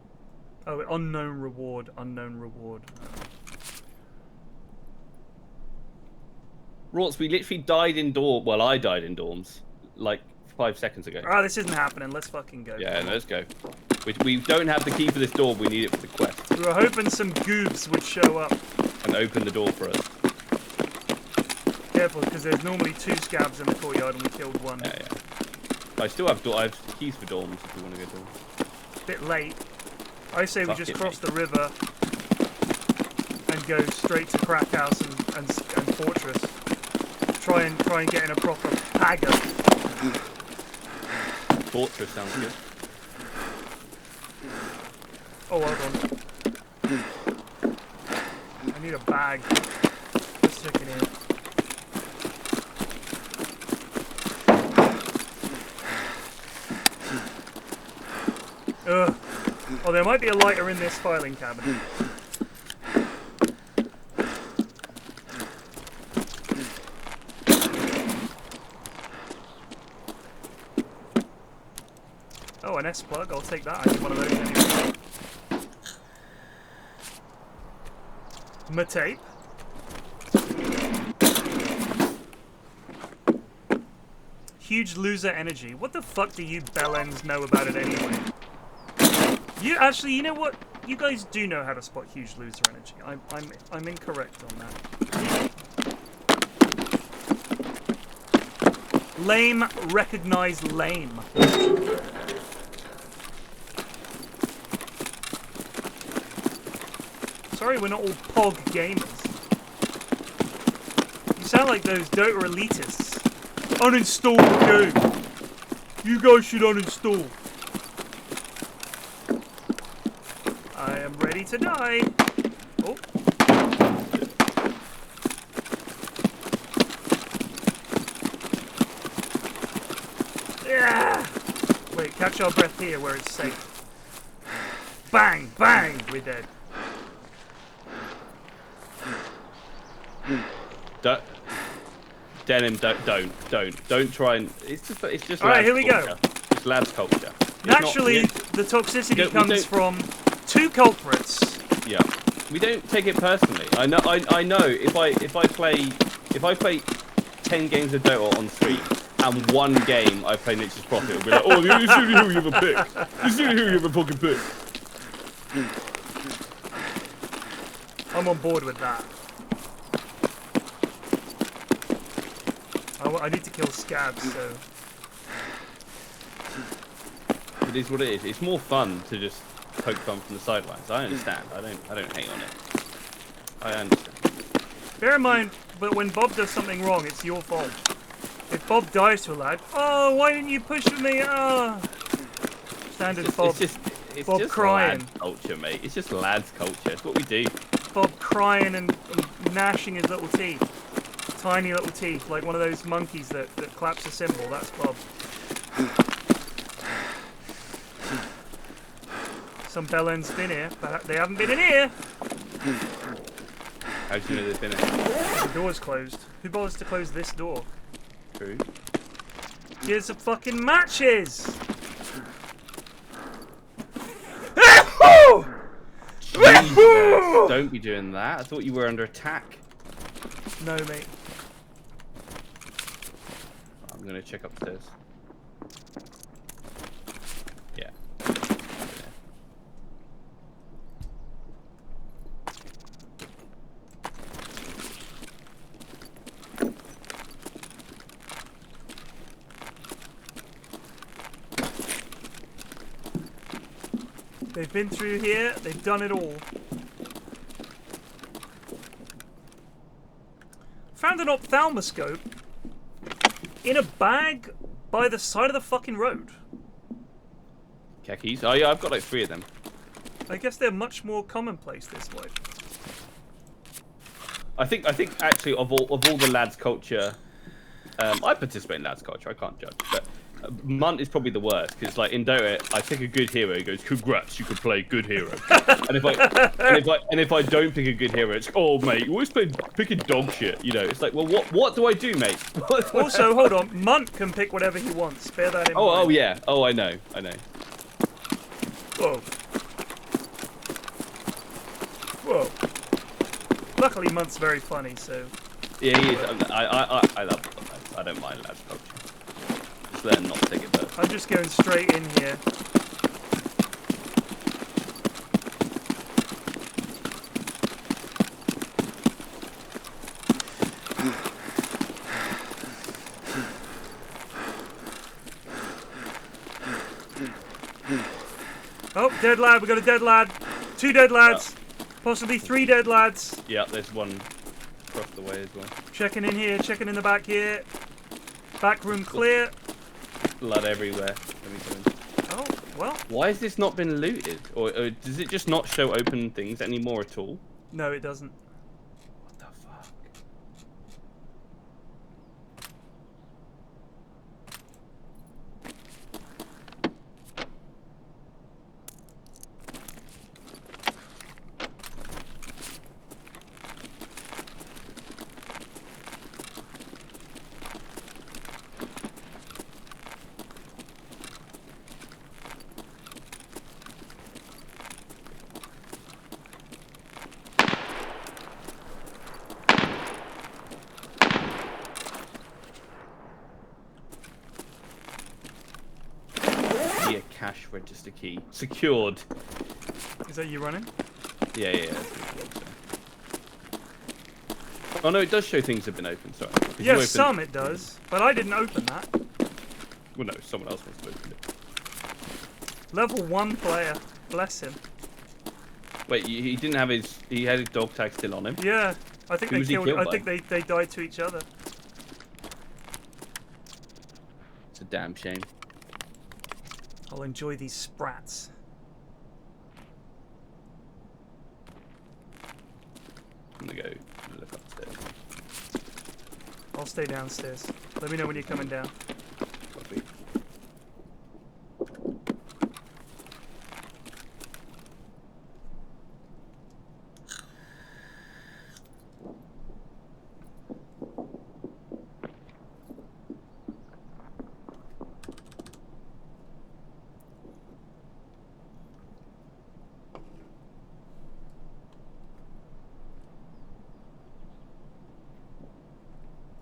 Oh, unknown reward, unknown reward. Rorts, we literally died in dorm. Well, I died in dorms like 5 seconds ago. Ah, this isn't happening. Let's fucking go. Yeah, let's go. We don't have the key for this door. We need it for the quest. We were hoping some goobs would show up. And open the door for us. Careful, because there's normally 2 scabs in the courtyard and we killed 1. Yeah. I still have I have keys for dorms if you want to go dorms. Bit late. I say we Fuck just it, cross mate. the river and go straight to Crack House and Fortress. Try and get in a proper pagger. Fortress sounds good. Oh, hold on. I need a bag. Let's stick it in. Ugh. Oh, there might be a lighter in this filing cabinet. Oh, an S-plug. I'll take that. I need one of those anyway. My tape. Huge loser energy. What the fuck do you bellends know about it anyway? You actually, you know what? You guys do know how to spot huge loser energy. I'm incorrect on that. Lame recognize lame. Sorry, we're not all POG gamers. You sound like those Dota elitists. Uninstall the game. You guys should uninstall. I am ready to die. Oh. Yeah. Wait, catch our breath here where it's safe. Bang, bang, we're dead. Denim, don't try and. It's just. All right, lads here we go. culture. It's lads culture. It's Naturally, not, the toxicity we comes from 2 culprits. Yeah, we don't take it personally. I know. If I play 10 games of Dota on stream and 1 game I play Nature's Prophet, it'll be like, oh, you see who you have a pick. You see who you have a fucking pick. I'm on board with that. I need to kill scabs, so... It is what it is. It's more fun to just poke fun from the sidelines. I understand. I don't hate on it. I understand. Bear in mind, but when Bob does something wrong, it's your fault. If Bob dies to a lad, oh, why didn't you push me? Oh. Standard Bob. It's Bob just crying. lads culture, mate. It's just lads culture. It's what we do. Bob crying and gnashing his little teeth. Tiny little teeth, like one of those monkeys that claps a cymbal. That's Bob. Some bellends been here, but they haven't been in here. How do you know there's been a... The door's closed. Who bothers to close this door? True. Here's some fucking matches! Jesus, don't be doing that. I thought you were under attack. No, mate. I'm gonna check upstairs. Yeah. They've been through here, they've done it all. Found an ophthalmoscope in a bag by the side of the fucking road. Khakis? Oh yeah, I've got like 3 of them. I guess they're much more commonplace this way. I think actually of all the lads culture, I participate in lads culture. I can't judge, but Munt is probably the worst because like in Dota, I pick a good hero. He goes, "Congrats, you can play good hero." and if I don't pick a good hero, it's "Oh mate, you always picking dog shit." You know, it's like, well, what do I do, mate? Also, hold on, Munt can pick whatever he wants. Bear that in mind. Oh yeah. Oh, I know. Whoa. Whoa. Luckily, Munt's very funny, so. Yeah, he is. I love it. I don't mind lads culture. Just learn not to take it personally. I'm just going straight in here. Oh, dead lad. We got a dead lad. 2 dead lads. Possibly 3 dead lads. Yeah, there's one across the way as well. Checking in here. Checking in the back here. Back room clear. Blood everywhere. Let me go in. Oh, well. Why has this not been looted? Or does it just not show open things anymore at all? No, it doesn't. What the fuck? Cash register key secured. Is that you running? Yeah. Oh no, it does show things have been opened. Sorry. Yes, some it does, but I didn't open that. Well, no, someone else must have opened it. Level 1 player, bless him. Wait, he didn't have his. He had his dog tag still on him. Yeah, I think Who they was he killed. killed I by? think they died to each other. It's a damn shame. I'll enjoy these sprats. I'm gonna go look upstairs. I'll stay downstairs. Let me know when you're coming down. Copy.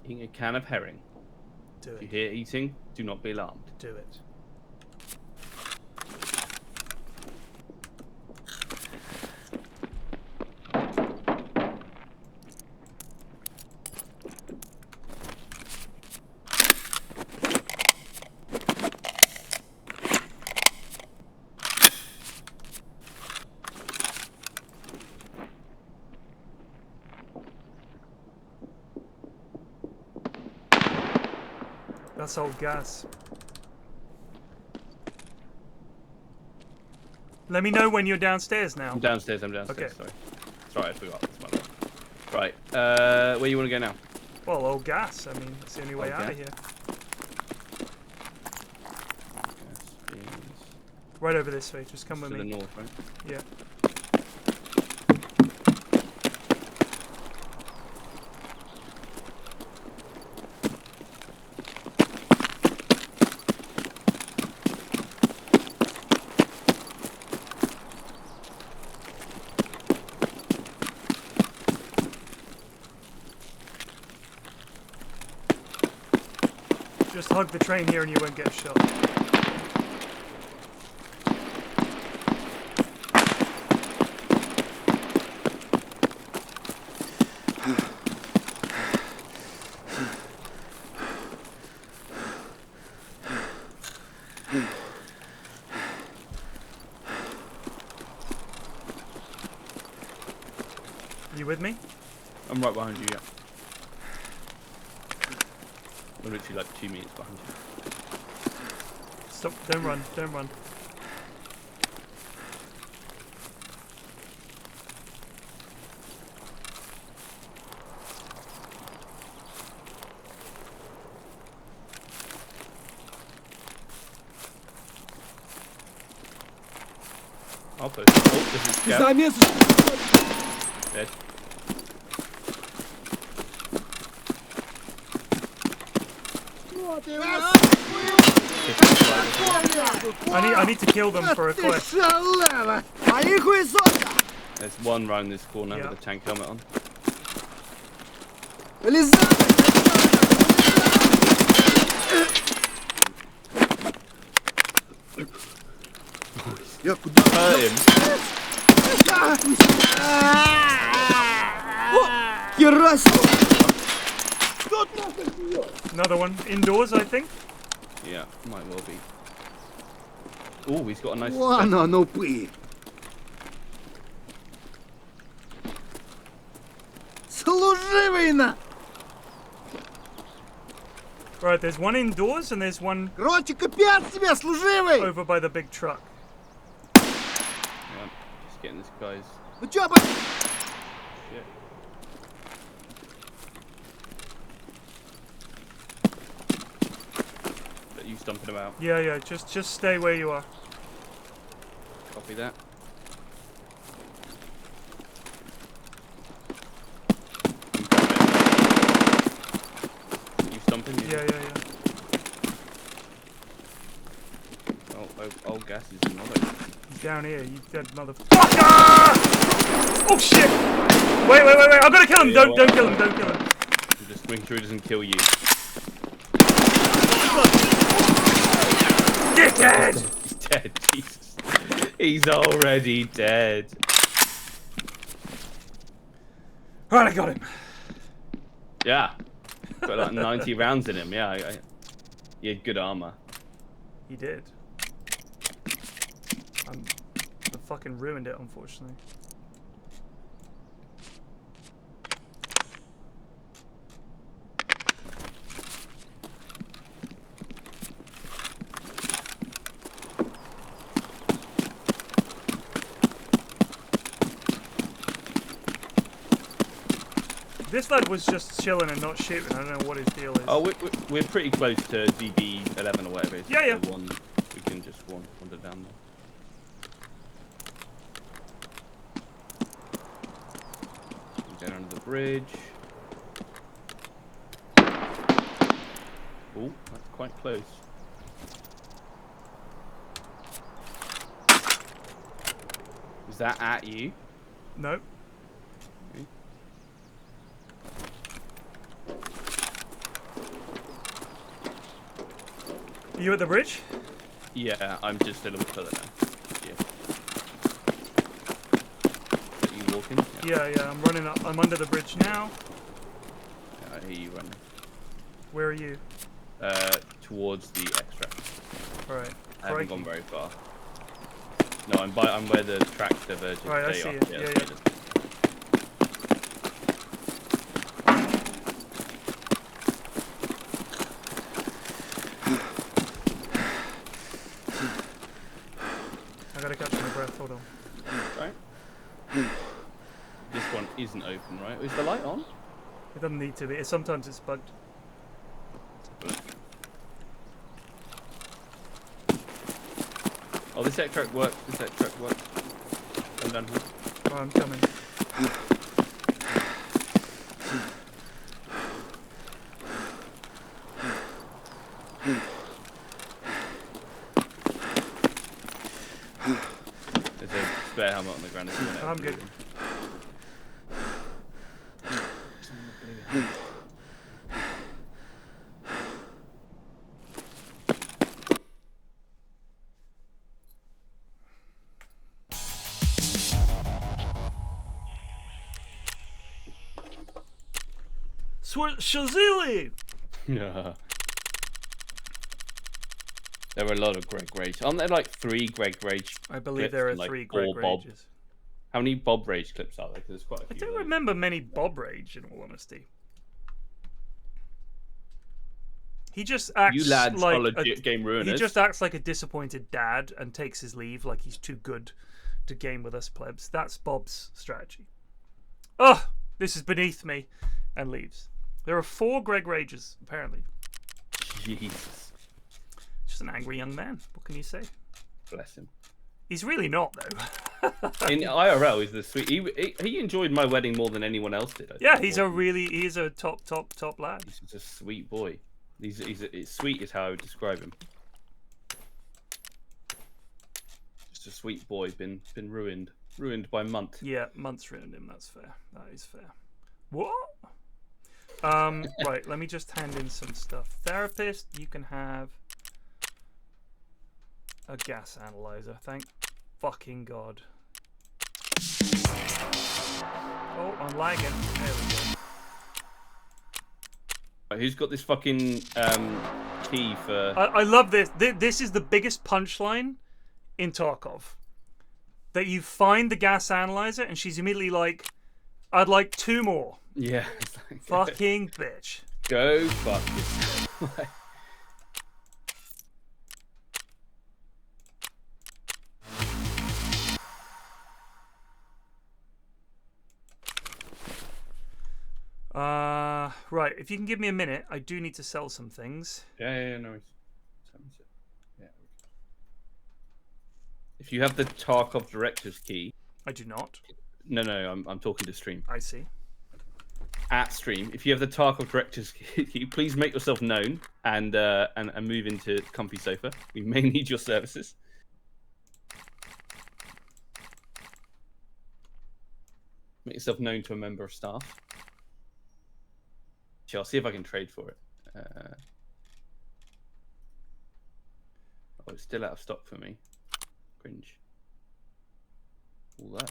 Eating a can of herring. Do If you it. hear eating, do not be alarmed. Do it. That's old gas. Let me know when you're downstairs now. I'm downstairs. Okay. Sorry, I forgot. That's my bad. Right. Where you want to go now? Well, old gas. I mean, it's the only way Old out of gas? here. Yes, beans. Right over this way. Just come with To the me. north, right? Yeah. Just hug the train here and you won't get shot. You with me? I'm right behind you, yeah. I'm literally like 2 meters behind you. Stop. Don't run. Don't run. outpost. Oh, this is scout. Замес. Dead. I need to kill them for a quest. Шалава! Мои хуесоса! There's one round this corner Yeah. with a tank helmet on. Я куда? Hurt him. Херасил! Another one indoors, I think. Yeah, might well be. Oh, he's got a nice. Вон он упырь! Служивый на! Right, there's one indoors and there's one Короче, капец тебе, служивый! over by the big truck. Yeah, just getting this guy's. Ну чё, Shit. But you stumping him out. Yeah, yeah, just stay where you are. Copy that. You stumping? You? Yeah, yeah, yeah. Oh, gas is not open. He's down here, you dead motherfucker! Oh shit! Wait, I'm gonna kill him! Yeah, Don't kill him, don't kill him. Just make sure he doesn't kill you. Dickhead! He's dead, Jesus. He's already dead. Right, I got him. Yeah. Got like 90 rounds in him, yeah. He had good armor. He did. I fucking ruined it, unfortunately. This lad was just chilling and not shooting. I don't know what his deal is. Oh, we're pretty close to DB11 or whatever it is. Yeah, yeah. The one we can just wander down there. Down under the bridge. Oh, that's quite close. Is that at you? Nope. Okay. Are you at the bridge? Yeah, I'm just a little bit further down. Yeah. Are you walking? Yeah, I'm running up. I'm under the bridge now. Yeah, I hear you running. Where are you? Towards the extract. Alright. I haven't gone very far. No, I'm where the tracks diverge. Right, I There you see are. it. Yeah, there yeah. it is. I gotta catch my breath. Hold on. Right. This one isn't open, right? Is the light on? It doesn't need to be. Sometimes it's bugged. Oh, this extract works. This extract works. Come down here. Oh, I'm coming. There's a spare helmet on the ground. If you want it. I'm good. Shazili! Yeah. There are a lot of Greg Rage. Aren't there like 3 Greg Rage? I believe clips there are and, like, 3 4 Greg Bob? Rages. How many Bob Rage clips are there? Because there's quite a I few. don't of those. remember many Bob Rage, in all honesty. He just acts You lads like are legit game ruiners. He just acts like a disappointed dad and takes his leave like he's too good to game with us plebs. That's Bob's strategy. Oh, this is beneath me, and leaves. There are 4 Greg Rages, apparently. Jesus. Just an angry young man. What can you say? Bless him. He's really not, though. In IRL, he's the sweet. He enjoyed my wedding more than anyone else did. Yeah, he's a top lad. He's just a sweet boy. It's sweet is how I would describe him. Just a sweet boy, been ruined by Munt. Yeah, Munt's ruined him. That's fair. That is fair. What? Right. Let me just hand in some stuff. Therapist, you can have a gas analyzer. Thank fucking God. Oh, I'm lagging. There we go. Who's got this fucking key for? I love this. This is the biggest punchline in Tarkov. That you find the gas analyzer and she's immediately like, "I'd like 2 more." Yeah. Fucking bitch. Go fuck yourself. Right. If you can give me a minute, I do need to sell some things. Yeah, no worries. Yeah. If you have the Tarkov director's key. I do not. No, I'm talking to stream. I see. At stream, if you have the Tarkov director's key, please make yourself known and move into comfy sofa. We may need your services. Make yourself known to a member of staff. I'll see if I can trade for it. Oh, it's still out of stock for me. Cringe. Although...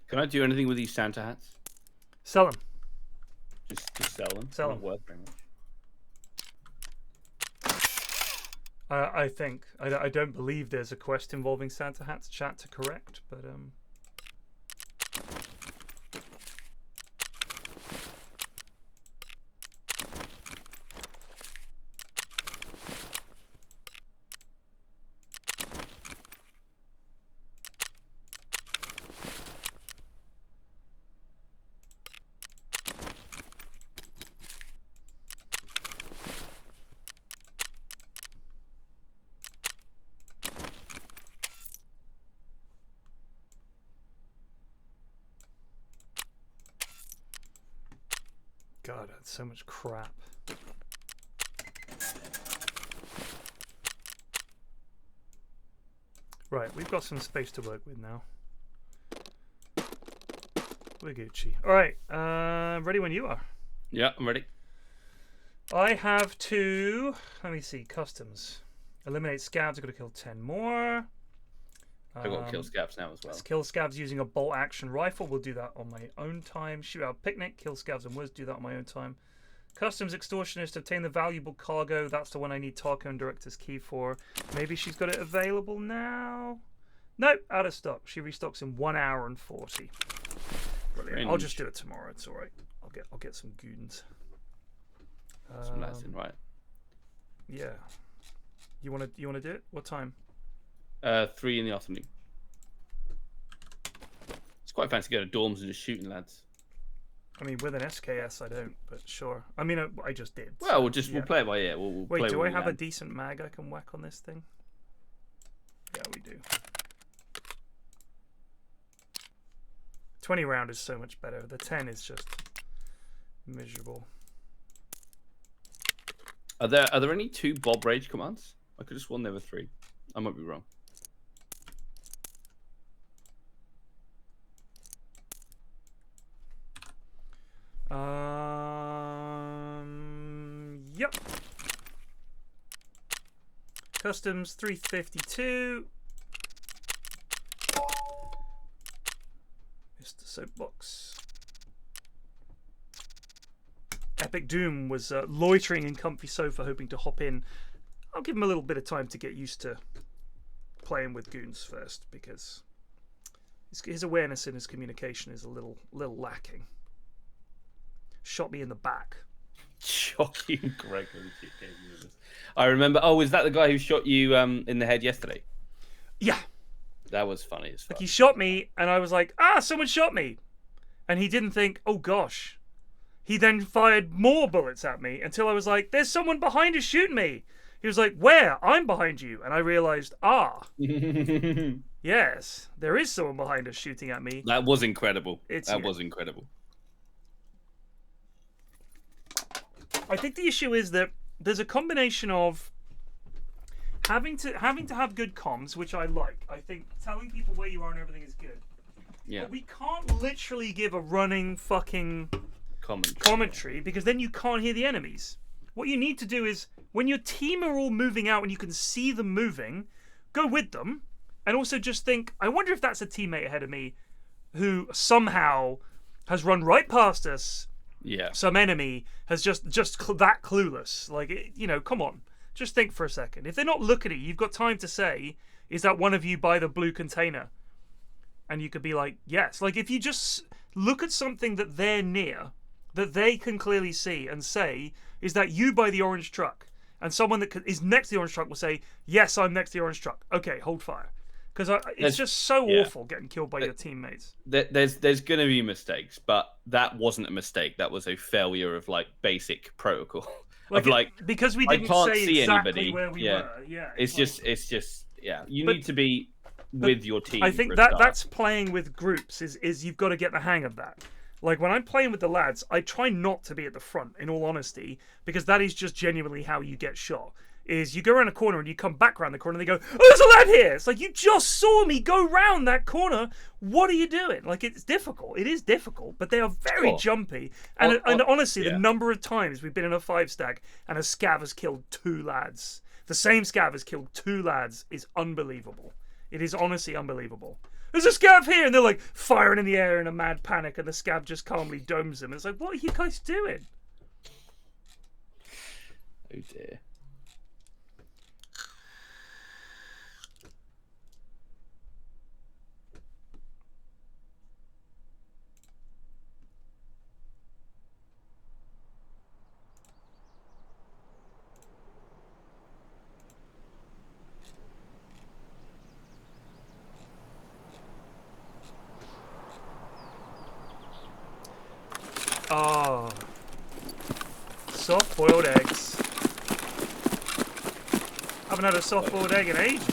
Can I do anything with these Santa hats? Sell them. Just sell them? Sell them. Not worth very much. I think. I don't believe there's a quest involving Santa hats. Chat to correct, but God, that's so much crap. Right, we've got some space to work with now. We're Gucci. Alright, ready when you are. Yeah, I'm ready. I have to, let me see, customs. Eliminate scabs, I've got to kill 10 more. I've got to kill scabs now as well. Let's kill scabs using a bolt action rifle. We'll do that on my own time. Shoot out picnic, kill scabs and woods, do that on my own time. Customs extortionist, obtain the valuable cargo. That's the one I need Tarkov and director's key for. Maybe she's got it available now. Nope, out of stock. She restocks in 1 hour and 40. Brilliant. I'll just do it tomorrow. It's all right. I'll get some goons. Some lads in, right? Yeah. You wanna do it? What time? 3 in the afternoon. It's quite fancy going to dorms and just shooting lads. I mean, with an SKS, I don't, but sure. I mean, I just did. Well, we'll play it by ear. We'll Wait, play do I have a land. decent mag I can whack on this thing? Yeah, we do. 20 round is so much better. The 10 is just miserable. Are there any 2 Bob Rage commands? I could have sworn there were 3. I might be wrong. Yep. Customs 352. Mr. Soapbox. Epic Doom was loitering in comfy sofa, hoping to hop in. I'll give him a little bit of time to get used to playing with goons first, because his awareness and his communication is a little lacking. Shot me in the back. Shocking, Greg. I remember. Oh, is that the guy who shot you in the head yesterday? Yeah. That was funny as fuck. Like, he shot me, and I was like, someone shot me. And he didn't think, oh gosh. He then fired more bullets at me until I was like, there's someone behind us shooting me. He was like, where? I'm behind you. And I realized, yes, there is someone behind us shooting at me. That was incredible. That was incredible. I think the issue is that there's a combination of having to have good comms, which I like. I think telling people where you are and everything is good. Yeah. But we can't literally give a running fucking commentary because then you can't hear the enemies. What you need to do is, when your team are all moving out and you can see them moving, go with them, and also just think, I wonder if that's a teammate ahead of me who somehow has run right past us. Yeah. Some enemy has just that clueless. Like, come on. Just think for a second. If they're not looking at you, you've got time to say, is that one of you by the blue container? And you could be like, yes. Like, if you just look at something that they're near, that they can clearly see, and say, is that you by the orange truck? And someone that is next to the orange truck will say, yes, I'm next to the orange truck. Okay, hold fire. Because it's just so awful getting killed by your teammates. There's going to be mistakes, but that wasn't a mistake. That was a failure of basic protocol. Because we didn't say exactly where we were. Yeah. It's just You need to be with your team. I think that's playing with groups. Is you've got to get the hang of that. Like, when I'm playing with the lads, I try not to be at the front, in all honesty, because that is just genuinely how you get shot. Is you go around a corner and you come back around the corner and they go, oh, there's a lad here. It's like, you just saw me go round that corner. What are you doing? Like, it's difficult. It is difficult, but they are very jumpy. And honestly, the number of times we've been in a 5-stack and a scav has killed 2 lads, the same scav has killed 2 lads, is unbelievable. It is honestly unbelievable. There's a scav here, and they're like firing in the air in a mad panic, and the scav just calmly domes them. It's like, what are you guys doing? Oh dear. Oh, soft-boiled eggs. I haven't had a soft-boiled egg in ages.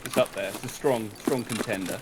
It's up there. It's a strong contender.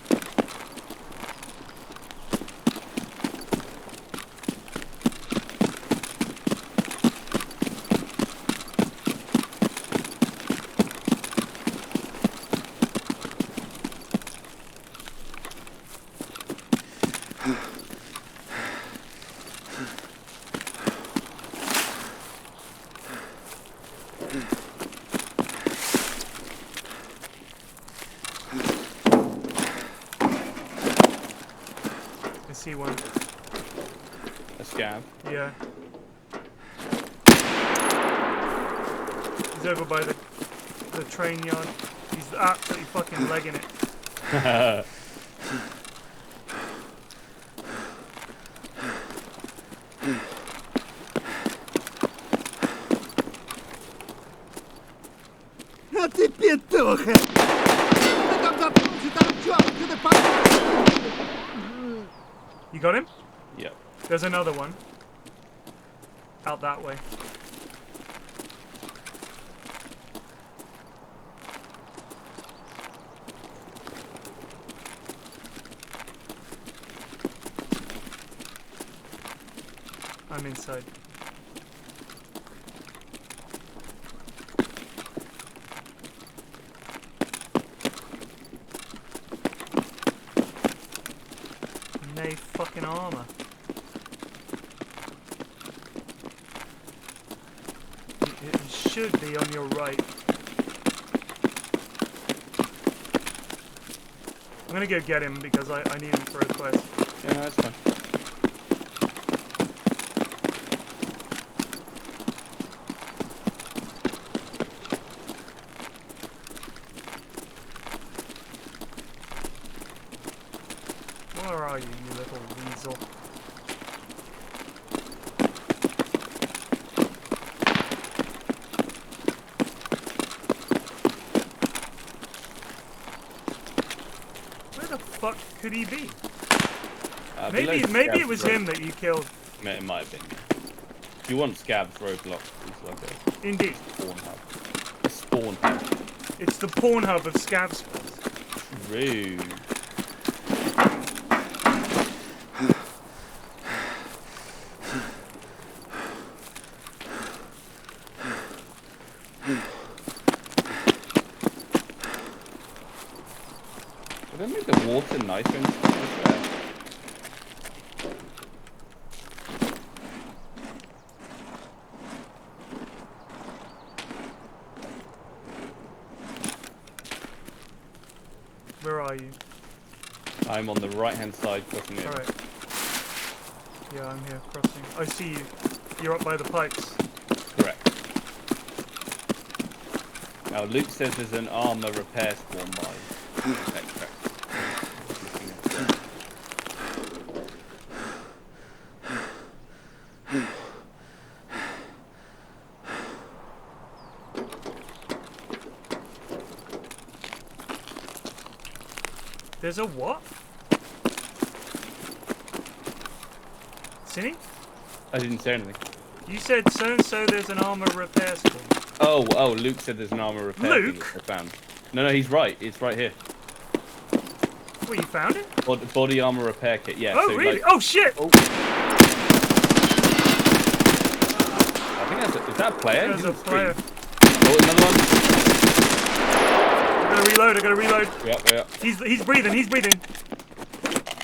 See one. A scav. Yeah. He's over by the train yard. absolutely fucking legging it. А ты петуха! Ты там запнулся, торчок! Ты You got him? Yep. There's another one. Out that way. I'm inside. No fucking armor. It should be on your right. I'm gonna go get him because I need him for a quest. Yeah, that's fine. Where are you, you little weasel? Where the fuck could he be? Maybe it was him that you killed. It might have been. If you want Scab's Roadblock, it's like a Indeed. spawn hub. A spawn hub. It's the porn hub of scabs. Rude. Would that make the water nicer and stuff like that? Where are you? I'm on the right hand side crossing it. Alright. Yeah, I'm here crossing. I see you. You're up by the pipes. Correct. Now Luke says there's an armor repair spawn by. There's a what? Cinny? I didn't say anything. You said so-and-so there's an armor repair spawn. Oh, Luke said there's an armor repair thing Luke? I found. No, he's right. It's right here. Well, you found it? Body armor repair kit, yeah. Oh, so, really? like, Oh, shit! oh. I think that's is that a player? There's He's a on the screen. player. Oh, another one. I gotta reload. Yep. He's breathing.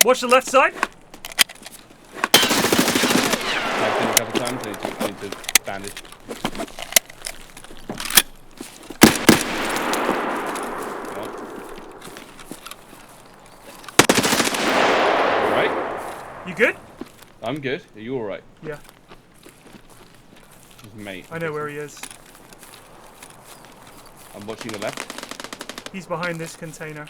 Watch the left side. I've been a couple times. I need to bandage. Alright. You good? I'm good. Are you alright? Yeah. Mate. I know where he is. I'm watching the left. He's behind this container.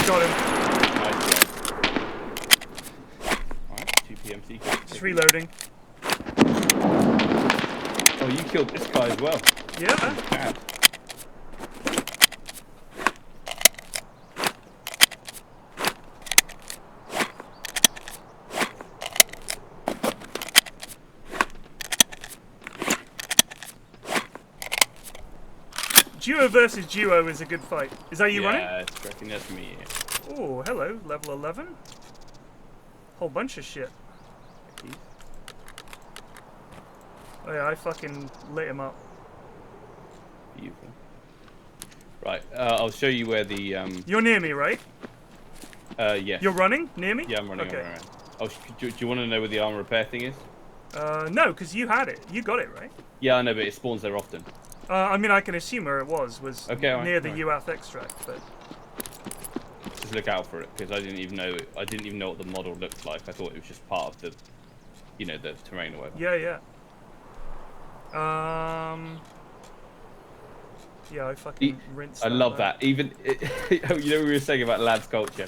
Got him. Nice job. Alright, 2 PMC. Just reloading. Oh, you killed this guy as well. Yeah. Bad. Duo versus duo is a good fight. Is that you running? Yeah, it's correct. That's me. Yeah. Oh, hello. Level 11. Whole bunch of shit. Oh yeah, I fucking lit him up. Beautiful. Right, I'll show you where the You're near me, right? yeah. You're running near me? Yeah, I'm running Okay. around. Oh, do you want to know where the armor repair thing is? No, because you had it. You got it, right? Yeah, I know, but it spawns there often. I mean, I can assume where it was okay, near alright, the alright. UF extract, but... just look out for it because I didn't even know what the model looked like. I thought it was just part of the, you know, the terrain or whatever. Yeah. Yeah, I fucking rinsed. I love that. Even you know, we were saying about lads culture.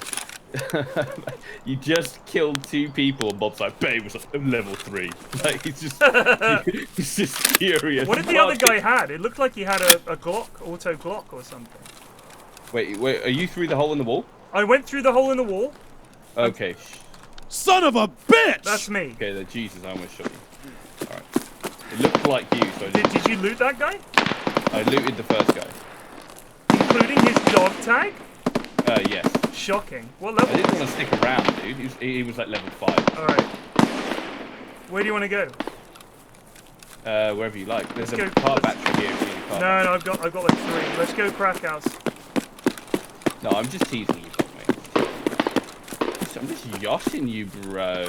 You just killed 2 people, and Bob's like, "Babe was like, I'm level 3." Like he's just furious. What did the other guy had? It looked like he had a Glock, auto Glock or something. Wait, are you through the hole in the wall? I went through the hole in the wall. Okay. Son of a bitch! That's me. Okay, then Jesus, I almost shot you. All right. It looked like you, so Did you loot that guy? I looted the first guy. Including his dog tag? Yes. Shocking. What level? I didn't want to stick around, dude. He was like level 5. Alright. Where do you want to go? Wherever you like. There's a Let's go- car battery here. If you need a car No, I've got like 3. Let's go crack house. No, I'm just teasing you, mate. I'm just yoshing you, bro.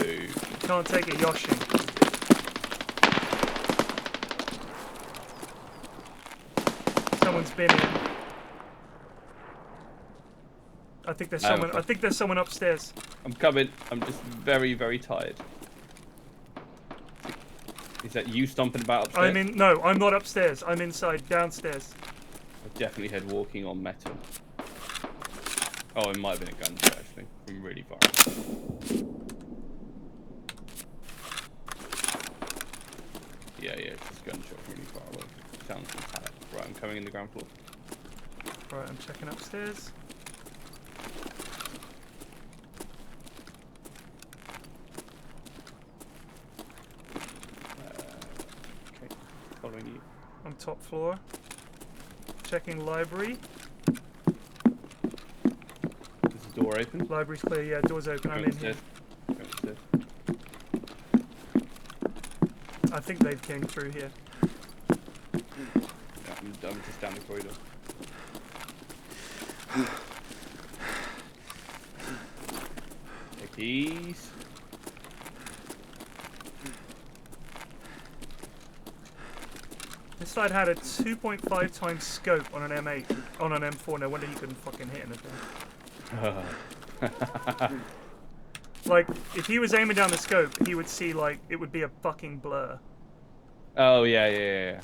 Can't take it, yoshing. Someone's been here. I think there's someone. I think there's someone upstairs. I'm coming. I'm just very, very tired. Is that you stomping about upstairs? No, I'm not upstairs. I'm inside, downstairs. I definitely heard walking on metal. Oh, it might have been a gunshot actually, from really far away. Yeah, it's just a gunshot from really far away. Sounds metallic. Right, I'm coming in the ground floor. Right, I'm checking upstairs. Okay, following you. I'm top floor. Checking library. Is the door open? Library's clear. Yeah, door's open. I'm in here. Go upstairs. I think they've came through here. Yeah, I'm just down the corridor. Take these. This side had a 2.5 times scope on an M8, on an M4. No wonder he couldn't fucking hit anything. Like, if he was aiming down the scope, he would see, like, it would be a fucking blur. Oh, yeah.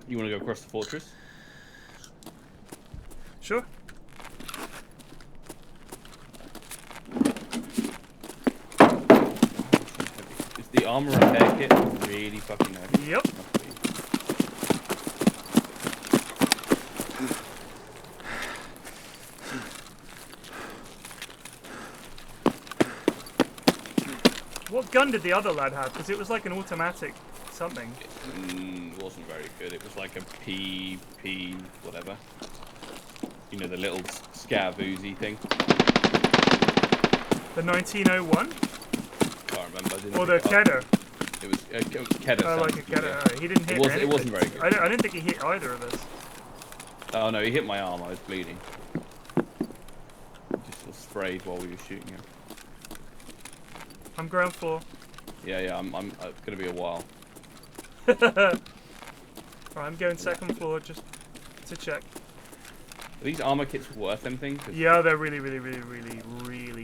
You want to go across the fortress? Sure. Is the armor repair kit really fucking heavy? Yep. What gun did the other lad have? Because it was like an automatic something. It wasn't very good. It was like a P whatever. You know, the little scav Uzi thing. The 1901? Can't remember. Or the Kedder? It was Kedder. Oh, like a Kedder. Yeah. Right. He didn't hit It wasn't very good. I didn't think he hit either of us. Oh no, he hit my arm. I was bleeding. He just sort of sprayed while we were shooting him. I'm ground floor. Yeah. I'm gonna be a while. Right, I'm going second floor just to check. Are these armor kits worth anything? Yeah, they're really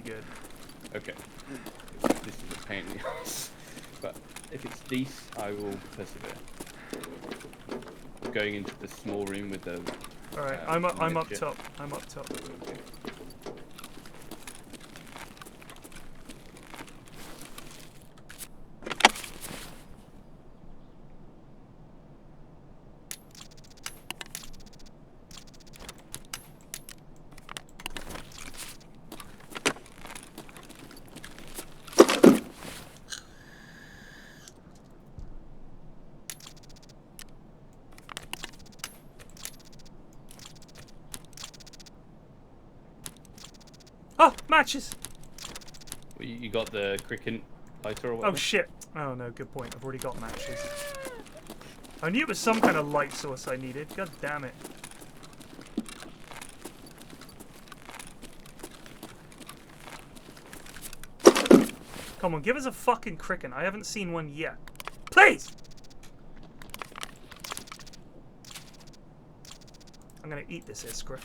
good. Okay. This is a pain in the ass. But if it's these, I will persevere. Going into the small room with the. Alright, I'm up top. I'm up top. Okay. Oh, matches! Well, you got the cricket lighter or whatever? Oh shit. Oh no, good point. I've already got matches. I knew it was some kind of light source I needed. God damn it. Come on, give us a fucking cricket. I haven't seen one yet. Please! I'm gonna eat this Iskra.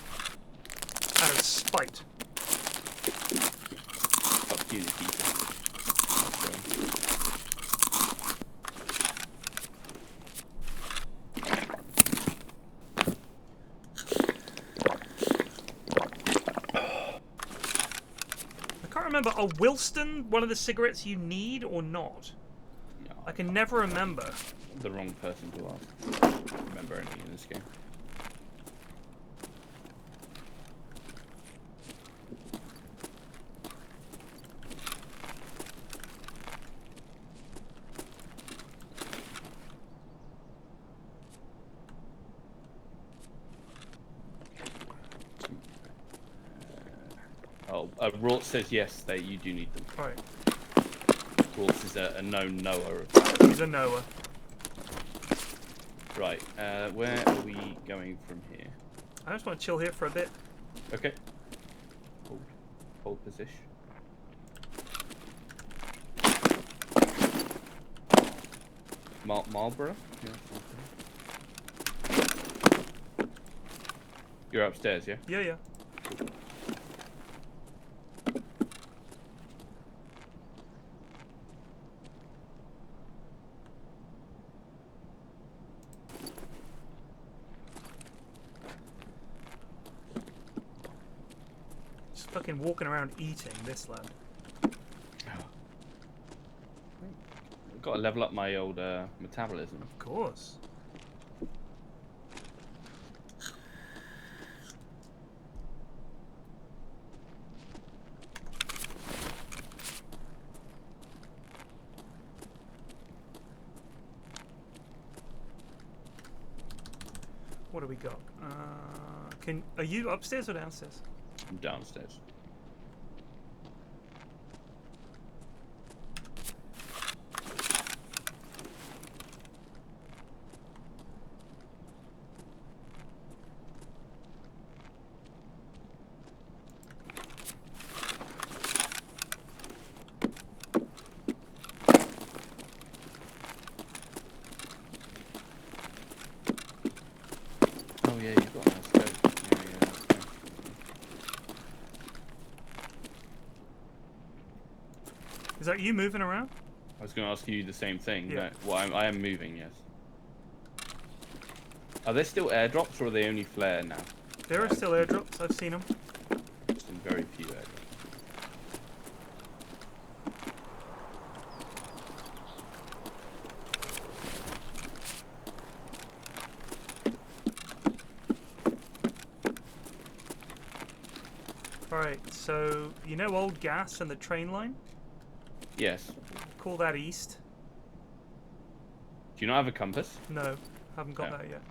Out of spite. Fuck you, Nikita. I can't remember, are Wilston one of the cigarettes you need or not? No, I can never remember. I'm the wrong person to ask. I don't remember anything in this game. Rort says yes, that you do need them. Alright. Rort is a known knower. He's a Noah. Right, where are we going from here? I just want to chill here for a bit. Okay. Hold position. Marlborough? Yeah. You're upstairs, yeah? Yeah, yeah. Just fucking walking around eating this lad. Got to level up my old metabolism. Of course. What do we got? Are you upstairs or downstairs? I'm downstairs. Oh yeah, you've got a nice coat. Yeah. Is that you moving around? I was going to ask you the same thing. Yeah. Well, I am moving, yes. Are there still airdrops, or are they only flare now? There are still airdrops. I've seen them. Just in very few airdrops. Alright, so you know old gas and the train line? Yes. Call that east. Do you not have a compass? No, haven't got No. that yet.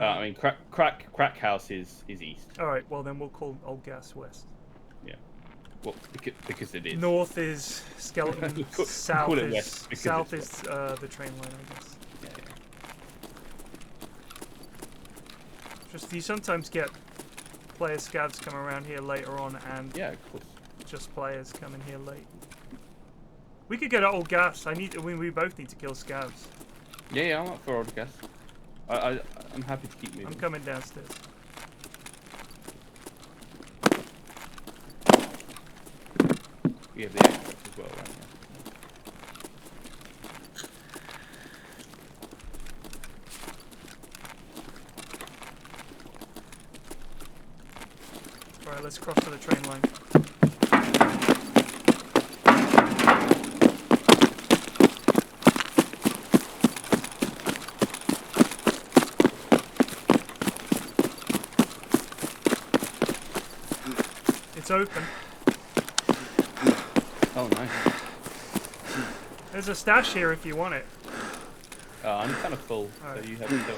I mean, crack house is east. Alright, well then we'll call old gas west. Yeah. Well, because it is. North is skeleton. South call it is west because south it's is the train line, I guess. Yeah. Just you sometimes get player scavs come around here later on, and Yeah, of course. just players come in here late. We could get old gas. We both need to kill scavs. Yeah, I'm up for old gas. I'm happy to keep moving. I'm coming downstairs. We have the airdrops as well, right? Alright, let's cross to the train line. It's open. Oh, nice. There's a stash here if you want it. I'm kind of full, Alright. so you have to go.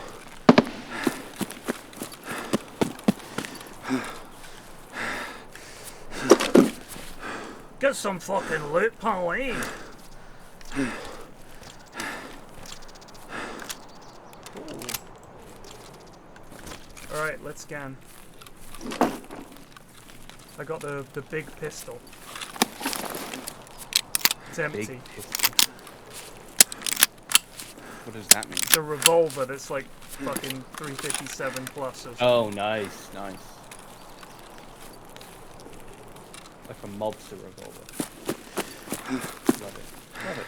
Get some fucking loot, Pauline. Alright, let's scan. I got the big pistol. It's empty. Big pistol. What does that mean? It's a revolver that's like fucking 357 plus or something. Oh, nice, nice. Like a mobster revolver. Love it. Love it.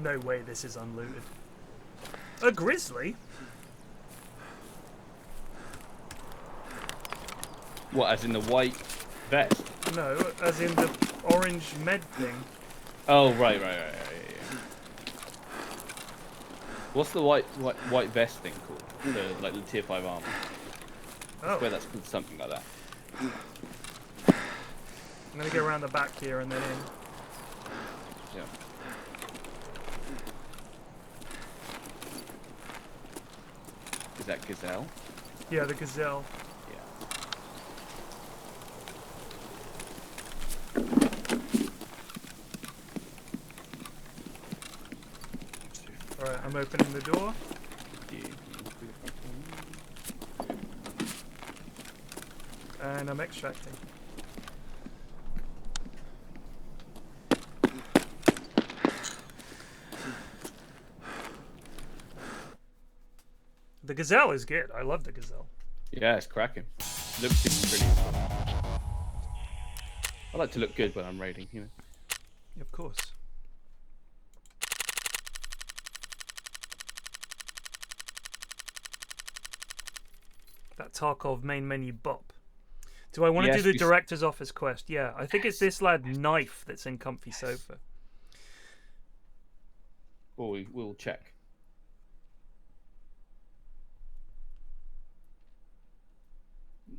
No way this is unlooted. A grizzly? What, as in the white vest? No, as in the orange med thing. Oh, right. Yeah. What's the white vest thing called? Like the tier 5 armor. I swear that's called something like that. I'm gonna go around the back here and then in. Yeah. Is that Gazelle? Yeah, the gazelle. Alright, I'm opening the door. And I'm extracting. The gazelle is good. I love the gazelle. Yeah, it's cracking. Looks pretty. I like to look good when I'm raiding, you know. Of course. That Tarkov main menu bop. Do I want to do the director's office quest? Yeah, I think it's this lad Knife that's in Comfy Sofa. Well, we'll check.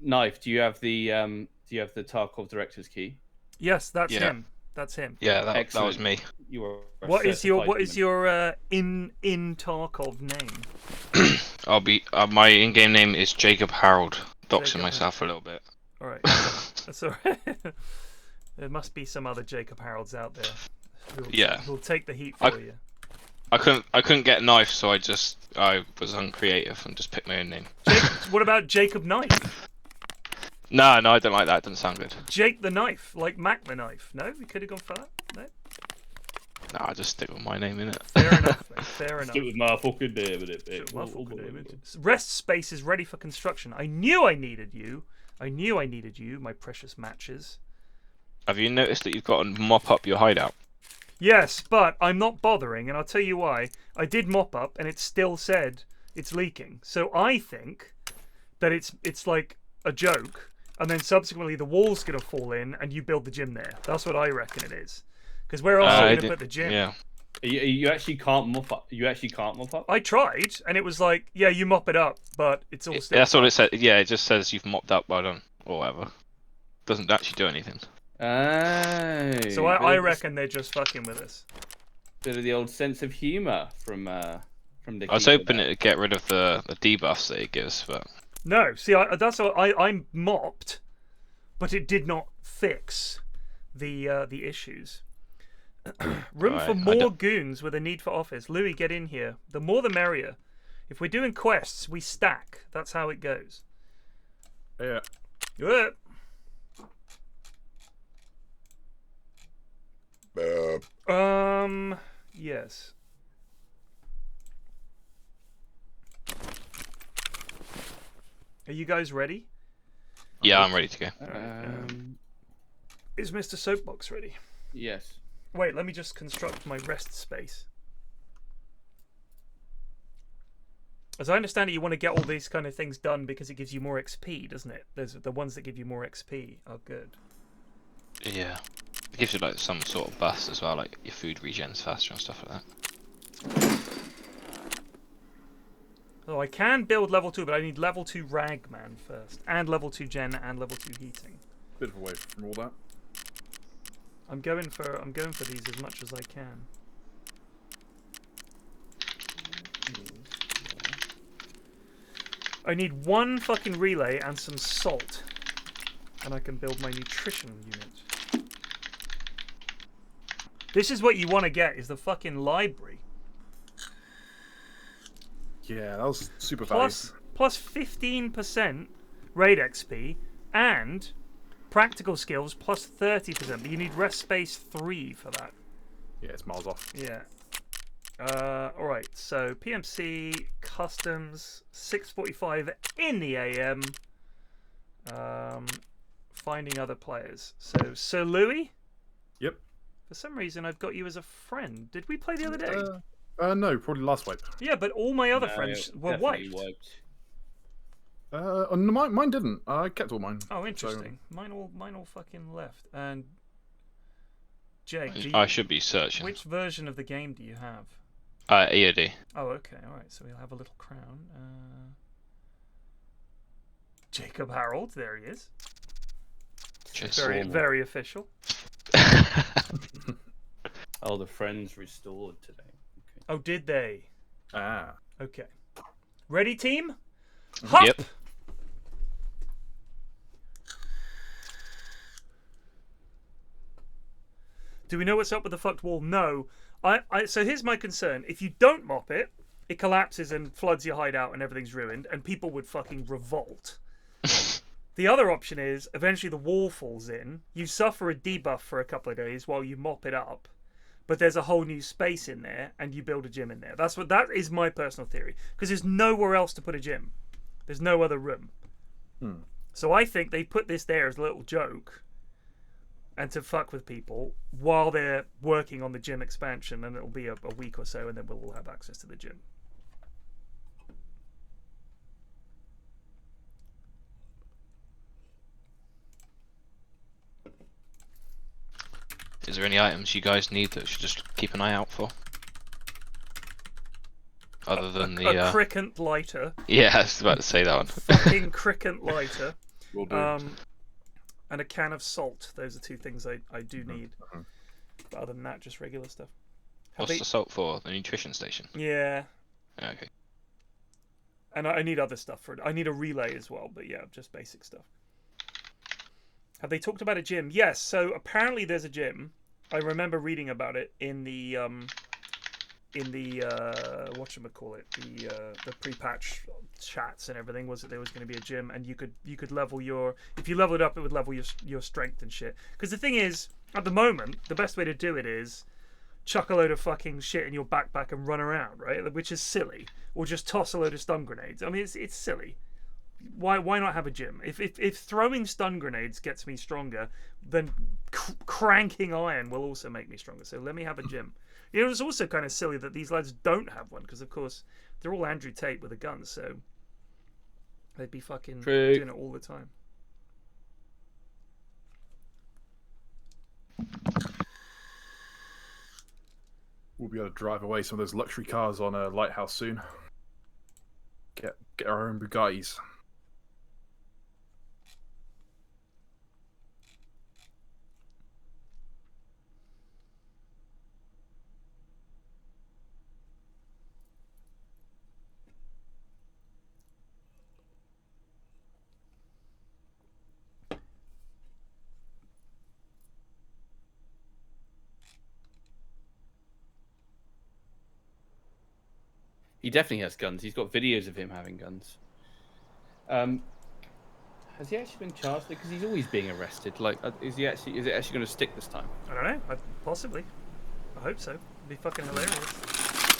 Knife, do you have the Tarkov director's key? Yes, that's him. That's him. Yeah, that was me. You are. What is your in Tarkov name? I'll be my in-game name is Jacob Harold. Doxing myself a little bit. All right, that's all right. There must be some other Jacob Harolds out there. Who'll take the heat for you. I couldn't get Knife, so I was uncreative and just picked my own name. What about Jacob Knife? No, I don't like that. It doesn't sound good. Jake the Knife, like Mac the Knife. No, we could have gone for that. No. No, I just stick with my name in it. Fair enough. Mate. Fair enough. Stick with my fucking name. Rest space is ready for construction. I knew I needed you. My precious matches. Have you noticed that you've got to mop up your hideout? Yes, but I'm not bothering, and I'll tell you why. I did mop up, and it still said it's leaking. So I think that it's like a joke. And then subsequently the wall's going to fall in and you build the gym there. That's what I reckon it is. Because where else are we going to put the gym? Yeah. You actually can't mop up. You actually can't mop up? I tried, and it was like, yeah, you mop it up, but it's all still... That's what it said. Yeah, it just says you've mopped up, but or whatever. Doesn't actually do anything. So I reckon they're just fucking with us. Bit of the old sense of humour from the... I was hoping it would get rid of the debuffs that it gives, but... No, see, that's what I'm mopped, but it did not fix the issues. Room for more goons with a need for office. Louis, get in here. The more the merrier. If we're doing quests, we stack. That's how it goes. Yeah. Good. Yes. Are you guys ready? Yeah, I'm ready to go. Is Mr. Soapbox ready? Yes. Wait, let me just construct my rest space. As I understand it, you want to get all these kind of things done because it gives you more XP, doesn't it? There's the ones that give you more XP are good. Yeah. It gives you like some sort of boost as well, like your food regens faster and stuff like that. Oh, I can build level 2, but I need level 2 Ragman first. And level 2 Gen and level 2 Heating. Bit of a way from all that. I'm going for these as much as I can. I need one fucking relay and some salt, and I can build my nutrition unit. This is what you want to get, is the fucking library. Yeah, that was super valuable. Plus 15% raid XP and practical skills plus 30%. But you need rest space 3 for that. Yeah, it's miles off. Yeah. Alright, so PMC, customs, 6:45 in the AM. Finding other players. So, Sir Louis? Yep. For some reason, I've got you as a friend. Did we play the other day? No, probably last wipe. Yeah, but all my other friends were wiped. Mine didn't. I kept all mine. Oh, interesting. So... Mine all fucking left. And Jake, I should be searching. Which version of the game do you have? EOD. Oh, okay. All right. So we'll have a little crown. Jacob Harold. There he is. Just very official. Oh, the friends restored today. Okay. Oh, did they? Ah. Okay. Ready, team? Hop! Yep. Do we know what's up with the fucked wall? No. So here's my concern. If you don't mop it, it collapses and floods your hideout and everything's ruined, and people would fucking revolt. The other option is, eventually the wall falls in, you suffer a debuff for a couple of days while you mop it up, but there's a whole new space in there, and you build a gym in there. That is my personal theory, because there's nowhere else to put a gym. There's no other room. So I think they put this there as a little joke, and to fuck with people while they're working on the gym expansion, and it'll be a week or so, and then we'll all have access to the gym. Is there any items you guys need that we should just keep an eye out for? Other than the a cricket lighter. Yeah, I was about to say that one. Fucking cricket lighter. Will do. And a can of salt. Those are two things I do need. But other than that, just regular stuff. What's the salt for? The nutrition station? Yeah. Okay. And I need other stuff for it. I need a relay as well, but yeah, just basic stuff. Have they talked about a gym? Yes, so apparently there's a gym. I remember reading about it in the whatchamacallit, the pre-patch chats and everything, was that there was going to be a gym, and you could level your, if you level it up, it would level your strength and shit. Because the thing is, at the moment, the best way to do it is chuck a load of fucking shit in your backpack and run around, right? Which is silly. Or just toss a load of stun grenades. I mean, it's silly. Why not have a gym? If throwing stun grenades gets me stronger, then cranking iron will also make me stronger. So let me have a gym. It was also kind of silly that these lads don't have one, because of course they're all Andrew Tate with a gun, so they'd be fucking doing it all the time. We'll be able to drive away some of those luxury cars on a lighthouse soon. Get our own Bugattis. He definitely has guns. He's got videos of him having guns. Has he actually been charged? Because he's always being arrested. Like, is it actually going to stick this time? I don't know. Possibly. I hope so. It'd be fucking hilarious.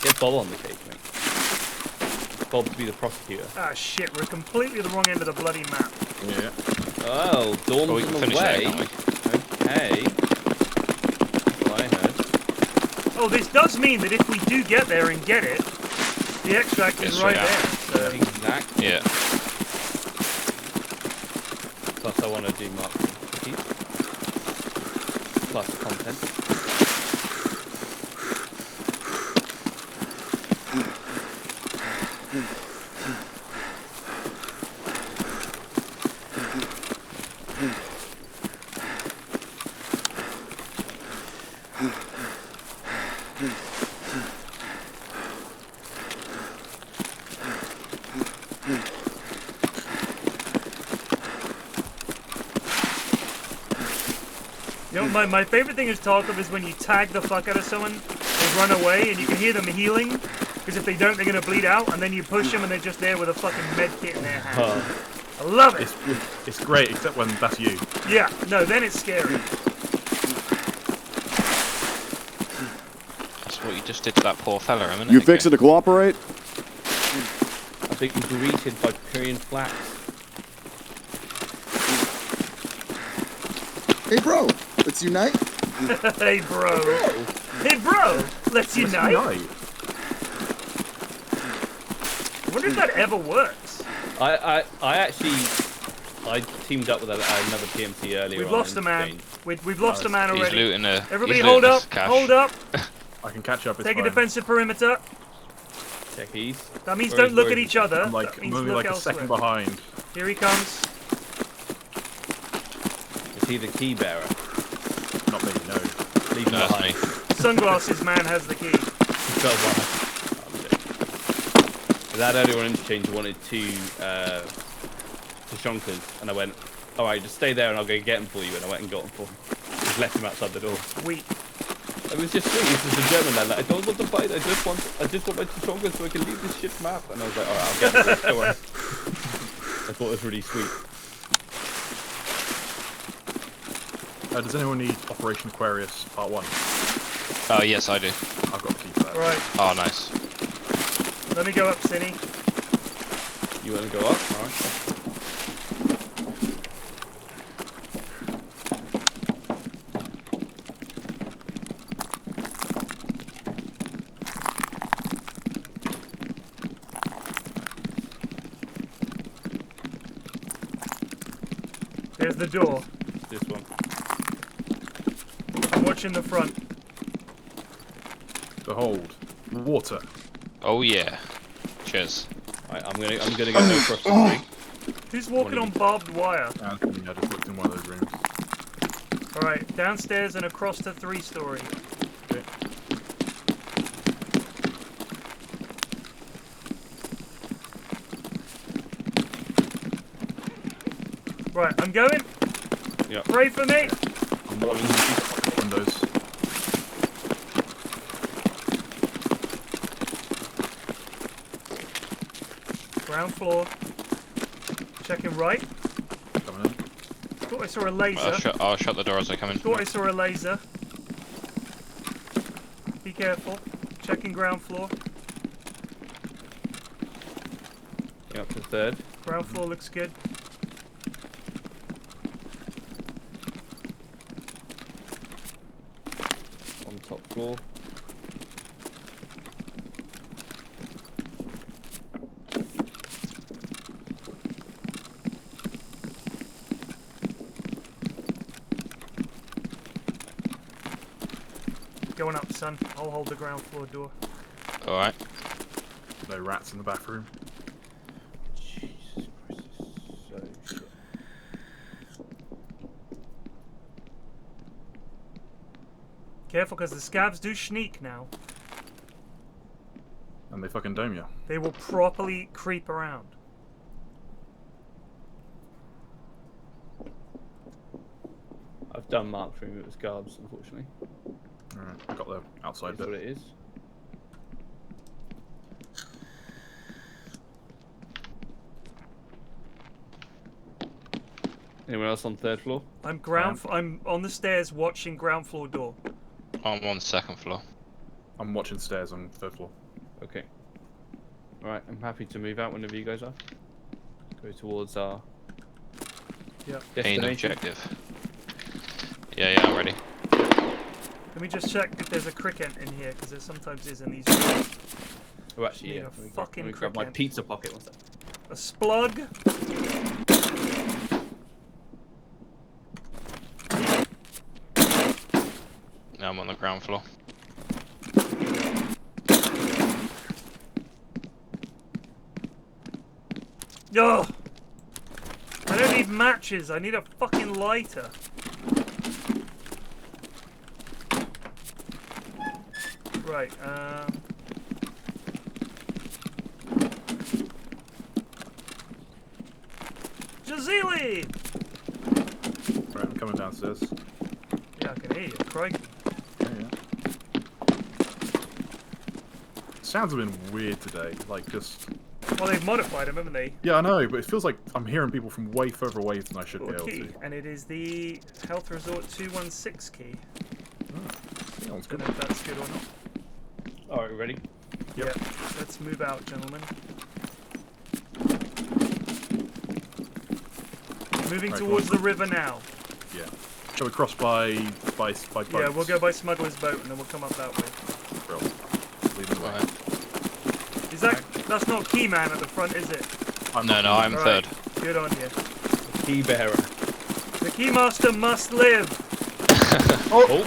Get Bob on the case, mate. Bob to be the prosecutor. Ah, shit. We're completely the wrong end of the bloody map. Yeah. Oh, Dawn's we can on finish the way. that, can't we? Okay. That's what I heard. Oh, this does mean that if we do get there and get it, the extract is right there. So. Exactly. Yeah. Plus, I want to do marketing. Plus content. No, my favorite thing is Tarkov is when you tag the fuck out of someone, they run away, and you can hear them healing, because if they don't, they're gonna bleed out, and then you push them, and they're just there with a fucking med kit in their hand. I love it. It's great, except when that's you. Yeah, no, then it's scary. That's what you just did to that poor fella a minute You ago. fixing to cooperate? I've been greeted by PFlax. Hey, bro, let's unite. Hey, bro. Hey, bro, let's unite. I wonder if that ever works. I teamed up with another TMT earlier. We've lost a man. We've lost a man already. He's looting Everybody he's hold looting up. this cash. Hold up. I can catch up. It's Take fine. a defensive perimeter. Check ease. That means don't look at each other. I'm That means only look like a elsewhere. second behind. Here he comes. Is he the key bearer? Not me, no. Leave him That's behind. me. Sunglasses man has the key. That earlier on interchange wanted two Tashonkers, and I went, alright, just stay there and I'll go get him for you, and I went and got him for him. Just left him outside the door. Sweet. It was just sweet. This is a German lad. Like, I don't want to fight. I just want my Tashonkers so I can leave this shit map. And I was like, alright, I'll get him. Don't worry. I thought it was really sweet. Does anyone need Operation Aquarius Part 1? Oh, yes, I do. I've got a key for that. Right. Oh, nice. Let me go up, Cinny. You want to go up? Alright. There's the door. This one. I'm watching the front. Behold, water. Oh, yeah. Cheers. Right, I'm gonna go across the street. Who's walking on barbed wire? Anthony, I just looked in one of those rooms. Alright, downstairs and across to 3-story. Okay. Right, I'm going. Yeah. Pray for me. I'm watching the windows. Ground floor. Checking right. Coming in. Thought I saw a laser. I'll shut the door as I come in. Thought I saw a laser. Be careful. Checking ground floor. Yeah, up to the third. Ground floor looks good. On top floor. Going up, son. I'll hold the ground floor door. Alright. No rats in the bathroom. Jesus Christ, so shit. Careful, because the scabs do sneak now. And they fucking dome you. They will properly creep around. I've done mark for him, it was guards, unfortunately. Alright, I got the outside That's bit. what it is. Anyone else on third floor? I'm on the stairs watching ground floor door. I'm on the second floor. I'm watching stairs on third floor. Okay. Alright, I'm happy to move out whenever you guys are. Go towards our Yep. Main destination. objective. Yeah, I'm ready. Let me just check if there's a cricket in here, because there sometimes is in these rooms. Oh, actually, Need yeah. a Let me fucking grab my cricket. pizza pocket. What's that? A splug. Now I'm on the ground floor. Yo! I don't need matches, I need a fucking lighter. Right, Jazili! Right, I'm coming downstairs. Yeah. I can hear you. Crikey. Yeah. Sounds have been weird today. Like just. Well, they've modified them, haven't they? Yeah, I know, but it feels like I'm hearing people from way further away than I should be able Key, to. and it is the Health Resort 216 key. That one's Don't good. know if that's good or not. Alright, we ready? Yep. Yeah. Let's move out, gentlemen. Moving Right, towards the river now. Yeah. Shall we cross by boats? Yeah, we'll go by Smuggler's Boat and then we'll come up that way. Bro. Lead the way. Is that's not Keyman at the front, is it? No, I'm third. Good on you. The key bearer. The Keymaster must live. Oh!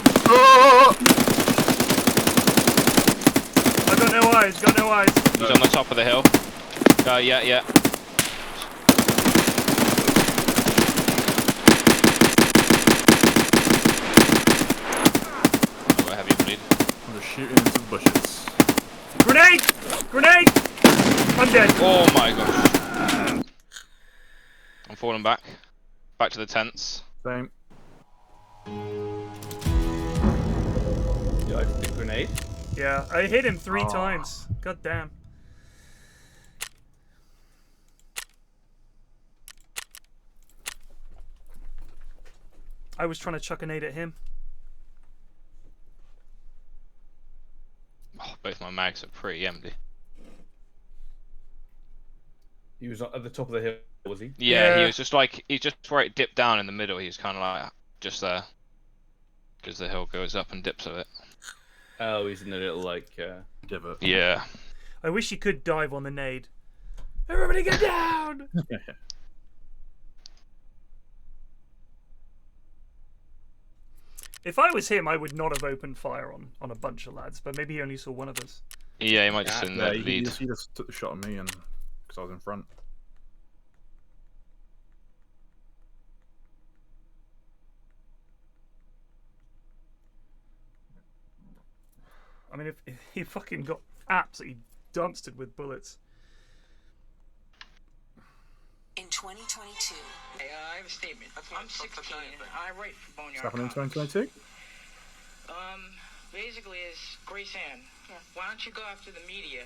I got no eyes, got no eyes. He's on the top of the hill. Yeah. Oh, heavy bleed. I'm just shooting into the bushes. Grenade! Grenade! I'm dead. Oh my gosh. I'm falling back. Back to the tents. Same. Yeah, I the grenade. Yeah, I hit him 3 times. God damn. I was trying to chuck a nade at him. Oh, both my mags are pretty empty. He was at the top of the hill, was he? Yeah, he was just like, he's just where it dipped down in the middle, he's kind of like, just there. Because the hill goes up and dips a bit. Oh, he's in a little, like, divot. Yeah. I wish he could dive on the nade. Everybody get down! If I was him, I would not have opened fire on a bunch of lads, but maybe he only saw one of us. Yeah, he might just sit in the He lead. just took the shot at me and because I was in front. I mean, if he fucking got absolutely dumpstered with bullets. In 2022. Hey, I have a statement. I'm 16 and I write for Boneyard. What's happening in Comics. 2022? Basically, is Grace Ann. Yeah. Why don't you go after the media?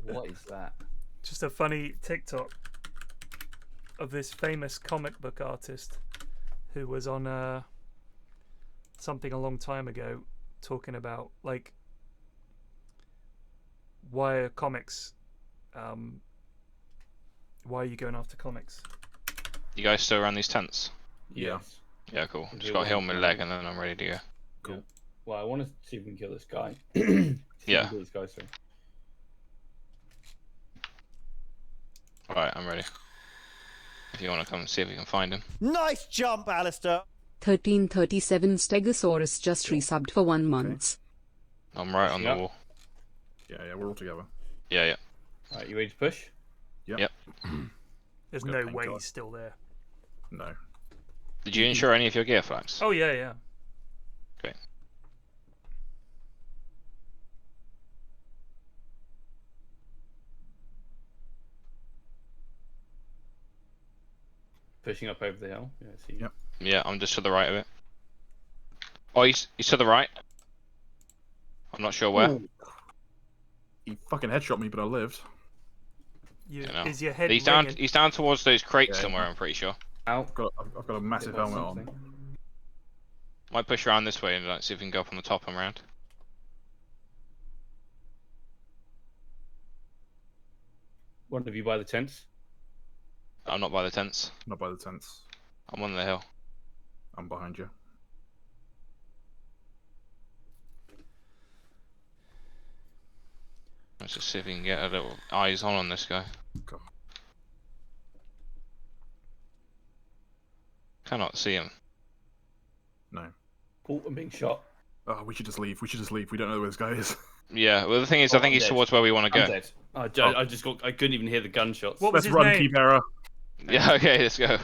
What is that? Just a funny TikTok of this famous comic book artist who was on something a long time ago talking about like why are comics why are you going after comics? You guys still around these tents? Yes. Yeah, cool. Just got to heal my leg and then I'm ready to go. Cool. Yeah. Well, I want to see if we can kill this guy. Yeah. Kill this guy, sorry. Alright, I'm ready. If you want to come and see if we can find him. Nice jump, Alistair. 1337 Stegosaurus just resubbed for 1 month. I'm right on the wall. Yeah, we're all together. Yeah. Alright, you ready to push? Yep. There's no way he's still there. No. Did you insure any of your gear, Flax? Oh yeah. Great. Pushing up over the hill. Yeah, I see you. Yep. Yeah, I'm just to the right of it. Oh, he's to the right. I'm not sure where. Ooh. He fucking headshot me, but I lived. Is your head He's down. ringing? He's down towards those crates somewhere. I'm pretty sure. I've got a massive helmet on. Might push around this way and see if we can go up on the top and round. One of you by the tents? I'm not by the tents. Not by the tents. I'm on the hill. I'm behind you. Let's just see if we can get a little eyes on this guy. God. Cannot see him. No. Oh, I'm being shot. Oh, we should just leave. We don't know where this guy is. Yeah, well the thing is, I think he's dead. towards where we want to go. I'm dead. I couldn't even hear the gunshots. What was Let's his run, name? key bearer. Yeah, okay, let's go.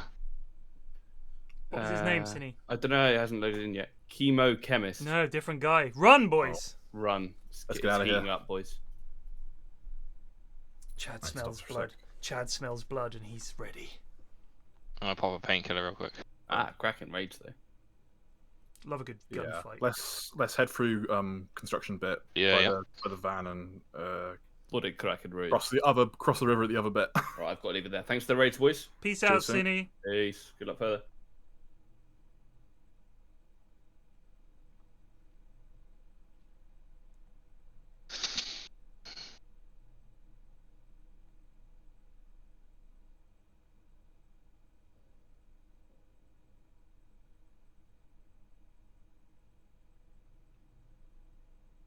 What was his name, Cinny? I don't know, it hasn't loaded in yet. Chemo Chemist. No, different guy. Run, boys! Run. Let's get out of here. Heating up, boys. Chad smells blood. Chad smells blood and he's ready. I'm gonna pop a painkiller real quick. Ah, cracking rage though. Love a good gunfight. Let's head through construction bit. By the van and Bloody cracking road. cross the river at the other bit. Right, I've got to leave it there. Thanks for the raids, boys. Peace out, Cine. Peace. Good luck further.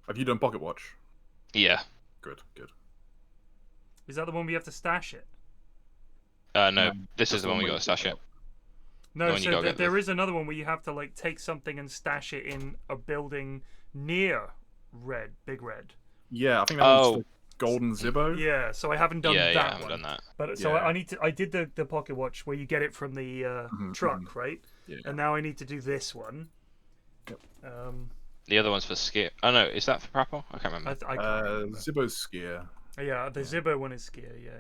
Have you done Pocket Watch? Yeah. Good. Is that the one we have to stash it? No, this is the one we got to stash it. No, so there is another one where you have to like take something and stash it in a building near Big Red. Yeah, I think that one's the Golden Zibbo. Yeah, so I haven't done that. Yeah, I haven't done that. But so I did the Pocket Watch where you get it from the truck, right? Yeah. And now I need to do this one. Yep. The other one's for skier. Oh no, is that for Prapple? I can't remember. I can't remember. Zibbo's skier. Yeah, the Zibbo one is skier. Yeah.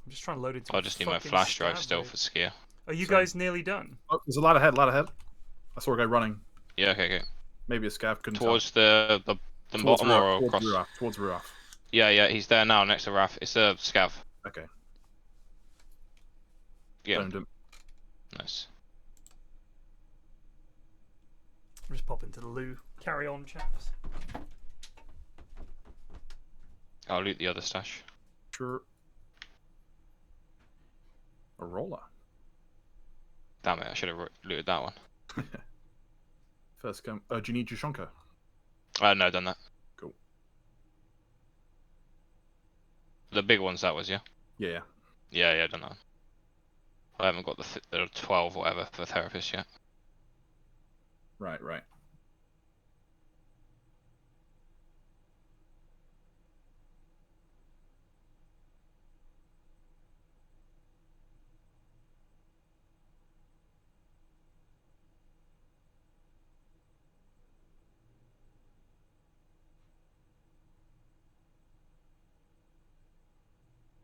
I'm just trying to load it. I just need my flash drive still for skier. Are you guys nearly done? Oh, there's a lad ahead. I saw a guy running. Yeah, okay. Maybe a scav couldn't towards tell. the bottom or across? Towards Ruaf. Yeah, he's there now next to Raf. It's a scav. Okay. Yeah. Domed him. Nice. Just pop into the loo. Carry on, chaps. I'll loot the other stash. Sure. A roller. Damn it, I should have looted that one. First come. Do you need Jushonka? No, done that. Cool. The big ones that was, yeah? Yeah. Yeah, done that. I haven't got the 12 or whatever for therapist yet. Right.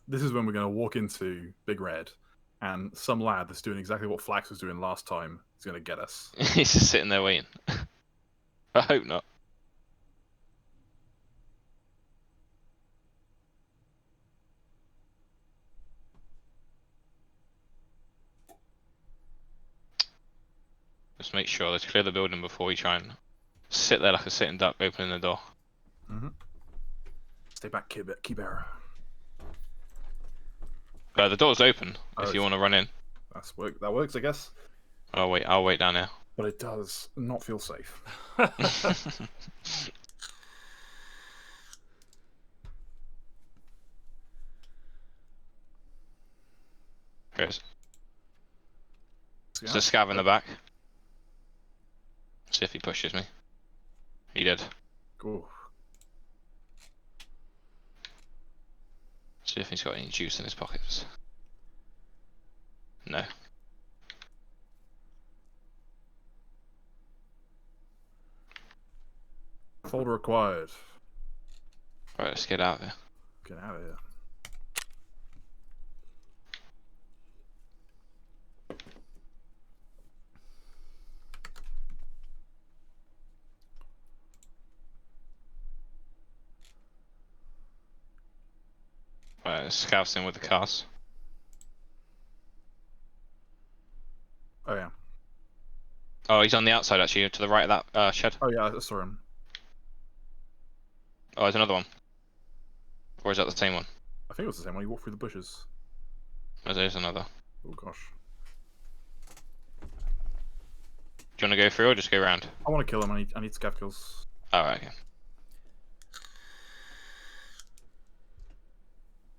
This is when we're going to walk into Big Red, and some lad that's doing exactly what Flax was doing last time is going to get us. He's just sitting there waiting. I hope not. Just make sure let's clear the building before we try and sit there like a sitting duck opening the door. Stay back, key bearer. The door's open if you want to run in. That works, I guess. I'll wait down here. But it does not feel safe. There's a scav in the back. See if he pushes me. He did. Cool. See if he's got any juice in his pockets. No. Folder acquired. Right, let's get out of here. Get out of here. Right, scouts in with the cars. Oh yeah. Oh, he's on the outside actually, to the right of that shed. Oh yeah, I saw him. Oh, there's another one. Or is that the same one? I think it was the same one. You walked through the bushes. Oh, there's another. Oh gosh. Do you want to go through or just go around? I want to kill him. I need scav kills. Alright, okay.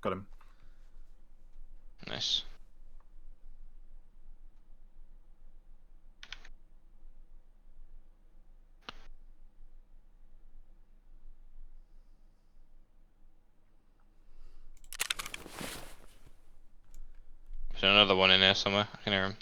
Got him. Nice. There's another one in there somewhere. I can hear him.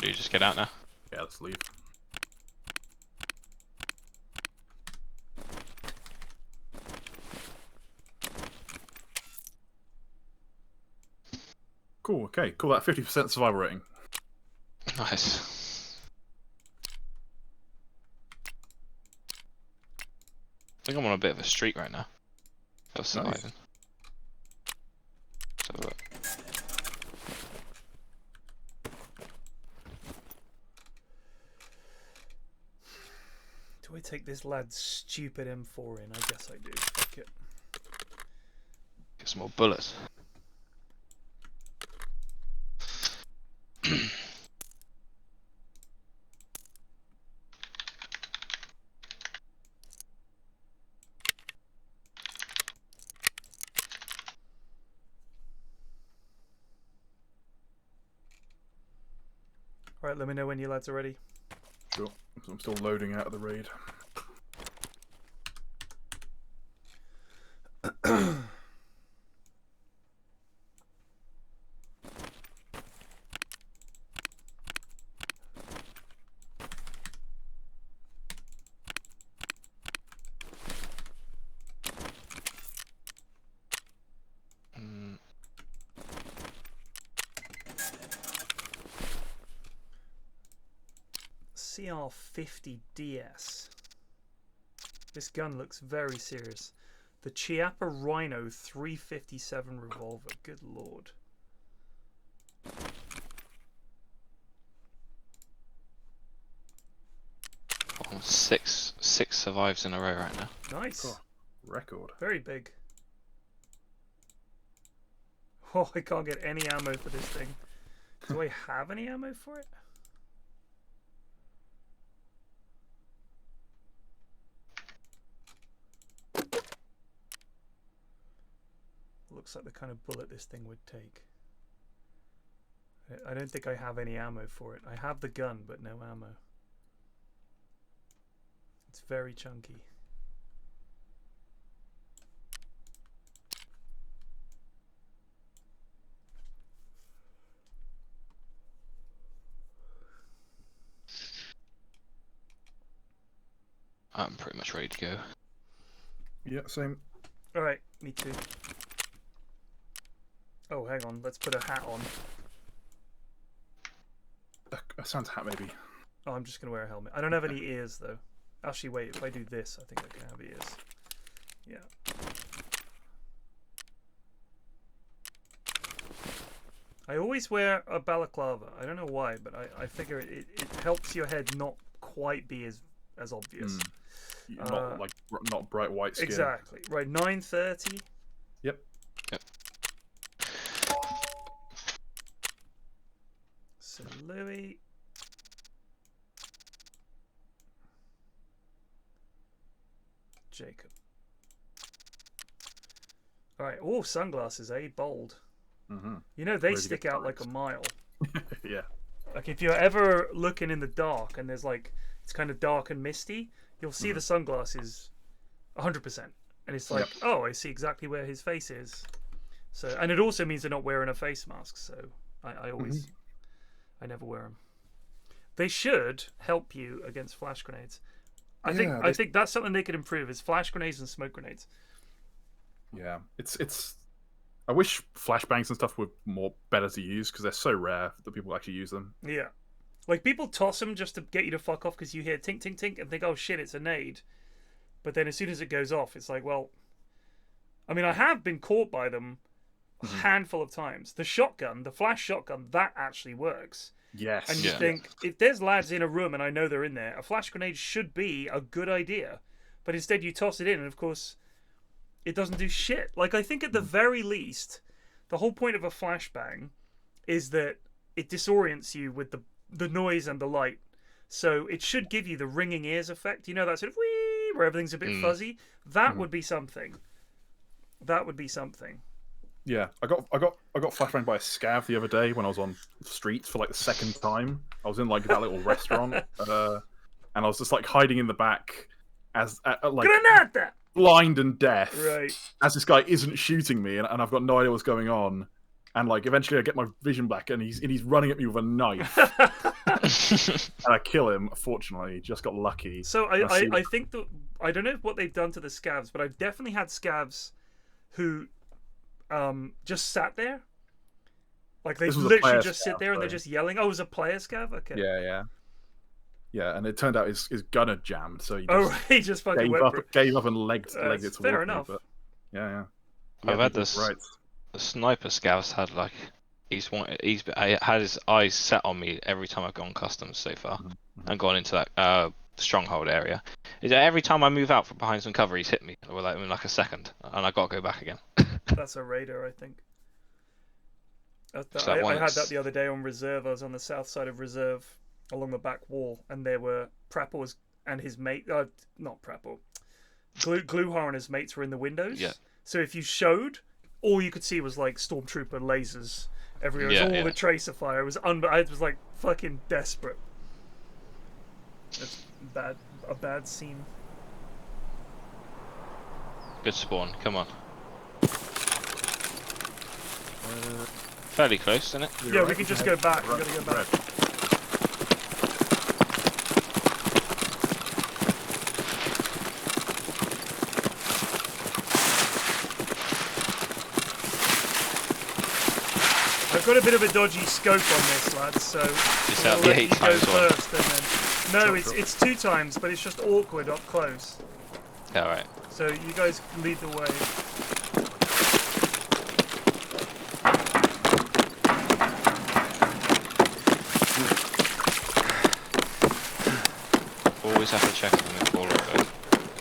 Should we just get out now? Yeah, let's leave. Cool, okay, cool. That 50% survival rating. Nice. I think I'm on a bit of a streak right now. Of surviving. Nice. Let's have a look. Do I take this lad's stupid M4 in? I guess I do. Fuck it. Get some more bullets. Alright, let me know when you lads are ready. Sure. I'm still loading out of the raid. CR50DS. This gun looks very serious. The Chiappa Rhino 357 revolver. Good lord. Oh, six survives in a row right now. Nice. Oh, record. Very big. Oh, I can't get any ammo for this thing. Do I have any ammo for it? Looks like the kind of bullet this thing would take. I don't think I have any ammo for it. I have the gun, but no ammo. It's very chunky. I'm pretty much ready to go. Yeah, same. Alright, me too. Oh, hang on. Let's put a hat on. A Santa hat, maybe. Oh, I'm just going to wear a helmet. I don't have any ears, though. Actually, wait. If I do this, I think I can have ears. Yeah. I always wear a balaclava. I don't know why, but I figure it helps your head not quite be as obvious. Not not bright white skin. Exactly. Right, 9:30. Yep. Yep. So Louis. Jacob. Alright, oh, sunglasses, eh? Bold. You know, they stick out like a mile. Yeah. Like, if you're ever looking in the dark and there's like, it's kind of dark and misty, you'll see the sunglasses 100%. And it's like, oh, I see exactly where his face is. So, and it also means they're not wearing a face mask, so I always, I never wear them. They should help you against flash grenades. I think that's something they could improve, is flash grenades and smoke grenades. Yeah, it's. I wish flashbangs and stuff were better to use because they're so rare that people actually use them. Yeah, like people toss them just to get you to fuck off because you hear tink tink tink and think, oh shit, it's a nade. But then as soon as it goes off, it's like, well, I mean, I have been caught by them a handful of times. The shotgun, the flash shotgun, that actually works. Yes. And you think, if there's lads in a room and I know they're in there, a flash grenade should be a good idea. But instead you toss it in and, of course, it doesn't do shit. Like, I think at the very least, the whole point of a flashbang is that it disorients you with the noise and the light. So it should give you the ringing ears effect. You know, that sort of whee, where everything's a bit fuzzy. That would be something. That would be something. Yeah, I got flashbanged by a scav the other day when I was on the streets for like the second time. I was in like that little restaurant, and I was just like hiding in the back as like Granada! blind and deaf, Right? as this guy isn't shooting me, and I've got no idea what's going on. And like eventually I get my vision back, and he's running at me with a knife, and I kill him. Fortunately, just got lucky. So I think that I don't know what they've done to the scavs, but I've definitely had scavs who just sat there. Like they literally just sit there and they're just yelling. Oh, it was a player scav? Okay. Yeah, and it turned out his gun had jammed, so he just fucking gave up and legged it towards fair me. Enough. But yeah. I've had this. Right. The sniper scavs had like he's had his eyes set on me every time I've gone customs so far, and gone into that stronghold area. Is that every time I move out from behind some cover, he's hit me in like a second, and I gotta go back again. That's a raider, I think. I had that the other day on reserve. I was on the south side of reserve, along the back wall, and there were Prapor and his mate. Not Prapor. Gluhar and his mates were in the windows. Yeah. So if you showed, all you could see was like stormtrooper lasers everywhere. It was all the tracer fire. It was I was like fucking desperate. It's a bad scene. Good spawn. Come on. Fairly close, isn't it? Yeah, we can just go back. We gotta go back. I've got a bit of a dodgy scope on this, lads, so I'll let you go first, and then... No, it's 2 times, but it's just awkward up close. Alright. So you guys lead the way. Always have to check if I'm in full auto.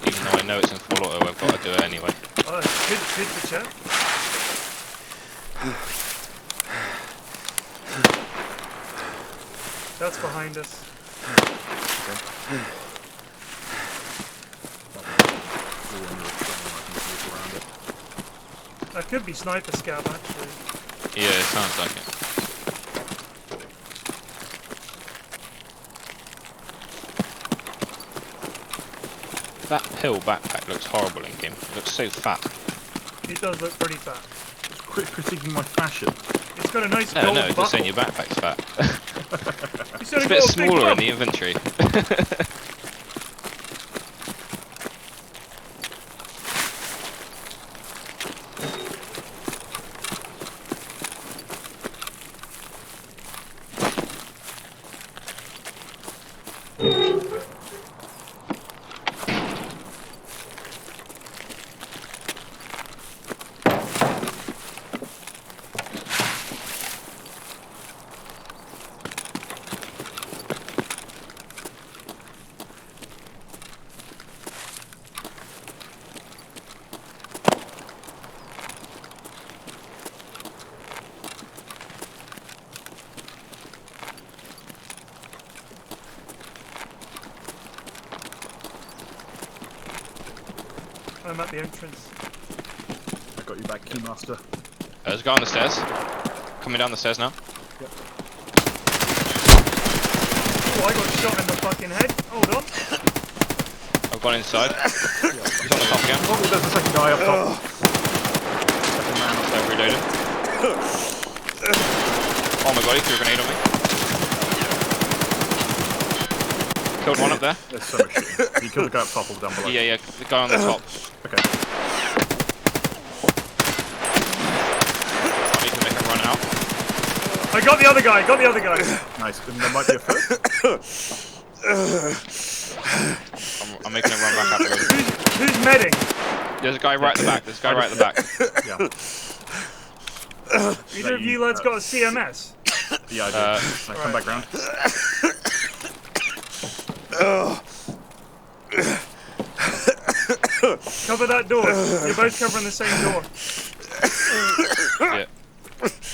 Even though I know it's in full auto, I've got to do it anyway. Oh, it's good to check. That's behind us. That could be sniper scav, actually. Yeah, it sounds like it. That pill backpack looks horrible in game. It looks so fat. It does look pretty fat. Quit critiquing my fashion. It's got a nice No, gold no, just buckle. saying your backpack's fat. It's a bit smaller in the inventory. I'm at the entrance. I got you back, Keymaster. There's a guy on the stairs. Coming down the stairs now. Yep. Oh, I got shot in the fucking head. Hold on. I've gone inside. He's on the top again. Oh, there's a second guy up top. Second man up there, reloaded. Oh my god, he threw a grenade on me. Killed one up there. There's so much shit. You killed the guy up top or down below? Yeah, the guy on the top. Okay. I need to make him run out. I got the other guy, Nice. And there might be a third. I'm making him run back out the room. Who's medding? There's a guy right at the back. Yeah. Either of you lads got a CMS? Yeah, I do. Can I come back round? Cover that door. You're both covering the same door. Yeah.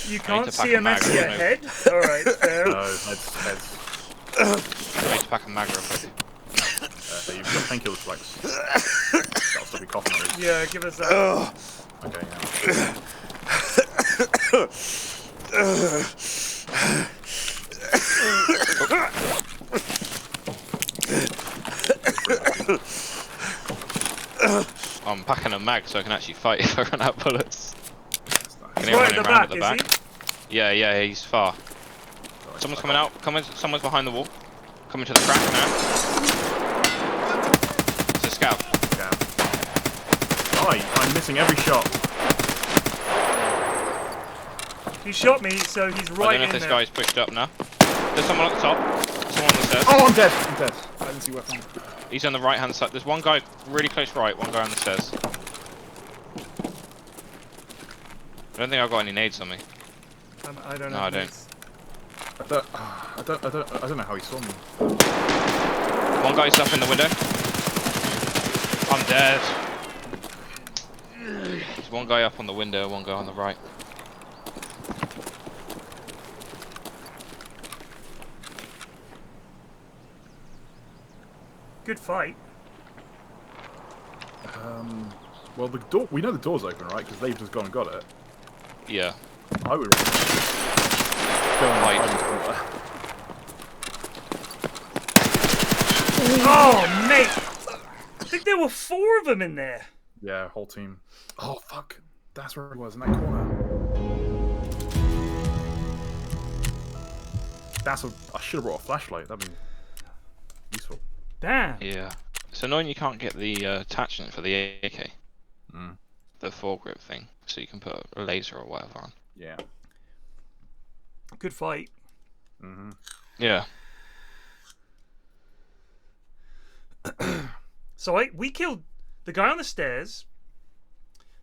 You can't CMS your head? Alright, fair. No, heads. I need to pack a mag real quick. You've got painkiller flex. That'll still be coughing at least. Yeah, give us that. Okay, I'm packing a mag so I can actually fight if I run out of bullets. He's right at the back, is he? Yeah, he's far. Someone's coming out. Someone's behind the wall. Coming to the crack now. It's a scout. I'm missing every shot. He shot me, so he's right I don't know if this guy's pushed up now. There's someone at the top. Someone on the stairs. Oh, I'm dead. I didn't see where from. He's on the right hand side. There's one guy really close right, one guy on the stairs. I don't think I've got any nades on me. I don't know. No, I don't. I don't know how he saw me. One guy's up in the window. I'm dead. There's one guy up on the window, one guy on the right. Good fight. Well, the door. We know the door's open, right? Because they've just gone and got it. Yeah. I would. Oh, mate! I think there were 4 of them in there. Yeah, whole team. Oh fuck! That's where it was in that corner. I should have brought a flashlight. That'd be useful. Damn. Yeah. It's annoying you can't get the attachment for the AK. The foregrip thing, so you can put a laser or whatever on. Yeah. Good fight. Yeah. So we killed the guy on the stairs.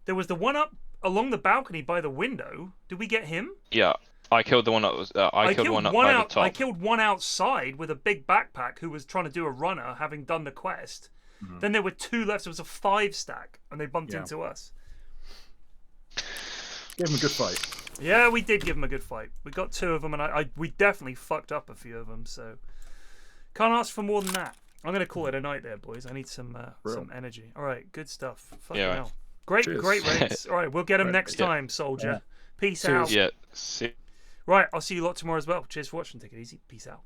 There was the one up along the balcony by the window. Did we get him? Yeah. I killed the one that was. I killed one up by the top. I killed one outside with a big backpack who was trying to do a runner, having done the quest. Then there were 2 left. So it was a 5 stack, and they bumped into us. Gave him a good fight. Yeah, we did give him a good fight. We got 2 of them, and we definitely fucked up a few of them. So can't ask for more than that. I'm gonna call it a night there, boys. I need some energy. All right, good stuff. Fucking hell. Great rates. All right, we'll get them next time, soldier. Peace out. Yeah. See. Right, I'll see you lot tomorrow as well. Cheers for watching. Take it easy. Peace out.